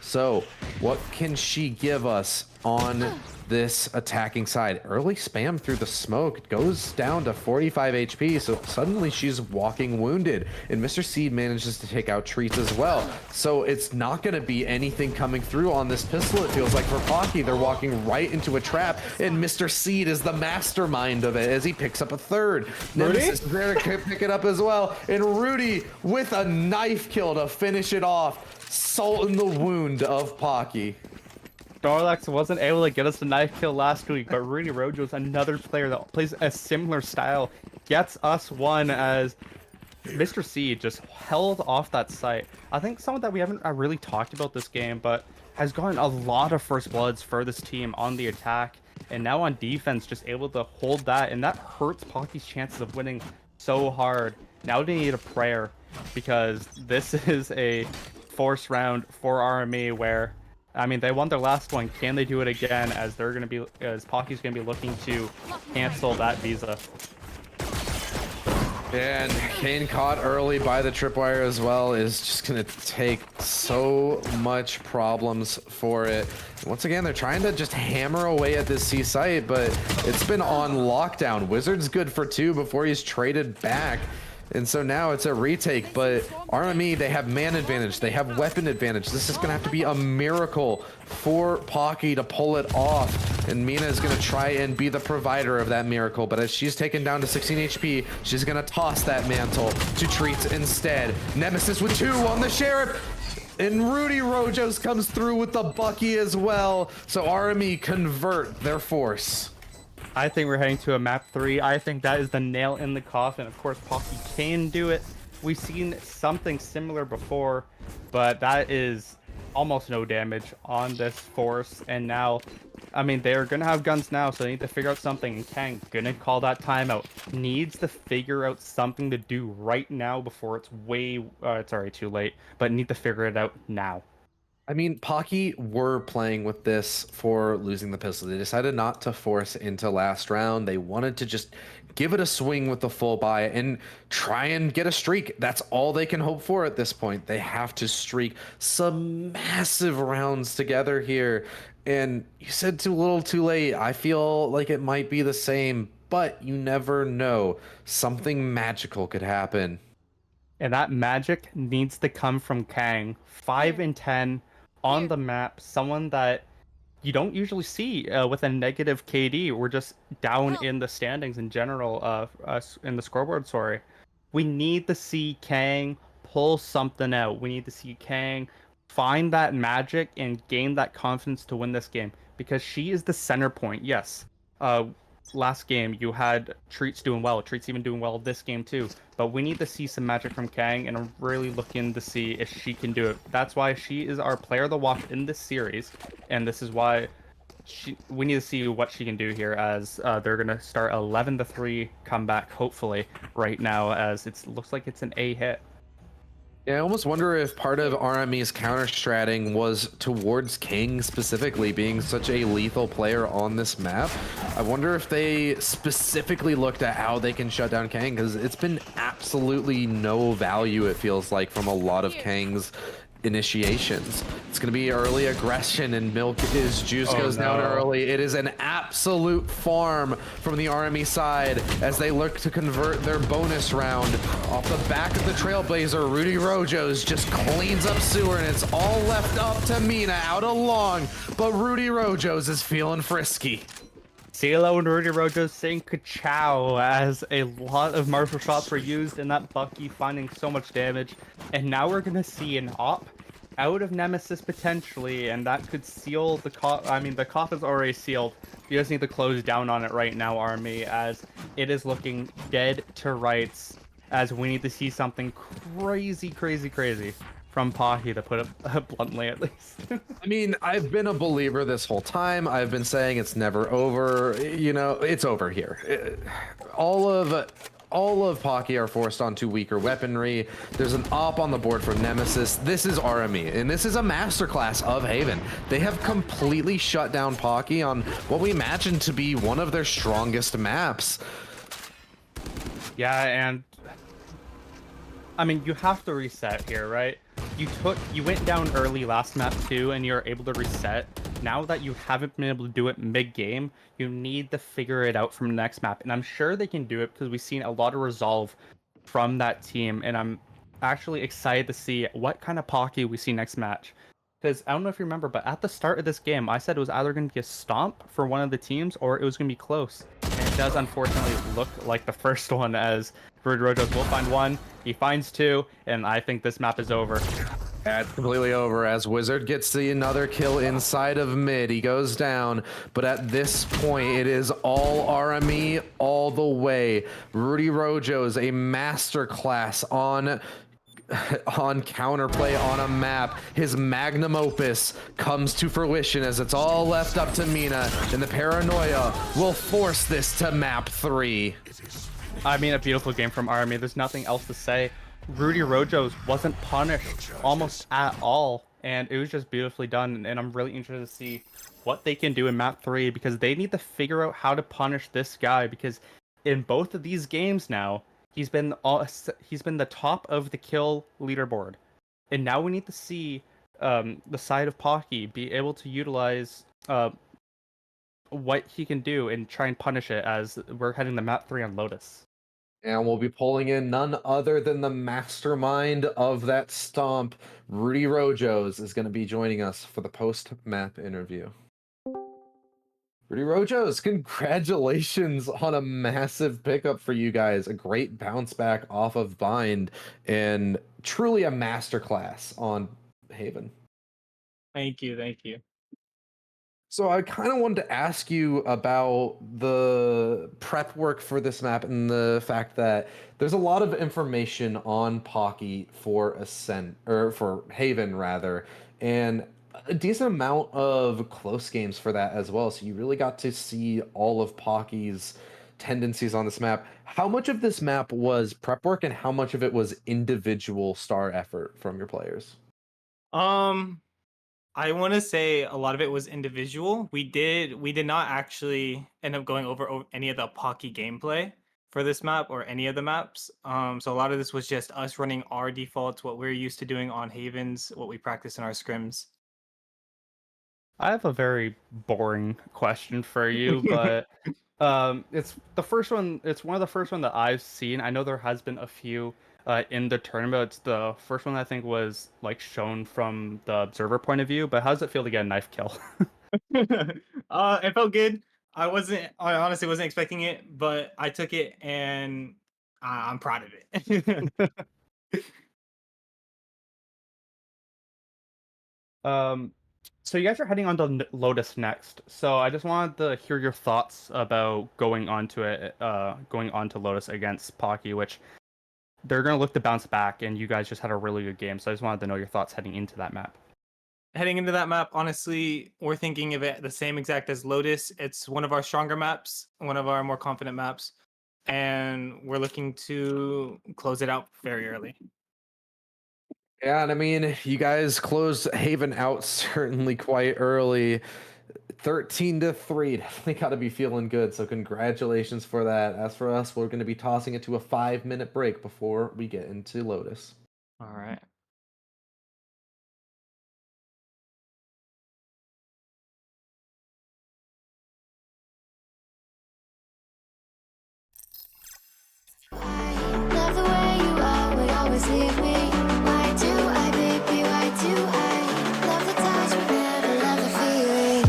So what can she give us on this attacking side? Early spam through the smoke goes down to 45 HP, so suddenly she's walking wounded, and Mr. Seed manages to take out Treats as well. So it's not going to be anything coming through on this pistol, it feels like, for Pocky. They're walking right into a trap, and Mr. Seed is the mastermind of it as he picks up a third. Nemesis is there to pick it up as well, and Rudy with a knife kill to finish it off, salting the wound of Pocky. Darlax wasn't able to get us the knife kill last week, but Rudy Rojo's another player that plays a similar style, gets us one as Mr. C just held off that site. I think something that we haven't really talked about this game, but has gotten a lot of first bloods for this team on the attack, and now on defense just able to hold that, and that hurts Pocky's chances of winning so hard. Now they need a prayer, because this is a forced round for RME where, I mean, they won their last one. Can they do it again? As they're gonna be, as Pocky's gonna be looking to cancel that visa. And Kane caught early by the tripwire as well is just gonna take so much problems for it. Once again, they're trying to just hammer away at this C site, but it's been on lockdown. Wizard's good for 2 before he's traded back. And so now it's a retake, but RME, they have man advantage, they have weapon advantage. This is gonna have to be a miracle for Pocky to pull it off. And Mina is gonna try and be the provider of that miracle, but as she's taken down to 16 HP, she's gonna toss that mantle to Treats instead. Nemesis with 2 on the Sheriff, and Rudy Rojos comes through with the Bucky as well. So RME convert their force. I think we're heading to a map 3. I think that is the nail in the coffin. Of course, Pocky can do it. We've seen something similar before, but that is almost no damage on this force. And now, I mean, they're going to have guns now, so they need to figure out something. And Kang going to call that timeout. Needs to figure out something to do right now before it's it's already too late, but need to figure it out now. I mean, Pocky were playing with this for losing the pistol. They decided not to force into last round. They wanted to just give it a swing with the full buy and try and get a streak. That's all they can hope for at this point. They have to streak some massive rounds together here. And you said too little too late. I feel like it might be the same, but you never know. Something magical could happen. And that magic needs to come from Kang. 5 and 10 on the map, someone that you don't usually see with a negative KD. We're just down in the standings in general, in the scoreboard, sorry. We need to see Kang pull something out. We need to see Kang find that magic and gain that confidence to win this game, because she is the center point. Yes, last game you had Treats doing well, Treats even doing well this game too, but we need to see some magic from Kang, and I'm really looking to see if she can do it. That's why she is our player to watch in this series, and this is why we need to see what she can do here, as they're gonna start 11-3 comeback hopefully right now, as it looks like it's an A hit. Yeah, I almost wonder if part of RME's counter-stratting was towards King specifically being such a lethal player on this map. I wonder if they specifically looked at how they can shut down Kang, because it's been absolutely no value, it feels like, from a lot of Kang's initiations. It's going to be early aggression, and Milk is juice Oh, goes down no. early. It is an absolute farm from the RME side as they look to convert their bonus round off the back of the Trailblazer. Rudy Rojo's just cleans up sewer, and it's all left up to Mina out along, but Rudy Rojo's is feeling frisky. CeeLo and Rudy Rojo saying ka-chow as a lot of martial shots were used in that Bucky, finding so much damage. And now we're gonna see an op out of Nemesis potentially, and that could seal the I mean, the coffin's already sealed. You just need to close down on it right now, Army, as it is looking dead to rights, as we need to see something crazy, crazy, crazy from Pocky, to put it bluntly at least. I mean, I've been a believer this whole time. I've been saying it's never over. You know, it's over here. All of Pocky are forced onto weaker weaponry. There's an op on the board for Nemesis. This is RME, and this is a masterclass of Haven. They have completely shut down Pocky on what we imagine to be one of their strongest maps. Yeah, and I mean, you have to reset here, right? You went down early last map too, and you're able to reset. Now that you haven't been able to do it mid-game, you need to figure it out from the next map. And I'm sure they can do it because we've seen a lot of resolve from that team, and I'm actually excited to see what kind of Pocky we see next match. Because I don't know if you remember, but at the start of this game, I said it was either going to be a stomp for one of the teams or it was going to be close. And it does unfortunately look like the first one, as Rudy Rojos will find one, he finds two, and I think this map is over. That's completely over as Wizard gets the another kill inside of mid. He goes down, but at this point, it is all RME all the way. Rudy Rojo's a masterclass on counterplay on a map. His magnum opus comes to fruition as it's all left up to Mina, and the paranoia will force this to map 3. I mean, a beautiful game from RME. There's nothing else to say. Rudy Rojo's wasn't punished almost at all, and it was just beautifully done. And I'm really interested to see what they can do in map 3, because they need to figure out how to punish this guy, because in both of these games now, he's been the top of the kill leaderboard, and now we need to see the side of Pocky be able to utilize what he can do and try and punish it, as we're heading to map 3 on Lotus. And we'll be pulling in none other than the mastermind of that stomp. Rudy Rojos is going to be joining us for the post-map interview. Rudy Rojos, congratulations on a massive pickup for you guys. A great bounce back off of Bind, and truly a masterclass on Haven. Thank you, thank you. So I kind of wanted to ask you about the prep work for this map and the fact that there's a lot of information on Pocky for Ascent, or for Haven rather, and a decent amount of close games for that as well. So you really got to see all of Pocky's tendencies on this map. How much of this map was prep work, and how much of it was individual star effort from your players? I want to say a lot of it was individual. We did not actually end up going over any of the Pocky gameplay for this map or any of the maps. So a lot of this was just us running our defaults, what we're used to doing on Havens, what we practice in our scrims. I have a very boring question for you, but it's the first one. It's one of the first one that I've seen. I know there has been a few in the tournament. It's the first one I think was like shown from the observer point of view. But how does it feel to get a knife kill? It felt good. I honestly wasn't expecting it, but I took it, and I'm proud of it. So you guys are heading on to Lotus next. So I just wanted to hear your thoughts about going onto Lotus against Pocky, which they're gonna look to bounce back, and you guys just had a really good game. So I just wanted to know your thoughts heading into that map. Heading into that map, honestly, we're thinking of it the same exact as Lotus. It's one of our stronger maps, one of our more confident maps, and we're looking to close it out very early. Yeah, and I mean, you guys closed Haven out certainly quite early. 13-3. Definitely got to be feeling good. So congratulations for that. As for us, we're going to be tossing it to a 5-minute break before we get into Lotus. All right. Love the way you always leave me. Why do I, baby? Why do I? Love the touch, but never love the feeling.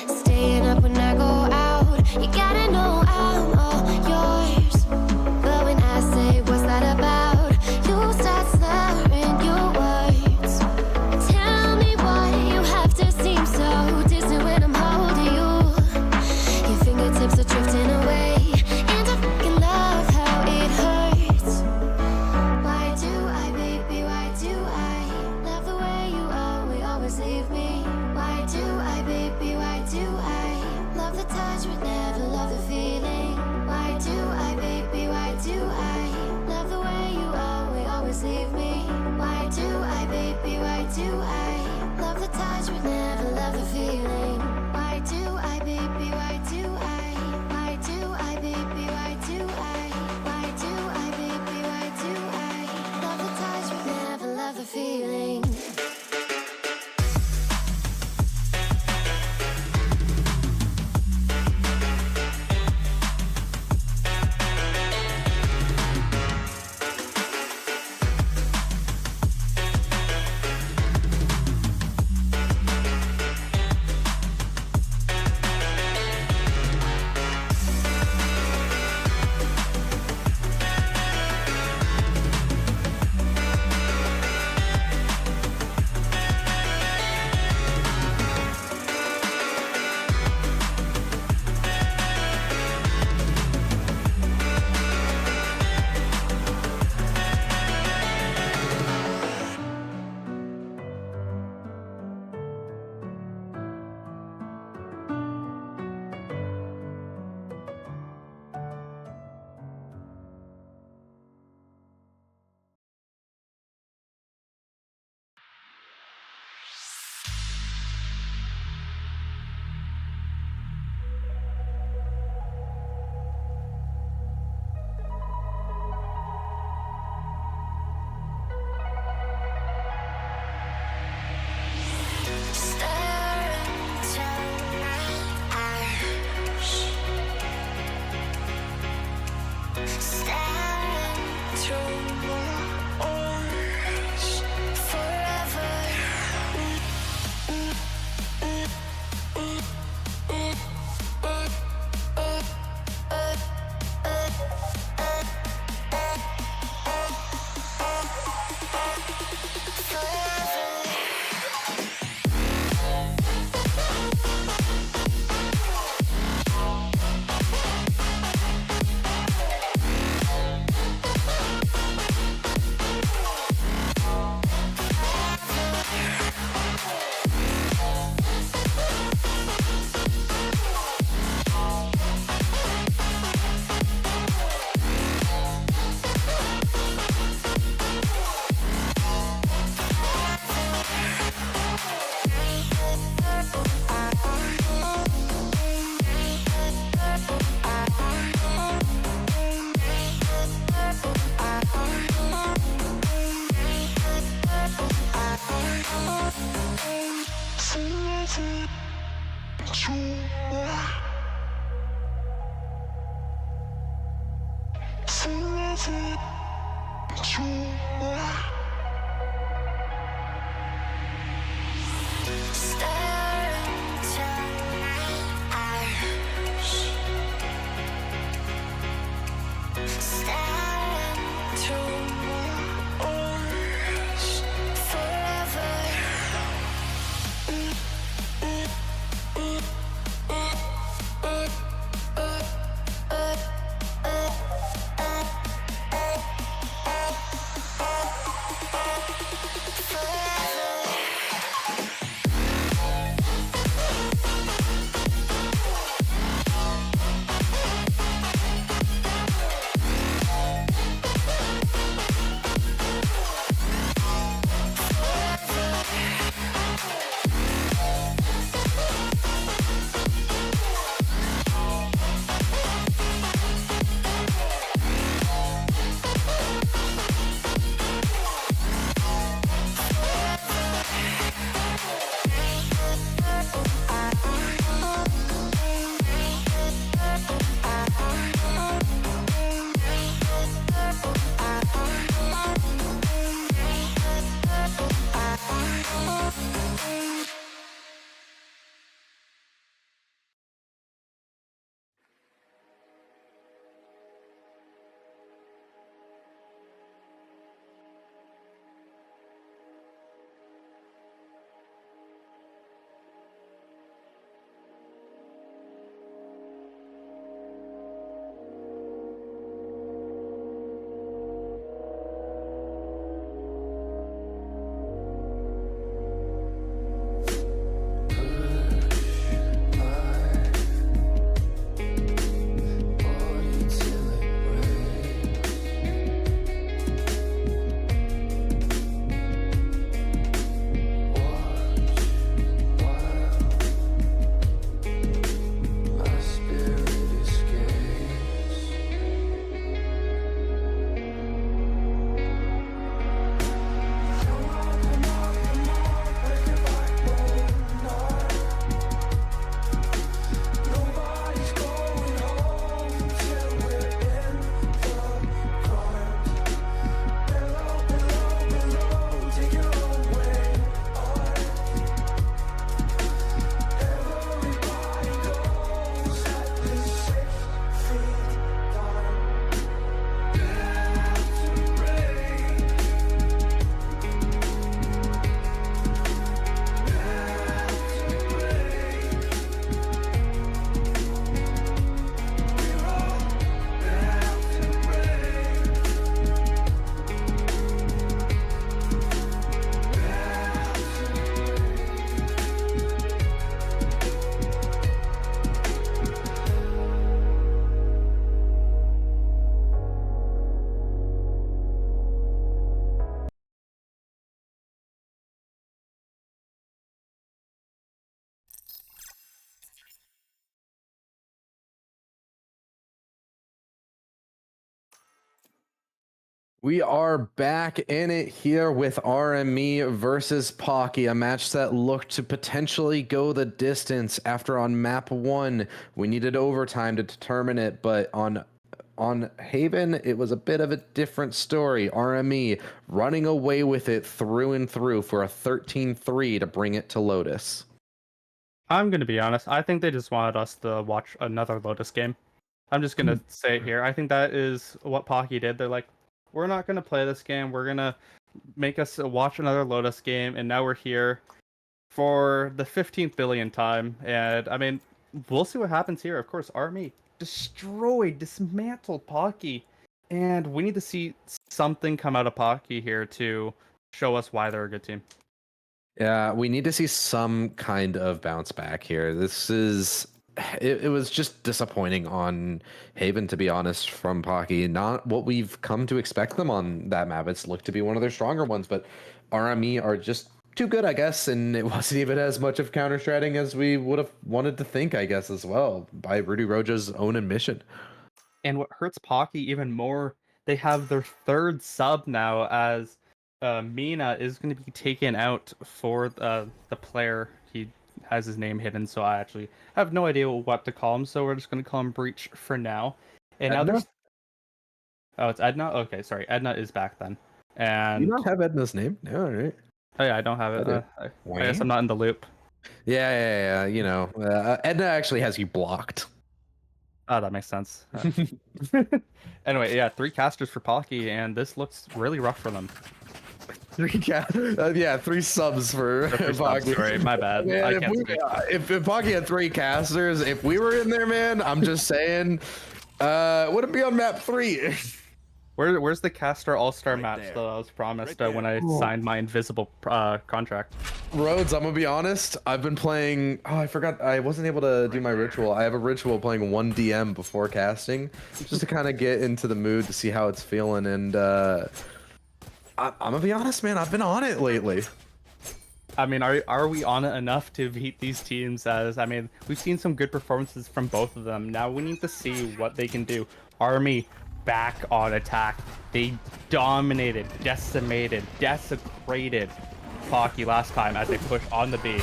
Staying up when I go out, you gotta know I'm all yours. But when I say what's that about, you start slurring your words. Tell me why you have to seem so distant when I'm holding you. Your fingertips are drifting away, and I fucking love how it hurts. Why do I, baby, why do I love the way you always leave me? Why do I, baby, why do I love the touch but never love the feeling? Why do I, baby, why do I love the way you always leave me? Why do I, baby, why do I love the touch but never love the feeling? Why do I, baby, why do I? Why do I, baby, why do I? Why do I, baby, why do I love the touch but never love the feeling? We are back in it here with RME versus Pocky, a match that looked to potentially go the distance. After on map 1, we needed overtime to determine it, but on Haven, it was a bit of a different story. RME running away with it through and through for a 13-3 to bring it to Lotus. I'm gonna be honest. I think they just wanted us to watch another Lotus game. I'm just gonna say it here. I think that is what Pocky did. They're like, we're not gonna play this game. We're gonna make us watch another Lotus game, and now we're here for the 15th billion time. And I mean, we'll see what happens here. Of course, RME destroyed, dismantled Pocky, and we need to see something come out of Pocky here to show us why they're a good team. Yeah, we need to see some kind of bounce back here. It was just disappointing on Haven, to be honest, from Pocky. Not what we've come to expect them on that map. It's looked to be one of their stronger ones, but RME are just too good, I guess, and it wasn't even as much of counter-stratting as we would have wanted to think, I guess, as well, by Rudy Roja's own admission. And what hurts Pocky even more, they have their third sub now, as Mina is going to be taken out for the player. He has his name hidden, so I actually have no idea what to call him, so we're just going to call him Breach for now. And now Edna? there's... Oh, it's Edna? Okay, sorry. Edna is back then. And You not have Edna's name? No, all right. oh yeah, I don't have it. I do. I guess I'm not in the loop. Yeah. You know, Edna actually has you blocked. Oh, that makes sense. Anyway, yeah, 3 casters for Pocky, and this looks really rough for them. 3 subs for Pocky. Sorry, my bad. Man, I can't speak. if Pocky had 3 casters, if we were in there, man, I'm just saying, would it be on map 3? Where's the caster all-star match that I was promised when I signed my invisible contract? Rhodes, I'm gonna be honest. I've been playing. Oh, I forgot. I wasn't able to do my ritual. I have a ritual playing 1 DM before casting, just to kind of get into the mood to see how it's feeling. And I'm gonna be honest, man. I've been on it lately. I mean, are we on it enough to beat these teams? As I mean, we've seen some good performances from both of them. Now we need to see what they can do. RME back on attack. They dominated, decimated, desecrated Pocky last time as they push on the B.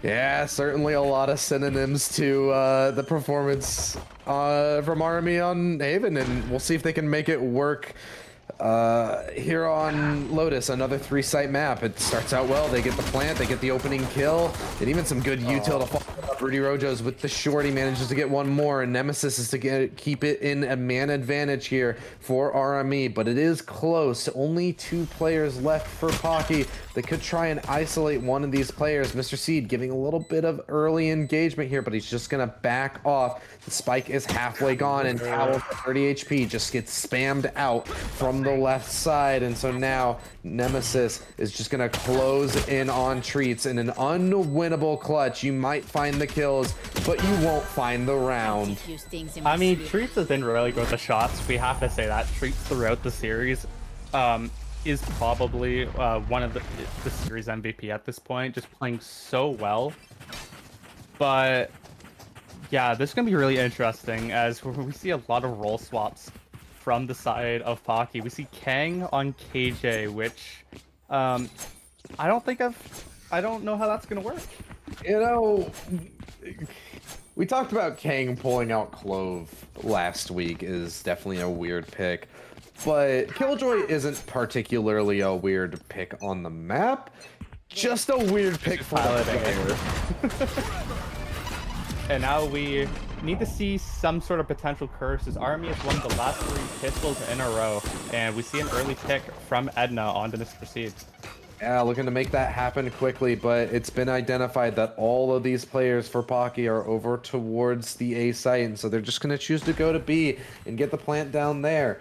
Yeah, certainly a lot of synonyms to the performance from RME on Haven, and we'll see if they can make it work here on Lotus. Another 3-site map. It starts out well. They get the plant, they get the opening kill, and even some good util to follow up. Rudy Rojo's with the short. He manages to get one more, and Nemesis is to keep it in a man advantage here for RME, but it is close. Only 2 players left for Pocky. They could try and isolate one of these players. Mr. Seed giving a little bit of early engagement here, but he's just gonna back off. The spike is halfway gone, and Towel for 30 HP just gets spammed out from the left side, and so now Nemesis is just gonna close in on Treats in an unwinnable clutch. You might find the kills, but you won't find the round. I mean, Treats has been really good with the shots. We have to say that. Treats throughout the series is probably one of the series MVP at this point, just playing so well. But yeah, this is going to be really interesting as we see a lot of role swaps from the side of Pocky. We see Kang on KJ, which I don't know how that's going to work. You know, we talked about Kang pulling out Clove last week is definitely a weird pick, but Killjoy isn't particularly a weird pick on the map, just a weird pick for the player. And now we need to see some sort of potential curse as RME has won the last 3 pistols in a row, and we see an early pick from Edna onto Mr. Seed. Yeah, looking to make that happen quickly, but it's been identified that all of these players for Pocky are over towards the A site, and so they're just going to choose to go to B and get the plant down there.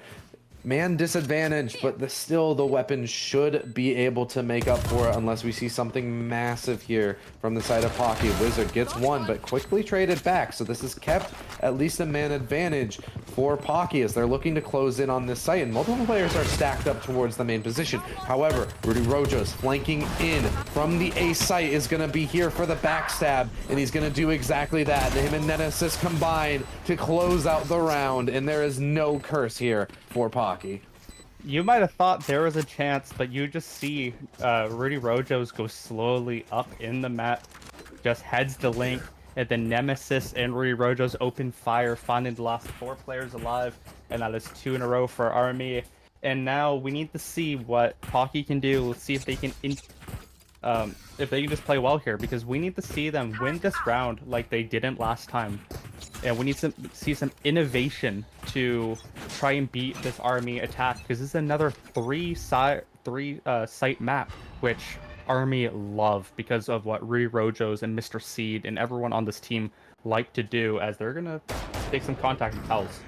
Man disadvantage, but still the weapon should be able to make up for it unless we see something massive here from the side of Pocky. Wizard gets one, but quickly traded back, so this has kept at least a man advantage for Pocky as they're looking to close in on this site, and multiple players are stacked up towards the main position. However, Rudy Rojo's flanking in from the A site is going to be here for the backstab, and he's going to do exactly that. Him and Nemesis combine to close out the round, and there is no curse here for Pocky. You might have thought there was a chance, but you just see Rudy Rojo's go slowly up in the map, just heads the link, and then Nemesis and Rudy Rojo's open fire, finding the last 4 players alive, and that is 2 in a row for RME. And now we need to see what Pocky can do. Let's see if they can just play well here, because we need to see them win this round like they didn't last time. And we need to see some innovation to try and beat this RME attack, because this is another 3-site map, which RME love because of what Rudy Rojo's and Mr. Seed and everyone on this team like to do, as they're going to take some contact with Tells.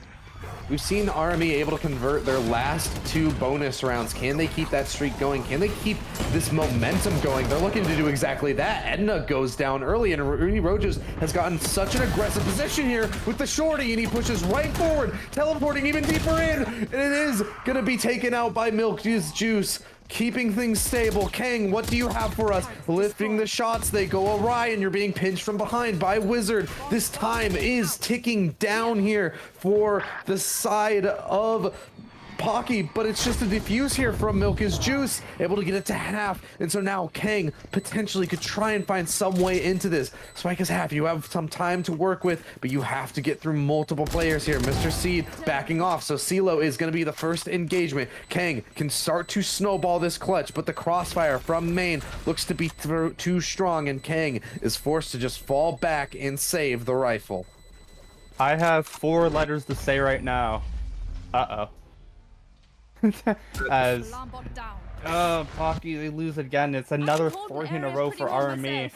We've seen RME able to convert their last 2 bonus rounds. Can they keep that streak going? Can they keep this momentum going? They're looking to do exactly that. Edna goes down early, and Rudy Rojas has gotten such an aggressive position here with the shorty, and he pushes right forward, teleporting even deeper in, and it is going to be taken out by Milk Juice. Keeping things stable. Kang, what do you have for us? Lifting the shots, they go awry, and you're being pinched from behind by Wizard. This time is ticking down here for the side of Pocky, but it's just a defuse here from Milk is Juice, able to get it to half, and so now Kang potentially could try and find some way into this. Spike is half, you have some time to work with, but you have to get through multiple players here. Mr. Seed backing off, so CeeLo is going to be the first engagement. Kang can start to snowball this clutch, but the crossfire from main looks to be too strong, and Kang is forced to just fall back and save the rifle. I have 4 letters to say right now. Uh-oh. As Pocky, they lose again. It's another 4 in a row for RME.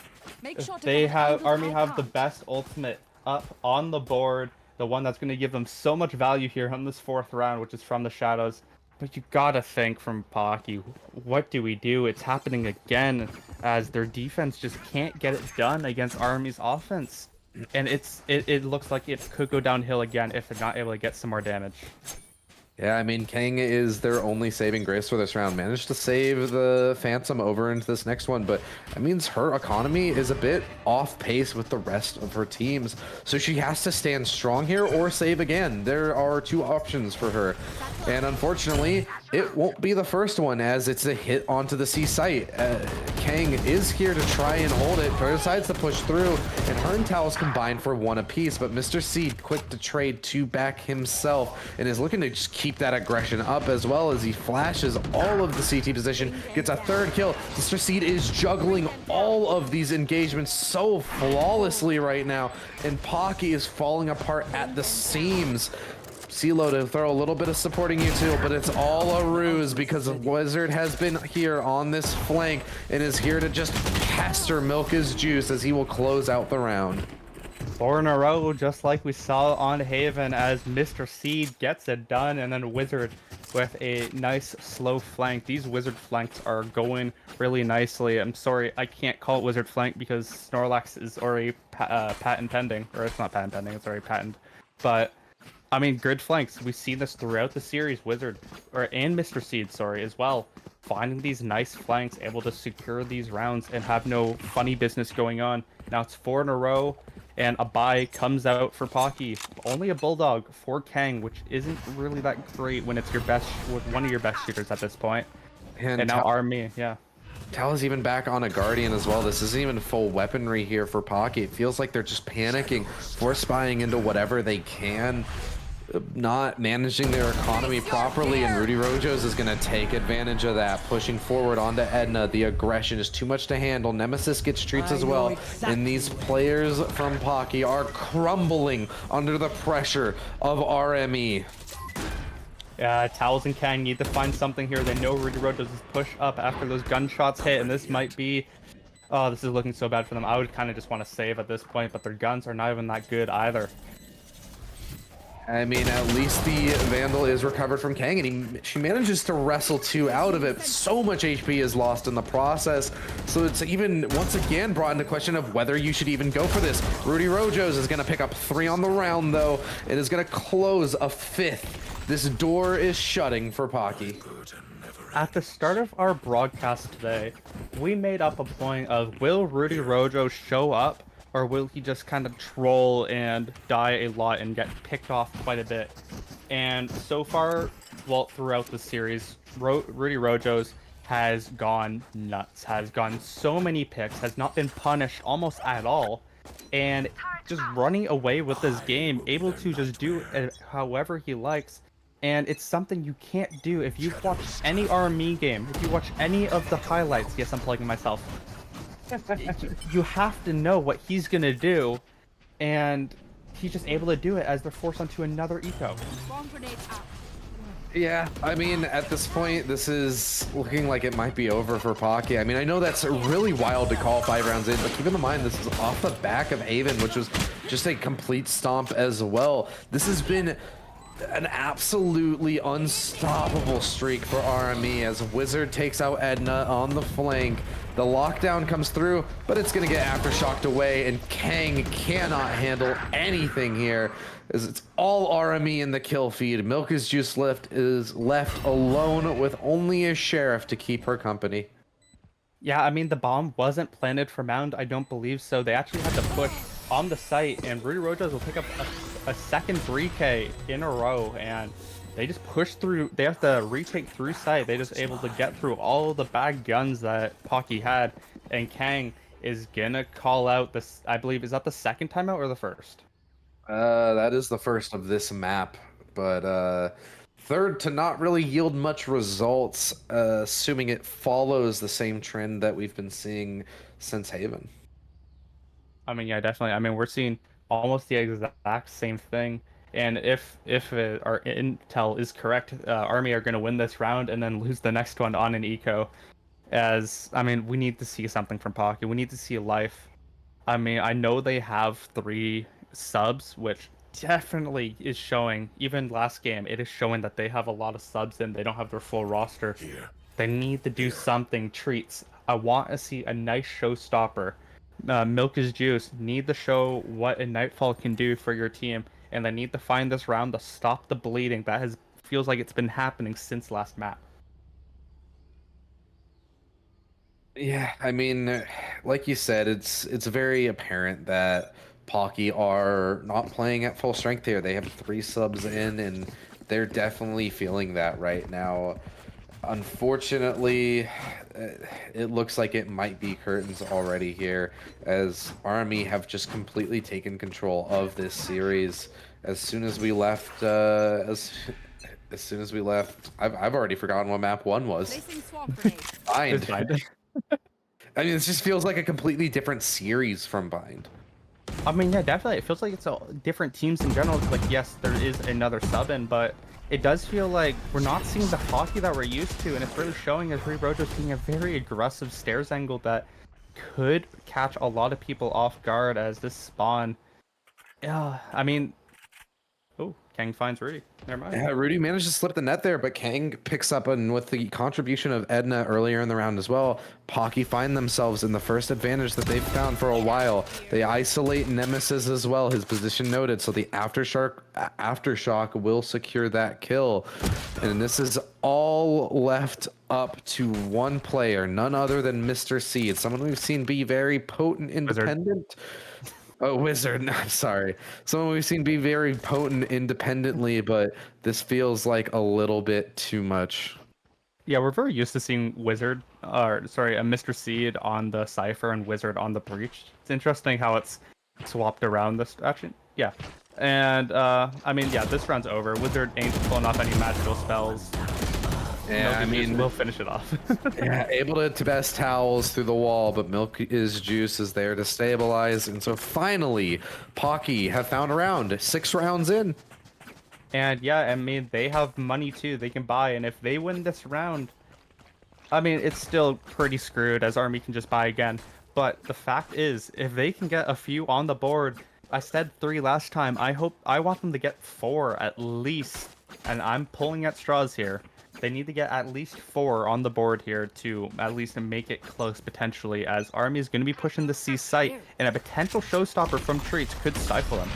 RME have the best ultimate up on the board, the one that's going to give them so much value here on this 4th round, which is from the shadows. But you gotta think from Pocky, what do we do? It's happening again, as their defense just can't get it done against RME's offense. And it looks like it could go downhill again if they're not able to get some more damage. Yeah, I mean, Kang is their only saving grace for this round. Managed to save the Phantom over into this next one, but that means her economy is a bit off pace with the rest of her teams. So she has to stand strong here or save again. There are 2 options for her. And unfortunately, it won't be the first one, as it's a hit onto the C site. Kang is here to try and hold it, but decides to push through, and her and Taos combine for 1 apiece, but Mr. Seed quick to trade 2 back himself, and is looking to just keep that aggression up, as well as he flashes all of the CT position, gets a 3rd kill. Mr. Seed is juggling all of these engagements so flawlessly right now, and Pocky is falling apart at the seams. CeeLo to throw a little bit of supporting util, but it's all a ruse because Wizard has been here on this flank and is here to just pester Milk is Juice as he will close out the round. 4 in a row, just like we saw on Haven, as Mr. Seed gets it done, and then Wizard with a nice slow flank. These Wizard flanks are going really nicely. I'm sorry, I can't call it Wizard flank because Snorlax is already patent pending, or it's not patent pending, it's already patent. But I mean, grid flanks, we've seen this throughout the series, Wizard, and Mr. Seed, sorry, as well. Finding these nice flanks, able to secure these rounds and have no funny business going on. Now it's 4 in a row, and a bye comes out for Pocky. Only a Bulldog for Kang, which isn't really that great when it's your best, one of your best shooters at this point. And now RME, yeah. Tal is even back on a Guardian as well. This isn't even full weaponry here for Pocky. It feels like they're just panicking, force spying into whatever they can, not managing their economy properly, and Rudy Rojos is going to take advantage of that, pushing forward onto Edna. The aggression is too much to handle. Nemesis gets treats as well, and these players from Pocky are crumbling under the pressure of RME. Yeah, Towels and Kang need to find something here. They know Rudy Rojos is push up after those gunshots hit, and this might be... Oh, this is looking so bad for them. I would kind of just want to save at this point, but their guns are not even that good either. I mean, at least the Vandal is recovered from Kang, and she manages to wrestle 2 out of it. So much HP is lost in the process, so it's even once again brought into question of whether you should even go for this. Rudy Rojos is going to pick up 3 on the round, though. It is going to close a 5th. This door is shutting for Pocky. At the start of our broadcast today, we made up a point of, will Rudy Rojo show up, or will he just kind of troll and die a lot and get picked off quite a bit? And so far, well, throughout the series, Rudy Rojos has gone nuts, has gotten so many picks, has not been punished almost at all, and just running away with this game, able to just do it however he likes. And it's something you can't do if you've watched any RME game, if you watch any of the highlights. Yes, I'm plugging myself. You have to know what he's gonna do, and he's just able to do it as they're forced onto another eco. Yeah, I mean, at this point, this is looking like it might be over for Pocky. I mean, I know that's really wild to call 5 rounds in, but keep in mind, this is off the back of Haven, which was just a complete stomp as well. This has been an absolutely unstoppable streak for RME as Wizard takes out Edna on the flank. The lockdown comes through, but it's going to get aftershocked away, and Kang cannot handle anything here as it's all RME in the kill feed. Milk is Juice is left alone with only a Sheriff to keep her company. Yeah, I mean, the bomb wasn't planted for Mound, I don't believe so. They actually had to push on the site, and Rudy Rojos will pick up a second 3K in a row, and They just push through. They have to retake through site. They just able to get through all the bad guns that Pocky had, and Kang is gonna call out this. I believe is that the second timeout or the first? That is the first of this map, but third to not really yield much results, assuming it follows the same trend that we've been seeing since Haven. I mean, yeah, definitely. I mean, we're seeing almost the exact same thing. And if our intel is correct, Army are going to win this round and then lose the next one on an eco. As I mean, we need to see something from Pocky. We need to see life. I mean, I know they have 3 subs, which definitely is showing. Even last game, it is showing that they have a lot of subs and they don't have their full roster. They need to do something. Treats. I want to see a nice showstopper. Milk is juice. Need to show what a Nightfall can do for your team, and they need to find this round to stop the bleeding that has feels like it's been happening since last map. Yeah, I mean, like you said, it's very apparent that Pocky are not playing at full strength here. They have 3 subs in, and they're definitely feeling that right now. Unfortunately, it looks like it might be curtains already here, as RME have just completely taken control of this series. As soon as we left, as soon as we left, I've already forgotten what map 1 was. Bind. I mean, it just feels like a completely different series from Bind. I mean, yeah, definitely. It feels like it's all different teams in general. Like, yes, there is another sub in, but it does feel like we're not seeing the Pocky that we're used to, and it's really showing as Rojo's being a very aggressive stairs angle that could catch a lot of people off guard as this spawn. Yeah, I mean, oh, Kang finds Rudy. Never mind. Yeah, Rudy managed to slip the net there, but Kang picks up, and with the contribution of Edna earlier in the round as well, Pocky find themselves in the first advantage that they've found for a while. They isolate Nemesis as well, his position noted, so the Aftershock will secure that kill. And this is all left up to one player, none other than Mr. Seed, someone we've seen be very potent independent. Oh, Wizard. No, I'm sorry. Someone we've seen be very potent independently, but this feels like a little bit too much. Yeah, we're very used to seeing Wizard, or sorry, a Mr. Seed on the Cypher and Wizard on the Breach. It's interesting how it's swapped around this action. Yeah. And, I mean, yeah, this round's over. Wizard ain't pulling off any magical spells. Yeah, I mean, we'll finish it off. Yeah, able to best towels through the wall, but Milk is Juice is there to stabilize. And so finally, Pocky have found a round, 6 rounds in. And yeah, I mean, they have money too. They can buy, and if they win this round, I mean, it's still pretty screwed as Army can just buy again. But the fact is, if they can get a few on the board, I said 3 last time. I want them to get 4 at least, and I'm pulling at straws here. They need to get at least 4 on the board here to at least make it close potentially, as Army is going to be pushing the C site, and a potential showstopper from Treats could stifle them.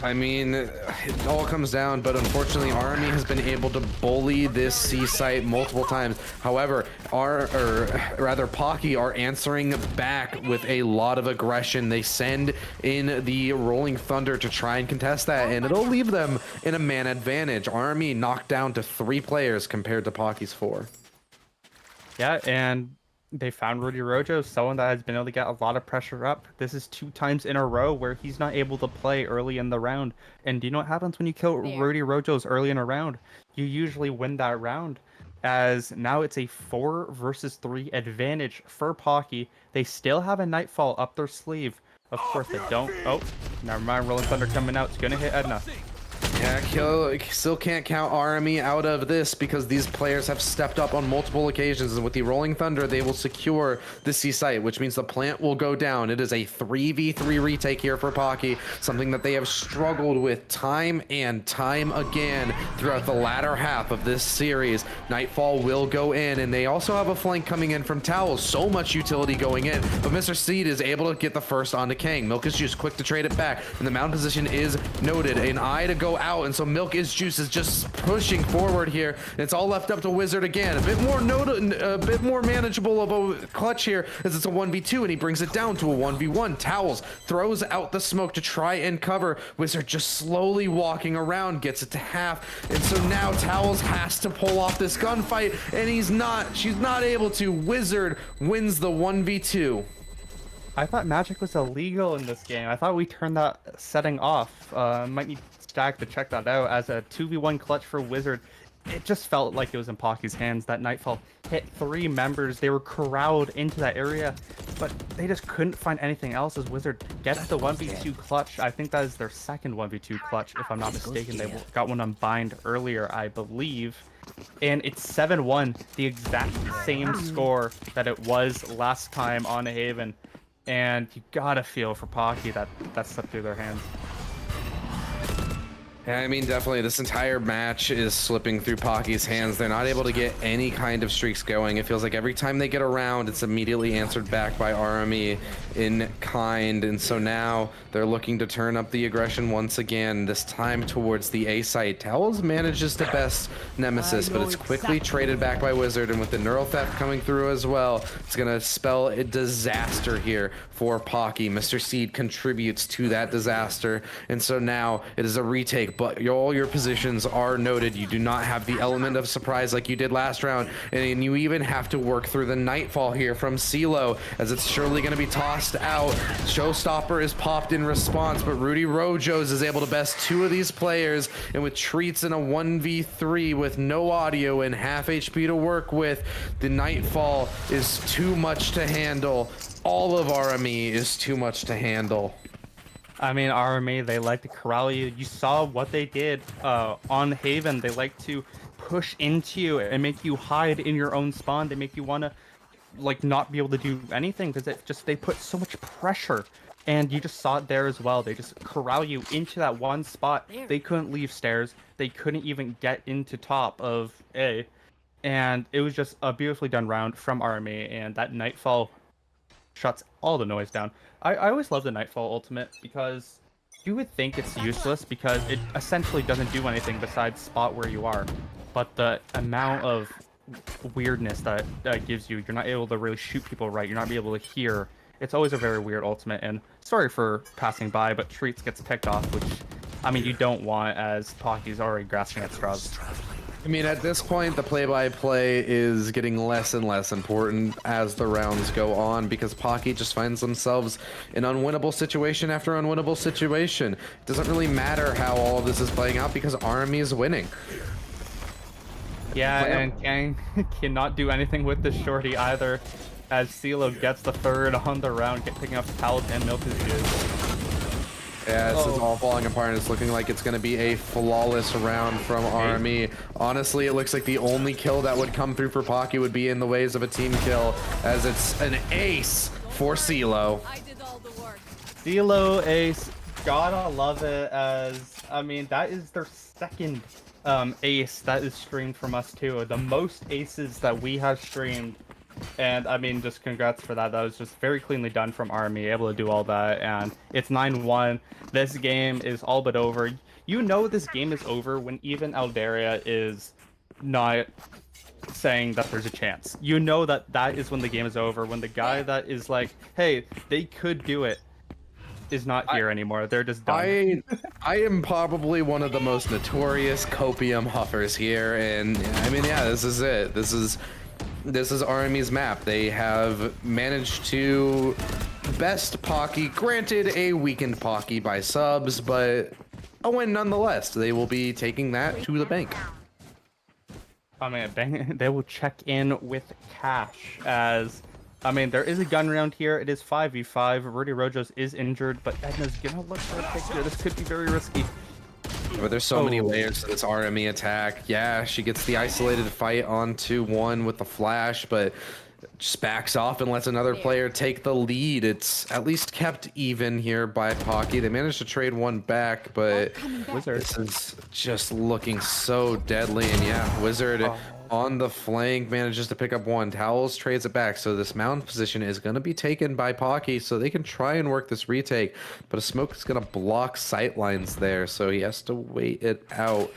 I mean, it all comes down, but unfortunately, Army has been able to bully this C site multiple times. However, Pocky are answering back with a lot of aggression. They send in the Rolling Thunder to try and contest that, and it'll leave them in a man advantage. Army knocked down to 3 players compared to Pocky's 4. Yeah, and they found Rudy Rojo, someone that has been able to get a lot of pressure up. This is 2 times in a row where he's not able to play early in the round. And do you know what happens when you kill Rudy Rojo's early in a round? You usually win that round, as now it's a 4 versus 3 advantage for Pocky. They still have a Nightfall up their sleeve. Of course they don't. Oh, never mind. Rolling Thunder coming out. It's going to hit Edna. Yeah, still can't count RME out of this because these players have stepped up on multiple occasions, and with the Rolling Thunder, they will secure the C site, which means the plant will go down. It is a 3v3 retake here for Pocky, something that they have struggled with time and time again throughout the latter half of this series. Nightfall will go in, and they also have a flank coming in from Towels. So much utility going in, but Mr. Seed is able to get the first onto Kang. Milk is Juice quick to trade it back, and the mound position is noted. An eye to go out, and so Milk is Juice is just pushing forward here. And it's all left up to Wizard again. A bit more manageable of a clutch here as it's a 1v2, and he brings it down to a 1v1. Towels throws out the smoke to try and cover. Wizard just slowly walking around, gets it to half, and so now Towels has to pull off this gunfight, and she's not able to. Wizard wins the 1v2. I thought magic was illegal in this game. I thought we turned that setting off. Might need Stack to check that out. As a 2v1 clutch for Wizard, it just felt like it was in Pocky's hands. That Nightfall hit 3 members. They were corralled into that area, but they just couldn't find anything else as Wizard gets the 1v2 clutch. I think that is their second 1v2 clutch, if I'm not mistaken. They got one on Bind earlier, I believe. And it's 7-1, the exact same score that it was last time on Haven. And you gotta feel for Pocky that slipped through their hands. Yeah, I mean, definitely this entire match is slipping through Pocky's hands. They're not able to get any kind of streaks going. It feels like every time they get around, it's immediately answered back by RME in kind. And so now they're looking to turn up the aggression once again, this time towards the A site. Towels manages to best Nemesis, but it's quickly traded back by Wizard. And with the neural theft coming through as well, it's going to spell a disaster here for Pocky. Mr. Seed contributes to that disaster. And so now it is a retake. But all your positions are noted. You do not have the element of surprise like you did last round, and you even have to work through the Nightfall here from CeeLo, as it's surely going to be tossed out. Showstopper is popped in response, but Rudy Rojos is able to best 2 of these players, and with Treats in a 1v3 with no audio and half HP to work with, the Nightfall is too much to handle. All of RME is too much to handle. I mean, RME, they like to corral you. You saw what they did on Haven. They like to push into you and make you hide in your own spawn. They make you want to, like, not be able to do anything because they put so much pressure. And you just saw it there as well. They just corral you into that one spot. They couldn't leave stairs. They couldn't even get into top of A. And it was just a beautifully done round from RME. And that Nightfall shuts all the noise down. I always love the Nightfall ultimate because you would think it's useless because it essentially doesn't do anything besides spot where you are. But the amount of weirdness that gives you, you're not able to really shoot people right, you're not able to hear. It's always a very weird ultimate, and sorry for passing by, but Treats gets picked off, which, I mean, you don't want as Pocky's already grasping at straws. I mean, at this point, the play-by-play is getting less and less important as the rounds go on because Pocky just finds themselves in unwinnable situation after unwinnable situation. It doesn't really matter how all of this is playing out because RME is winning. Yeah, and Kang cannot do anything with this shorty either, as CeeLo gets the 3rd on the round, picking up Towels and Milk is good. Yeah, this is all falling apart, and it's looking like it's going to be a flawless round from RME. Honestly, it looks like the only kill that would come through for Pocky would be in the ways of a team kill, as it's an ace for CeeLo. CeeLo ace, gotta love it, as, I mean, that is their second ace that is streamed from us too. The most aces that we have streamed. And I mean, just congrats for that. That was just very cleanly done from RME, able to do all that. And it's 9-1. This game is all but over. You know this game is over when even Aldaria is not saying that there's a chance. You know that that is when the game is over. When the guy that is like, hey, they could do it, is not here anymore. They're just done. I am probably one of the most notorious copium huffers here. And I mean, yeah, this is it. This is RME's map. They have managed to best Pocky, granted a weakened Pocky by subs, but a win nonetheless. They will be taking that to the bank. I mean, they will check in with cash, as, I mean, there is a gun round here. It is 5v5. Rudy Rojos is injured, but Edna's gonna look for a pick here. This could be very risky. But there's so many layers to this RME attack. Yeah, she gets the isolated fight onto 1 with the flash, but just backs off and lets another player take the lead. It's at least kept even here by Pocky. They managed to trade 1 back, but Wizard. this is just looking so deadly. And yeah, Wizard on the flank, manages to pick up one. Towels trades it back, so this mound position is going to be taken by Pocky, so they can try and work this retake, but a smoke is going to block sight lines there, so he has to wait it out.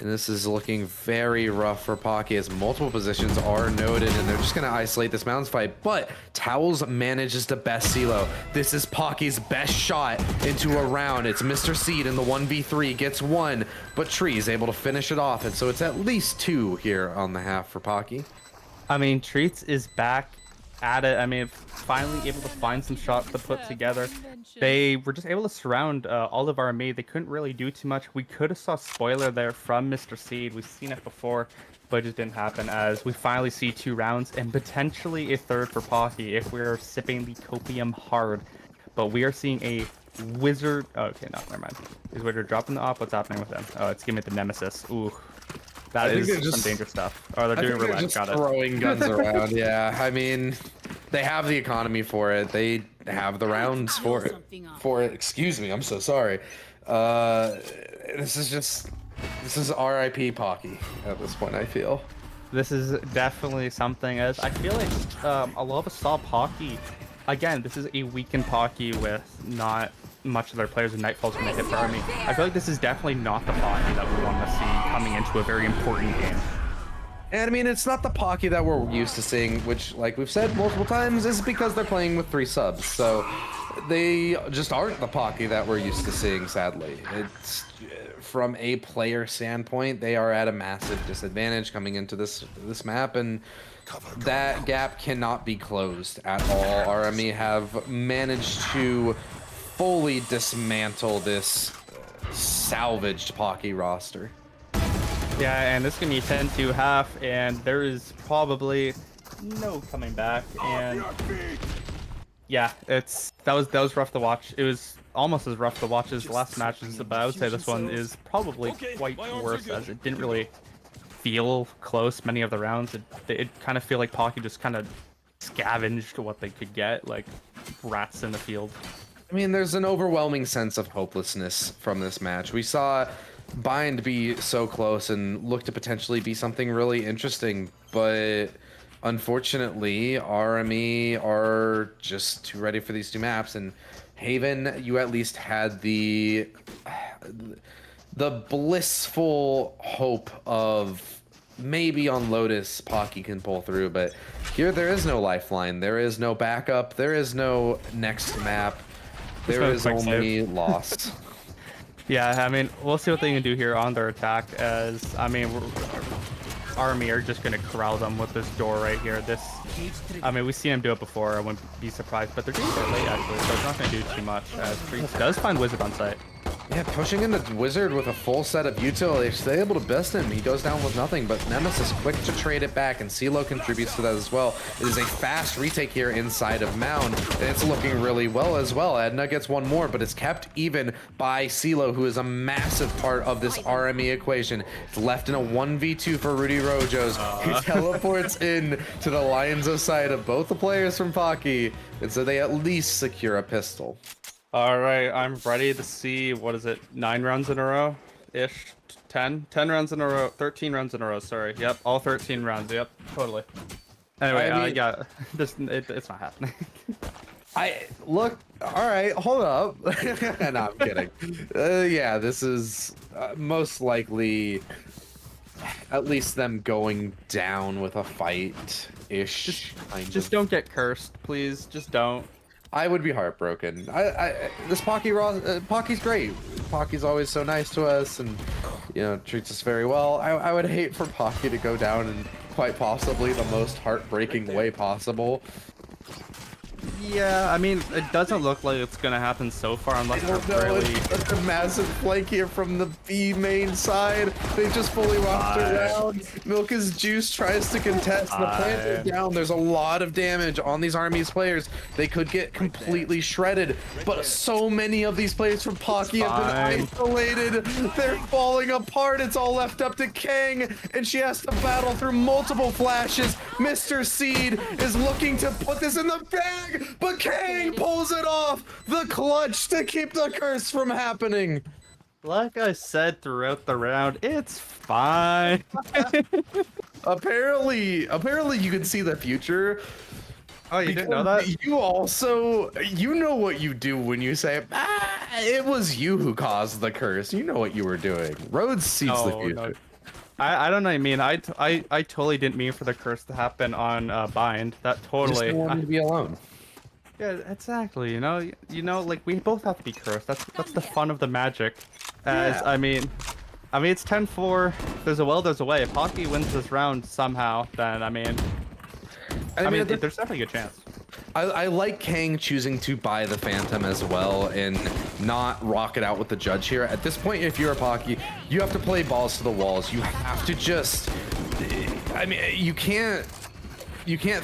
And this is looking very rough for Pocky as multiple positions are noted, and they're just going to isolate this mounds fight. But Towels manages to best CeeLo. This is Pocky's best shot into a round. It's Mr. Seed in the 1v3, gets one, but Tree is able to finish it off. And so it's at least two here on the half for Pocky. I mean, Treats is back at it. I mean, finally able to find some shots to put together. They were just able to surround all of RME. They couldn't really do too much. We could have saw spoiler there from Mr. Seed. We've seen it before, but it just didn't happen as we finally see 2 rounds and potentially a third for Pocky if we're sipping the copium hard. But we are seeing a wizard. Oh, okay, no, never mind. Is Wizard dropping the op? What's happening with him? Oh, it's giving it the Nemesis. Ooh. That is some dangerous stuff. Oh, they're doing roulette. Got it. Throwing guns around. Yeah, I mean, they have the economy for it. They have the rounds for it. Excuse me, I'm so sorry. This is R.I.P. Pocky at this point, I feel. This is definitely something, as I feel like a lot of us saw Pocky. Again, this is a weakened Pocky with not much of their players in Nightfall's going to hit for RME. I feel like this is definitely not the Pocky that we want to see coming into a very important game. And I mean, it's not the Pocky that we're used to seeing, which, like we've said multiple times, is because they're playing with 3 subs. So they just aren't the Pocky that we're used to seeing, sadly. It's from a player standpoint, they are at a massive disadvantage coming into this map, and that gap cannot be closed at all. RME have managed to fully dismantle this salvaged Pocky roster. Yeah, and this is going to be 10-2 half, and there is probably no coming back. And yeah, that was rough to watch. It was almost as rough to watch as the last matches, but I would say this one is probably quite worse, as it didn't really feel close many of the rounds. It kind of feel like Pocky just kind of scavenged what they could get, like rats in the field. I mean, there's an overwhelming sense of hopelessness from this match. We saw Bind be so close and look to potentially be something really interesting, but unfortunately, RME are just too ready for these 2 maps. And Haven, you at least had the blissful hope of maybe on Lotus Pocky can pull through, but here there is no lifeline, there is no backup, there is no next map. There is only lost. Yeah, I mean, we'll see what they can do here on their attack, as, I mean, RME are just going to corral them with this door right here. I mean, we've seen them do it before, I wouldn't be surprised, but they're doing it late, actually, so it's not going to do too much, as Treats does find Wizard on site. Yeah, pushing in the Wizard with a full set of util, they're able to best him. He goes down with nothing, but Nemesis quick to trade it back, and CeeLo contributes to that as well. It is a fast retake here inside of Mound, and it's looking really well as well. Edna gets one more, but it's kept even by CeeLo, who is a massive part of this RME equation. It's left in a 1v2 for Rudy Rojos, who teleports in to the lines of sight of both the players from Pocky, and so they at least secure a pistol. All right, I'm ready to see, what is it, 9 rounds in a row ish? 10 rounds in a row, 13 rounds in a row, sorry. Yep, all 13 rounds. Yep, totally. Anyway, I mean, yeah, it's not happening. Look, all right, hold up. No, I'm kidding. Yeah, this is most likely at least them going down with a fight ish. Just don't get cursed, please. Just don't. I would be heartbroken. This Pocky's great. Pocky's always so nice to us, and treats us very well. I would hate for Pocky to go down in quite possibly the most heartbreaking way possible. Yeah, I mean, it doesn't look like it's gonna happen so far, unless they're really... It's a massive flank here from the B main side. They just fully walked around. Milka's Juice tries to contest. The plant is down. There's a lot of damage on these RME's players. They could get completely shredded, but so many of these players from Pocky have been isolated. They're falling apart. It's all left up to Kang, and she has to battle through multiple flashes. Mr. Seed is looking to put this in the bag, but Kang pulls it off. The clutch to keep the curse from happening. Like I said throughout the round, it's fine. apparently you can see the future. Oh, you didn't know that? You know what you do when you say, it was you who caused the curse. You know what you were doing. Rhodes sees the No, future. no. I don't know what you mean. I totally didn't mean for the curse to happen on Bind. That Just totally. don't want him to be alone. Yeah, exactly. Like we both have to be cursed. That's the fun of the magic. As Yeah. I mean, it's 10-4. There's a will, there's a way. If Pocky wins this round somehow, then I mean, there's definitely a good chance. I like Kang choosing to buy the Phantom as well and not rock it out with the judge here. At this point, if you're a Pocky, you have to play balls to the walls. You have to just, I mean, you can't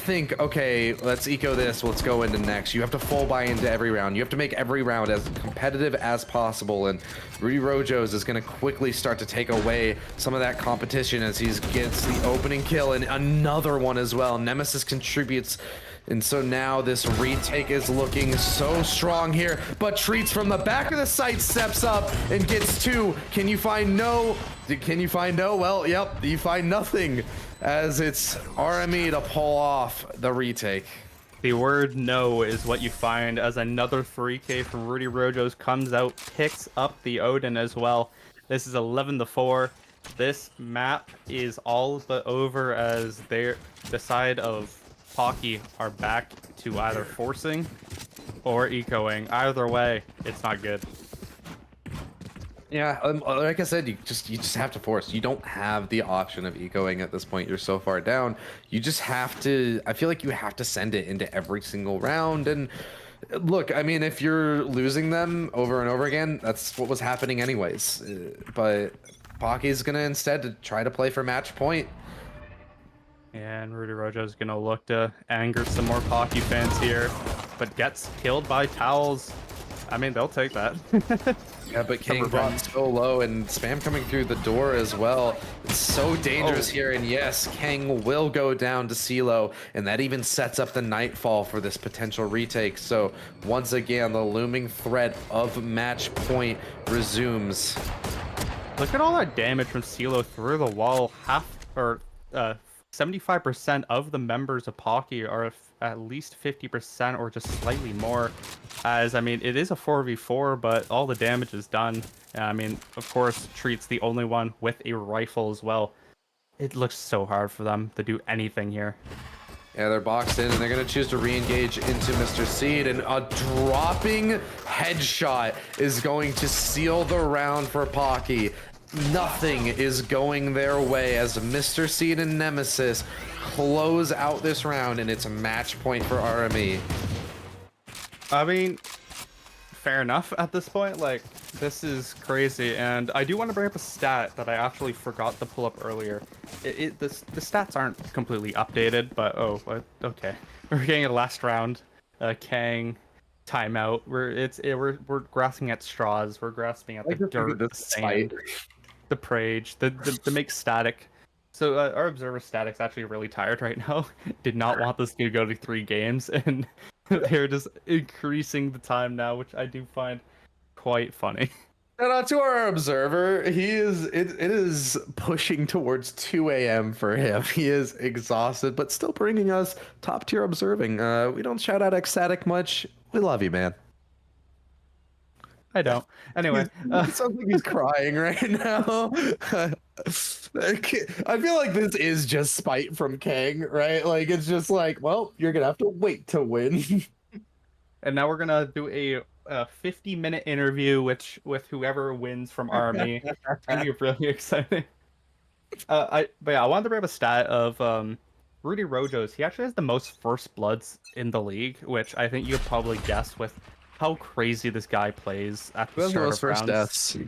think, okay, let's eco this, let's go into next. You have to full buy into every round. You have to make every round as competitive as possible. And Rudy Rojos is going to quickly start to take away some of that competition as he gets the opening kill and another one as well. Nemesis contributes. And so now this retake is looking so strong here, but Treats from the back of the site steps up and gets two. Can you find no? Well, yep, you find nothing as it's RME to pull off the retake. The word no is what you find as another 3K from Rudy Rojos comes out, picks up the Odin as well. This is 11-4. This map is all but over as the side of Pocky are back to either forcing or ecoing. Either way, it's not good. Yeah, like I said, you just have to force. You don't have the option of ecoing at this point. You're so far down. You just have to. I feel like you have to send it into every single round. And look, I mean, if you're losing them over and over again, that's what was happening anyways. But Pocky's gonna instead try to play for match point. And Rudy Rojo is gonna look to anger some more Pocky fans here, but gets killed by towels. I mean, they'll take that. Yeah, but King brought so low and spam coming through the door as well. It's so dangerous here. And yes, Kang will go down to CeeLo, and that even sets up the nightfall for this potential retake. So once again, the looming threat of match point resumes. Look at all that damage from CeeLo through the wall. 75% of the members of Pocky are at least 50% or just slightly more. As, I mean, it is a 4v4, but all the damage is done. I mean, of course, Treat's the only one with a rifle as well. It looks so hard for them to do anything here. Yeah, they're boxed in, and they're going to choose to re-engage into Mr. Seed, and a dropping headshot is going to seal the round for Pocky. Nothing is going their way as Mr. Seed and Nemesis close out this round, and it's a match point for RME. I mean, fair enough at this point. Like, this is crazy, and I do want to bring up a stat that I actually forgot to pull up earlier. The stats aren't completely updated, but okay. We're getting a last round. Kang, timeout. We're grasping at straws. We're grasping at the dirt, the sand, the prage, the make static. So our observer static's actually really tired right now. Did not want this to go to 3 games, and they're just increasing the time now, which I do find quite funny. Shout out to our observer. It is pushing towards 2 a.m. for him. He is exhausted, but still bringing us top tier observing. We don't shout out Ecstatic much. We love you, man. I don't. Anyway, It sounds like he's crying right now. I feel like this is just spite from Kang, right? Like, it's just like, well, you're gonna have to wait to win. and now we're gonna do a 50-minute interview with whoever wins from RME. It's gonna be really exciting. I wanted to bring up a stat of Rudy Rojos. He actually has the most first bloods in the league, which I think you could probably guess with how crazy this guy plays at the start of first rounds. deaths?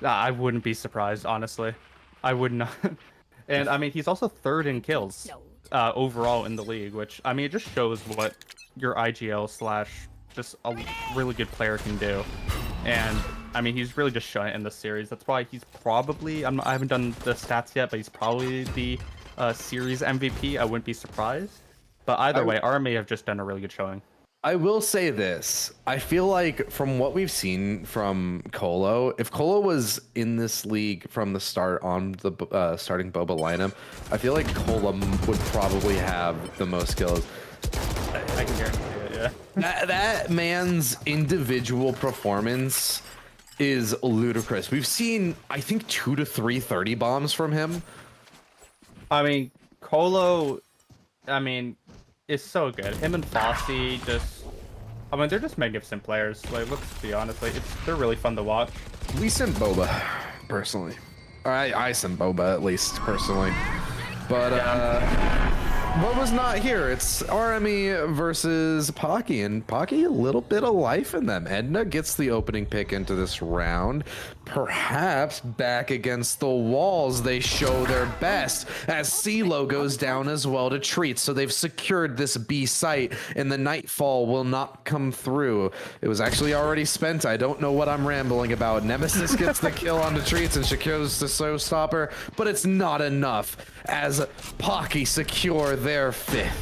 I wouldn't be surprised, honestly. I would not. And I mean, he's also 3rd in kills overall in the league, which I mean, it just shows what your IGL / just a really good player can do. And I mean, he's really just shown it in this series. That's why he's probably, I haven't done the stats yet, but he's probably the series MVP. I wouldn't be surprised. But either way, RME have just done a really good showing. I will say this. I feel like from what we've seen from Colo, if Colo was in this league from the start on the starting Boba lineup, I feel like Colo would probably have the most kills. I can guarantee it, yeah. That man's individual performance is ludicrous. We've seen, I think, 2 to 3 30 bombs from him. I mean, Colo, is so good. Him and Fossey they're just magnificent players. Like, let's be honest, like, they're really fun to watch. We sent Boba, personally. Or I sent Boba, at least, personally. But, what was not here? It's RME versus Pocky, and Pocky, a little bit of life in them. Edna gets the opening pick into this round. Perhaps back against the walls, they show their best as CeeLo goes down as well to Treat. So they've secured this B site, and the Nightfall will not come through. It was actually already spent. I don't know what I'm rambling about. Nemesis gets the kill on the Treats and secures the Showstopper, but it's not enough as Pocky secure their 5th.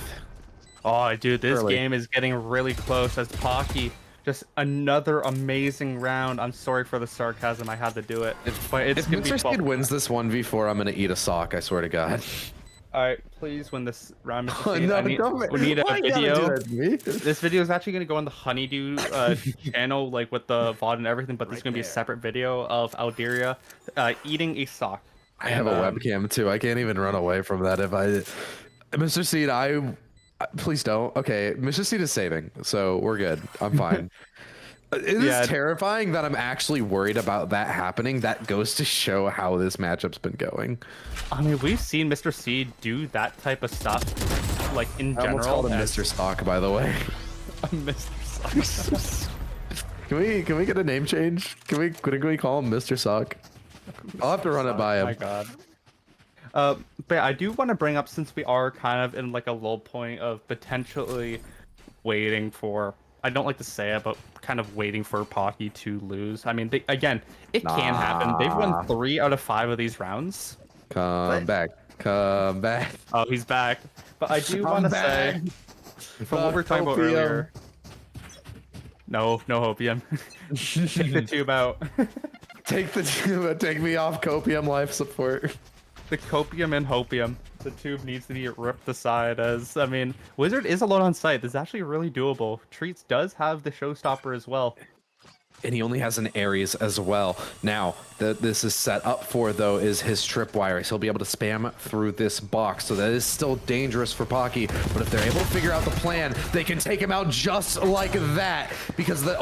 Oh, dude, this Early. game is getting really close as Pocky. Just another amazing round. I'm sorry for the sarcasm. I had to do it. But it's If going to be Mr. 12. Seed wins this 1v4, I'm going to eat a sock, I swear to God. All right, please win this round, Mr. Oh, Seed. no, We need a why you gotta do video. that to me? This video is actually going to go on the Honeydew channel, like with the VOD and everything, but there's going to be a separate video of Alderia eating a sock. I have a webcam too. I can't even run away from that if I... Mr. Seed, please don't. Okay, Mr. Seed is saving, so we're good. I'm fine. It is terrifying that I'm actually worried about that happening. That goes to show how this matchup's been going. I mean, we've seen Mr. Seed do that type of stuff, like in I general. almost called him Mr. Stock, by the way. Mr. Sock. Can we get a name change? Can we call him Mr. Sock? I'll have to run it by him. Oh my God. But yeah, I do want to bring up, since we are kind of in like a low point of potentially waiting for, I don't like to say it, but kind of waiting for Pocky to lose. I mean, it can happen. They've won 3 out of 5 of these rounds. Come back. Oh, he's back. But I do want to say, from what we were talking about earlier, no hopium. Take the tube out. Take the tube. Take me off copium life support. The copium and hopium. The tube needs to be ripped aside, as, I mean, Wizard is alone on site. This is actually really doable. Treats does have the Showstopper as well. And he only has an Ares as well. Now, that this is set up for, though, is his tripwire. So he'll be able to spam through this box. So that is still dangerous for Pocky. But if they're able to figure out the plan, they can take him out just like that. Because the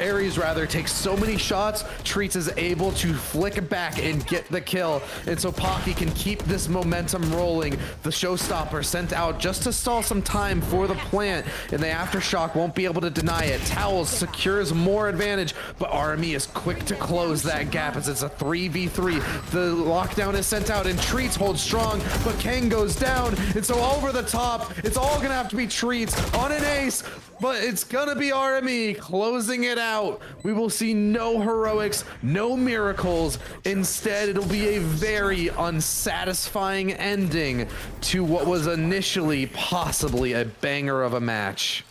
Ares rather, takes so many shots, Treats is able to flick back and get the kill. And so Pocky can keep this momentum rolling. The Showstopper sent out just to stall some time for the plant. And the Aftershock won't be able to deny it. Towels secures more advantage, but RME is quick to close that gap as it's a 3v3. The lockdown is sent out and Treats hold strong, but Kang goes down, and so over the top, it's all gonna have to be Treats on an ace, but it's gonna be RME closing it out. We will see no heroics, no miracles. Instead, it'll be a very unsatisfying ending to what was initially possibly a banger of a match.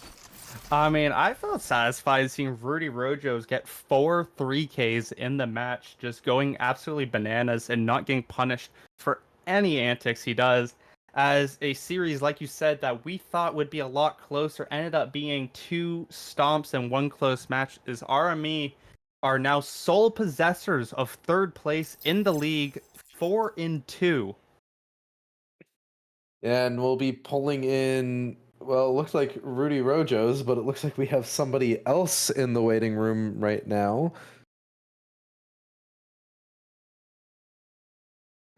I mean, I felt satisfied seeing Rudy Rojos get 4 3Ks in the match, just going absolutely bananas and not getting punished for any antics he does. As a series, like you said, that we thought would be a lot closer, ended up being 2 stomps and 1 close match, is RME are now sole possessors of 3rd place in the league, 4-2. And we'll be pulling in, well, it looks like Rudy Rojos, but it looks like we have somebody else in the waiting room right now.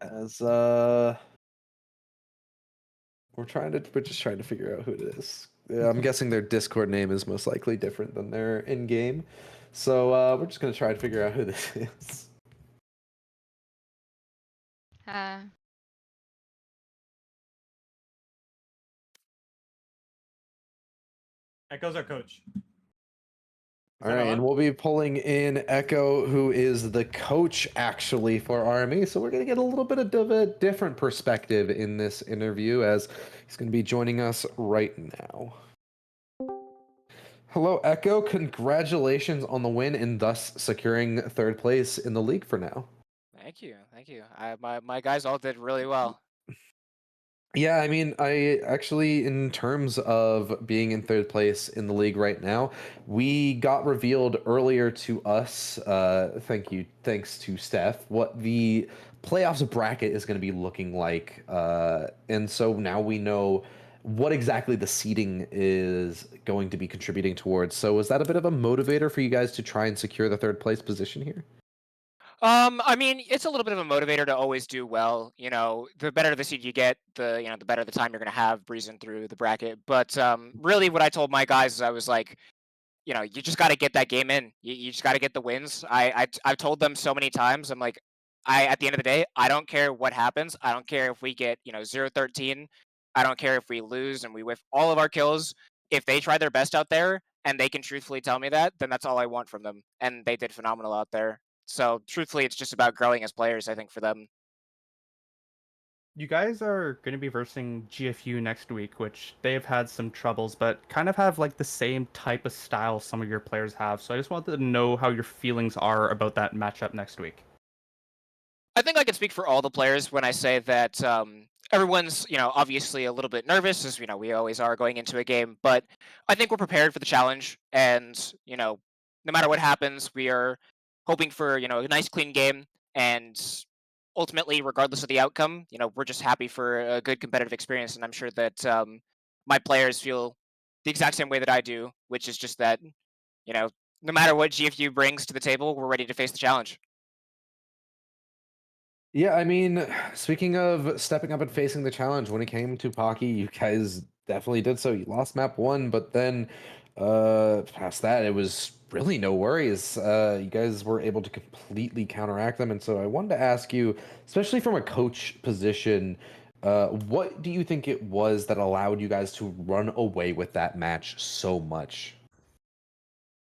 As we're just trying to figure out who it is. I'm guessing their Discord name is most likely different than their in-game. So we're just gonna try to figure out who this is. Echo's our coach. All right, and we'll be pulling in Echo, who is the coach actually for RME. So we're going to get a little bit of a different perspective in this interview, as he's going to be joining us right now. Hello, Echo. Congratulations on the win and thus securing third place in the league for now. Thank you, thank you. My guys all did really well. Yeah, I mean, I actually, in terms of being in third place in the league right now, we got revealed earlier to us, thanks to Steph, what the playoffs bracket is going to be looking like. And so now we know what exactly the seeding is going to be contributing towards. So is that a bit of a motivator for you guys to try and secure the third place position here? I mean, it's a little bit of a motivator to always do well. You know, the better the seed you get, the better the time you're gonna have breezing through the bracket. But really, what I told my guys is I was like, you just got to get that game in. You just got to get the wins. I've told them so many times. I'm like, at the end of the day, I don't care what happens. I don't care if we get 0-13. I don't care if we lose and we whiff all of our kills. If they try their best out there and they can truthfully tell me that, then that's all I want from them. And they did phenomenal out there. So truthfully, it's just about growing as players. I think for them. You guys are going to be versing GFU next week, which they've had some troubles, but kind of have like the same type of style some of your players have. So I just wanted to know how your feelings are about that matchup next week. I think I can speak for all the players when I say that everyone's, obviously a little bit nervous, as we always are going into a game. But I think we're prepared for the challenge, and no matter what happens, we are hoping for a nice, clean game, and ultimately, regardless of the outcome, we're just happy for a good competitive experience, and I'm sure that my players feel the exact same way that I do, which is just that you know, no matter what GFU brings to the table, we're ready to face the challenge. Yeah, I mean, speaking of stepping up and facing the challenge, when it came to Pocky, you guys definitely did so. You lost map one, but then past that, it was really no worries. You guys were able to completely counteract them, and so I wanted to ask you, especially from a coach position, what do you think it was that allowed you guys to run away with that match so much?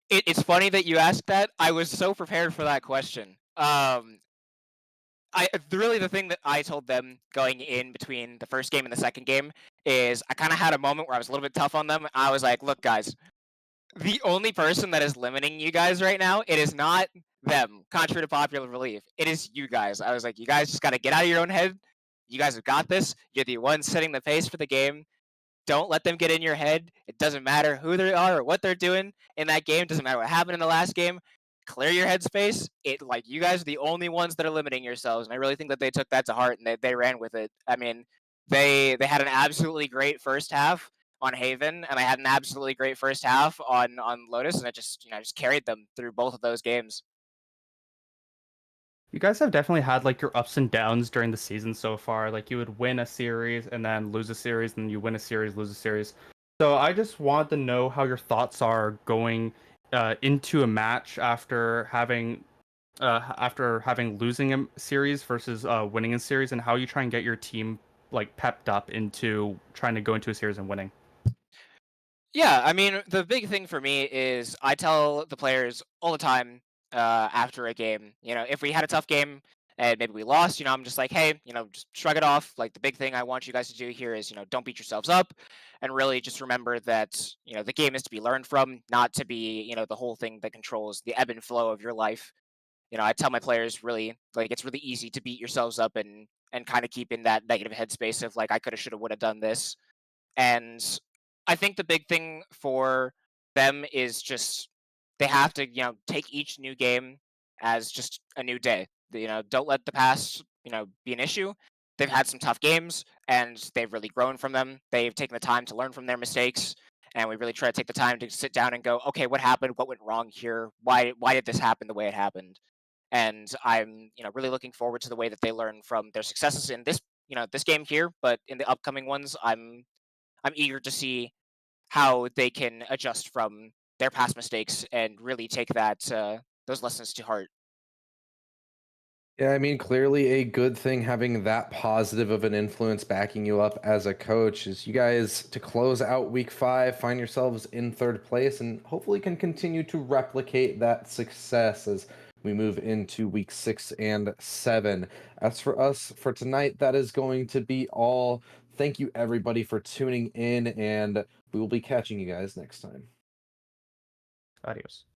It's funny that you asked that. I was so prepared for that question. Really the thing that I told them going in between the first game and the second game is I kind of had a moment where I was a little bit tough on them. I was like, "Look, guys, the only person that is limiting you guys right now, it is not them. Contrary to popular belief, it is you guys." I was like, "You guys just got to get out of your own head. You guys have got this. You're the ones setting the pace for the game. Don't let them get in your head. It doesn't matter who they are or what they're doing in that game. Doesn't matter what happened in the last game. Clear your headspace. You guys are the only ones that are limiting yourselves." And I really think that they took that to heart and they ran with it. I mean, they had an absolutely great first half on Haven, and I had an absolutely great first half on Lotus, and it just carried them through both of those games. You guys have definitely had like your ups and downs during the season so far. Like you would win a series and then lose a series, and you win a series, lose a series. So I just want to know how your thoughts are going into a match after having losing a series versus winning a series, and how you try and get your team like pepped up into trying to go into a series and winning. Yeah, I mean, the big thing for me is I tell the players all the time after a game, if we had a tough game and maybe we lost, I'm just like, hey, just shrug it off. Like the big thing I want you guys to do here is, don't beat yourselves up and really just remember that, the game is to be learned from, not to be, the whole thing that controls the ebb and flow of your life. I tell my players really like it's really easy to beat yourselves up and kind of keep in that negative headspace of like I could have, should have, would have done this. And I think the big thing for them is just they have to, take each new game as just a new day. Don't let the past, be an issue. They've had some tough games and they've really grown from them. They've taken the time to learn from their mistakes. And we really try to take the time to sit down and go, okay, what happened? What went wrong here? Why did this happen the way it happened? And I'm, really looking forward to the way that they learn from their successes in this, this game here, but in the upcoming ones, I'm eager to see how they can adjust from their past mistakes and really take those lessons to heart. Yeah, I mean, clearly a good thing having that positive of an influence backing you up as a coach is you guys to close out week 5, find yourselves in third place, and hopefully can continue to replicate that success as we move into week 6 and 7. As for us for tonight, that is going to be all. Thank you, everybody, for tuning in, and we will be catching you guys next time. Adios.